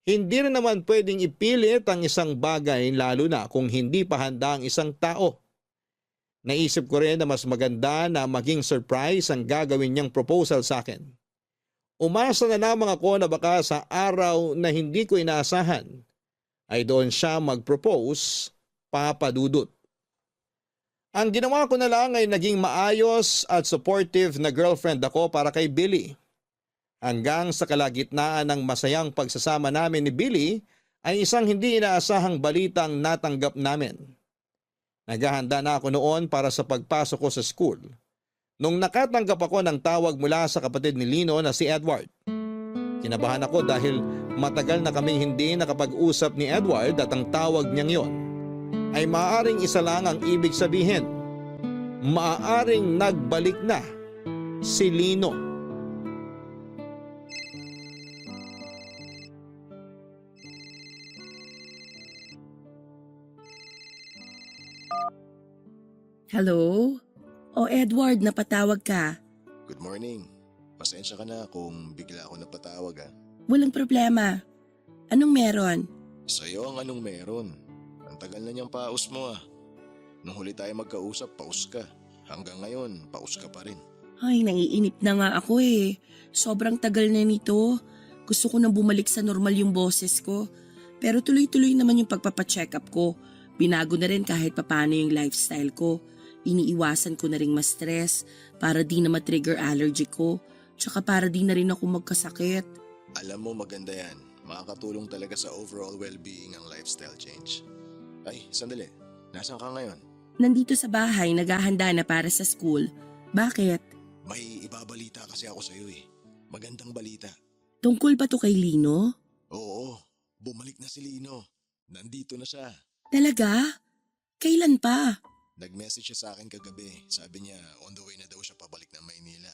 Hindi rin naman pwedeng ipilit ang isang bagay lalo na kung hindi pa handa ang isang tao. Naisip ko rin na mas maganda na maging surprise ang gagawin niyang proposal sa akin. Umasa na lamang ako na baka sa araw na hindi ko inaasahan ay doon siya mag-propose, Papa Dudut. Ang ginawa ko na lang ay naging maayos at supportive na girlfriend ako para kay Billy. Hanggang sa kalagitnaan ng masayang pagsasama namin ni Billy ay isang hindi inaasahang balitang natanggap namin. Naghahanda na ako noon para sa pagpasok ko sa school nung nakatanggap ako ng tawag mula sa kapatid ni Lino na si Edward. Kinabahan ako dahil matagal na kaming hindi nakapag-usap ni Edward at ang tawag niyang yon ay maaaring isa lang ang ibig sabihin. Maaaring nagbalik na si Lino. Hello? O Edward, napatawag ka. Good morning. Pasensya ka na kung bigla ako napatawag ah. Walang problema. Anong meron? Sa'yo ang anong meron. Ang tagal na niyang paus mo ah. Nung huli tayo magkausap, paus ka. Hanggang ngayon, paus ka pa rin. Ay, nangiinip na nga ako eh. Sobrang tagal na nito. Gusto ko nang bumalik sa normal yung boses ko. Pero tuloy-tuloy naman yung pagpapacheck up ko. Binago na rin kahit papano yung lifestyle ko. Iniiwasan ko na rin ma-stress para di na ma-trigger allergy ko. Tsaka para di na rin ako magkasakit. Alam mo maganda yan. Makakatulong talaga sa overall well-being ang lifestyle change. Ay, sandali. Nasaan ka ngayon? Nandito sa bahay, naghahanda na para sa school. Bakit? May ibabalita kasi ako sa'yo eh. Magandang balita. Tungkol ba to kay Lino? Oo, bumalik na si Lino. Nandito na siya. Talaga? Kailan pa? Nag-message siya sa akin kagabi. Sabi niya on the way na daw siya pabalik ng Maynila.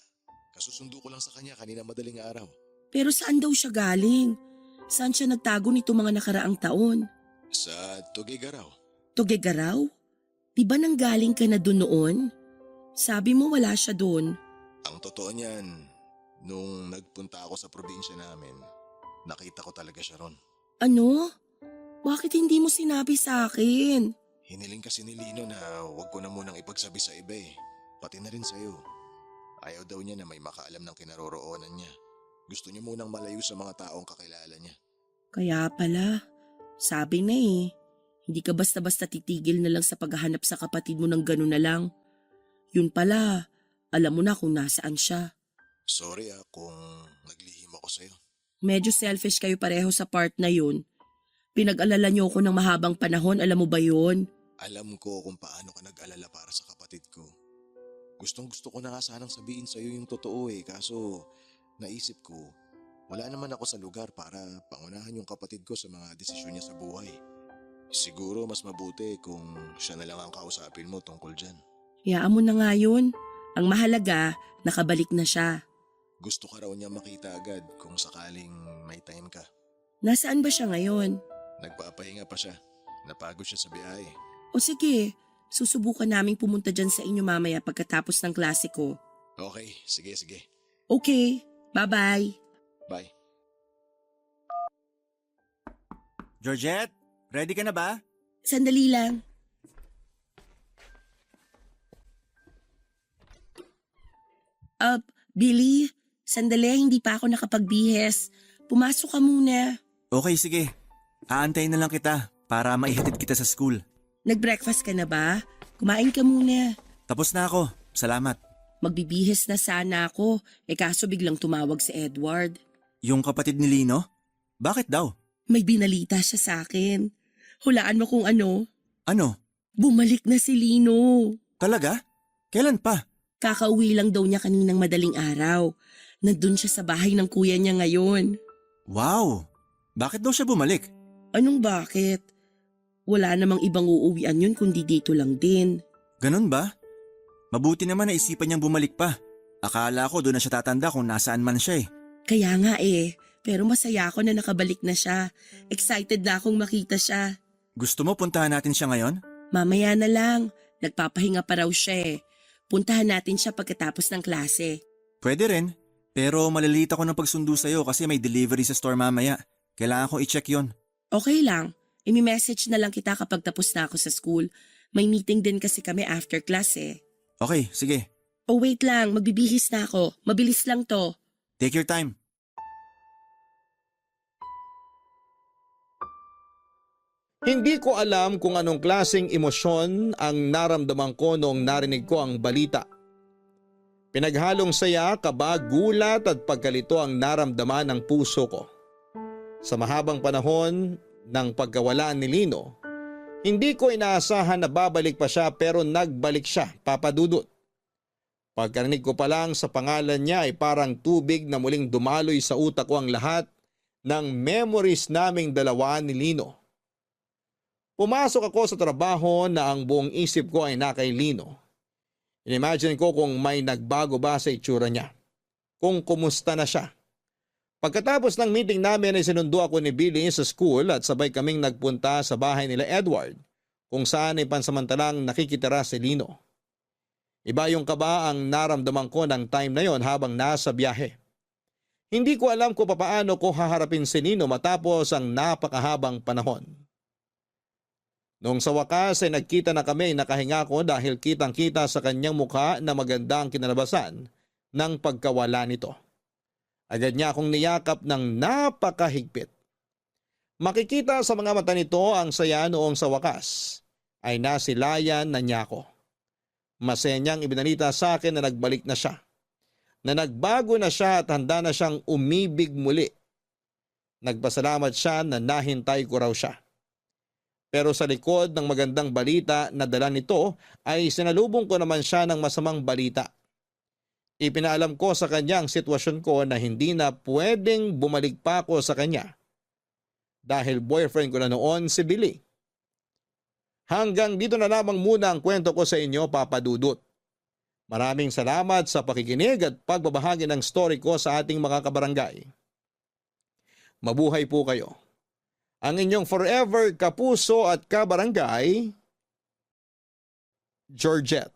Kasusundo ko lang sa kanya kanina madaling araw. Pero saan daw siya galing? Saan siya nagtago nito mga nakaraang taon? Sa Tuguegarao. Tuguegarao? Di ba nanggaling ka na doon noon? Sabi mo wala siya doon. Ang totoo niyan, nung nagpunta ako sa probinsya namin, nakita ko talaga siya ron. Ano? Bakit hindi mo sinabi sa akin? Hiniling kasi ni Lino na huwag ko na munang ipagsabi sa iba eh. Pati na rin sa'yo. Ayaw daw niya na may makaalam ng kinaroroonan niya. Gusto niya munang malayo sa mga taong kakilala niya. Kaya pala, sabi na eh. Hindi ka basta-basta titigil na lang sa paghahanap sa kapatid mo ng gano'n na lang. Yun pala, alam mo na kung nasaan siya. Sorry kung naglihim ako sa'yo. Medyo selfish kayo pareho sa part na yun. Pinag-alala niyo ako ng mahabang panahon, alam mo ba yun? Alam ko kung paano ka nag-alala para sa kapatid ko. Gustong-gusto ko na nga sanang sabihin sa'yo yung totoo eh, kaso naisip ko, wala naman ako sa lugar para pangunahan yung kapatid ko sa mga desisyon niya sa buhay. Siguro mas mabuti kung siya na lang ang kausapin mo tungkol dyan. Hayaan mo na nga yun. Ang mahalaga, nakabalik na siya. Gusto ka raw niya makita agad kung sakaling may time ka. Nasaan ba siya ngayon? Nagpapahinga pa siya. Napagod siya sa biyahe. O sige, susubukan naming pumunta dyan sa inyo mamaya pagkatapos ng klase ko. Okay, sige. Okay, bye-bye. Bye. Georgette, ready ka na ba? Sandali lang. Billy, sandali, hindi pa ako nakapagbihes. Pumasok ka muna. Okay, sige. Aantayin na lang kita para maihatid kita sa school. Nag-breakfast ka na ba? Kumain ka muna. Tapos na ako. Salamat. Magbibihes na sana ako, kaso biglang tumawag si Edward. Yung kapatid ni Lino? Bakit daw? May binalita siya sa akin. Hulaan mo kung ano? Ano? Bumalik na si Lino. Talaga? Kailan pa? Kakauwi lang daw niya kaninang madaling araw. Nandun siya sa bahay ng kuya niya ngayon. Wow! Bakit daw siya bumalik? Anong bakit? Wala namang ibang uuwian yun kundi dito lang din. Ganun ba? Mabuti naman na isipan niyang bumalik pa. Akala ko doon na siya tatanda kung nasaan man siya eh. Kaya nga pero masaya ako na nakabalik na siya. Excited na akong makita siya. Gusto mo puntahan natin siya ngayon? Mamaya na lang. Nagpapahinga pa raw siya eh. Puntahan natin siya pagkatapos ng klase. Pwede rin, pero malilita ko ng pagsundo sa'yo kasi may delivery sa store mamaya. Kailangan kong i-check yon. Okay lang. I-message na lang kita kapag tapos na ako sa school. May meeting din kasi kami after class eh. Okay, sige. Oh wait lang, magbibihis na ako. Mabilis lang to. Take your time. Hindi ko alam kung anong klaseng emosyon ang naramdaman ko noong narinig ko ang balita. Pinaghalong saya, kaba, gulat at pagkalito ang naramdaman ng puso ko. Sa mahabang panahon ng pagkawala ni Lino, hindi ko inaasahan na babalik pa siya pero nagbalik siya, Papa Dudut. Pagkarinig ko pa lang sa pangalan niya ay parang tubig na muling dumaloy sa utak ko ang lahat ng memories naming dalawa ni Lino. Pumasok ako sa trabaho na ang buong isip ko ay nakay Lino. Inimagine ko kung may nagbago ba sa itsura niya. Kung kumusta na siya. Pagkatapos ng meeting namin ay sinundo ako ni Billy sa school at sabay kaming nagpunta sa bahay nila Edward kung saan ay pansamantalang nakikitira si Lino. Iba yung kaba ang naramdaman ko ng time na yon habang nasa biyahe. Hindi ko alam kung papaano ko haharapin si Lino matapos ang napakahabang panahon. Noong sa wakas ay nagkita na kami, nakahinga ko dahil kitang-kita sa kanyang mukha na maganda ang kinalabasan ng pagkawala nito. Agad niya akong niyakap ng napakahigpit. Makikita sa mga mata nito ang saya noong sa wakas ay nasilayan na niya ako. Masaya niyang ibinalita sa akin na nagbalik na siya. Na nagbago na siya at handa na siyang umibig muli. Nagpasalamat siya na nahintay ko raw siya. Pero sa likod ng magandang balita na dala nito ay sinalubong ko naman siya ng masamang balita. Ipinaalam ko sa kanya ang sitwasyon ko na hindi na pwedeng bumalik pa ako sa kanya dahil boyfriend ko na noon si Billy. Hanggang dito na lamang muna ang kwento ko sa inyo, Papa Dudut. Maraming salamat sa pakikinig at pagbabahagi ng story ko sa ating mga kabarangay. Mabuhay po kayo. Ang inyong forever kapuso at kabarangay, Georgette.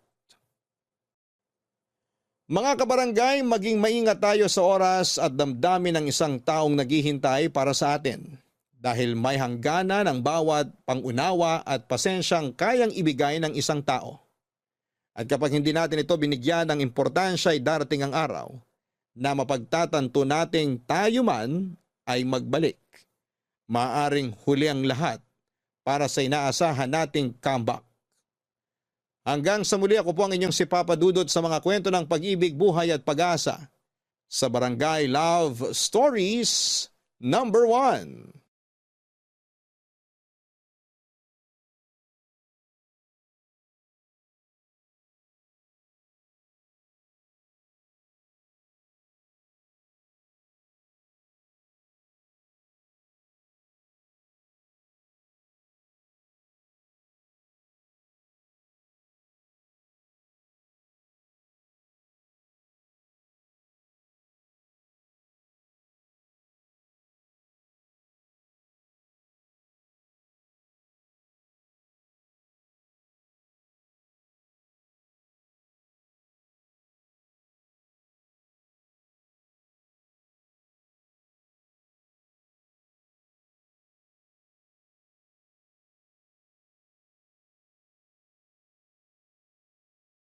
Mga kabarangay, maging maingat tayo sa oras at damdamin ng isang taong naghihintay para sa atin. Dahil may hangganan ang bawat pangunawa at pasensyang kayang ibigay ng isang tao. At kapag hindi natin ito binigyan ng importansya ay darating ang araw na mapagtatanto nating tayo man ay magbalik. Maaring huli ang lahat para sa inaasahan nating comeback. Hanggang sa muli, ako po ang inyong si Papa Dudut sa mga kwento ng pag-ibig, buhay at pag-asa sa Barangay Love Stories #1.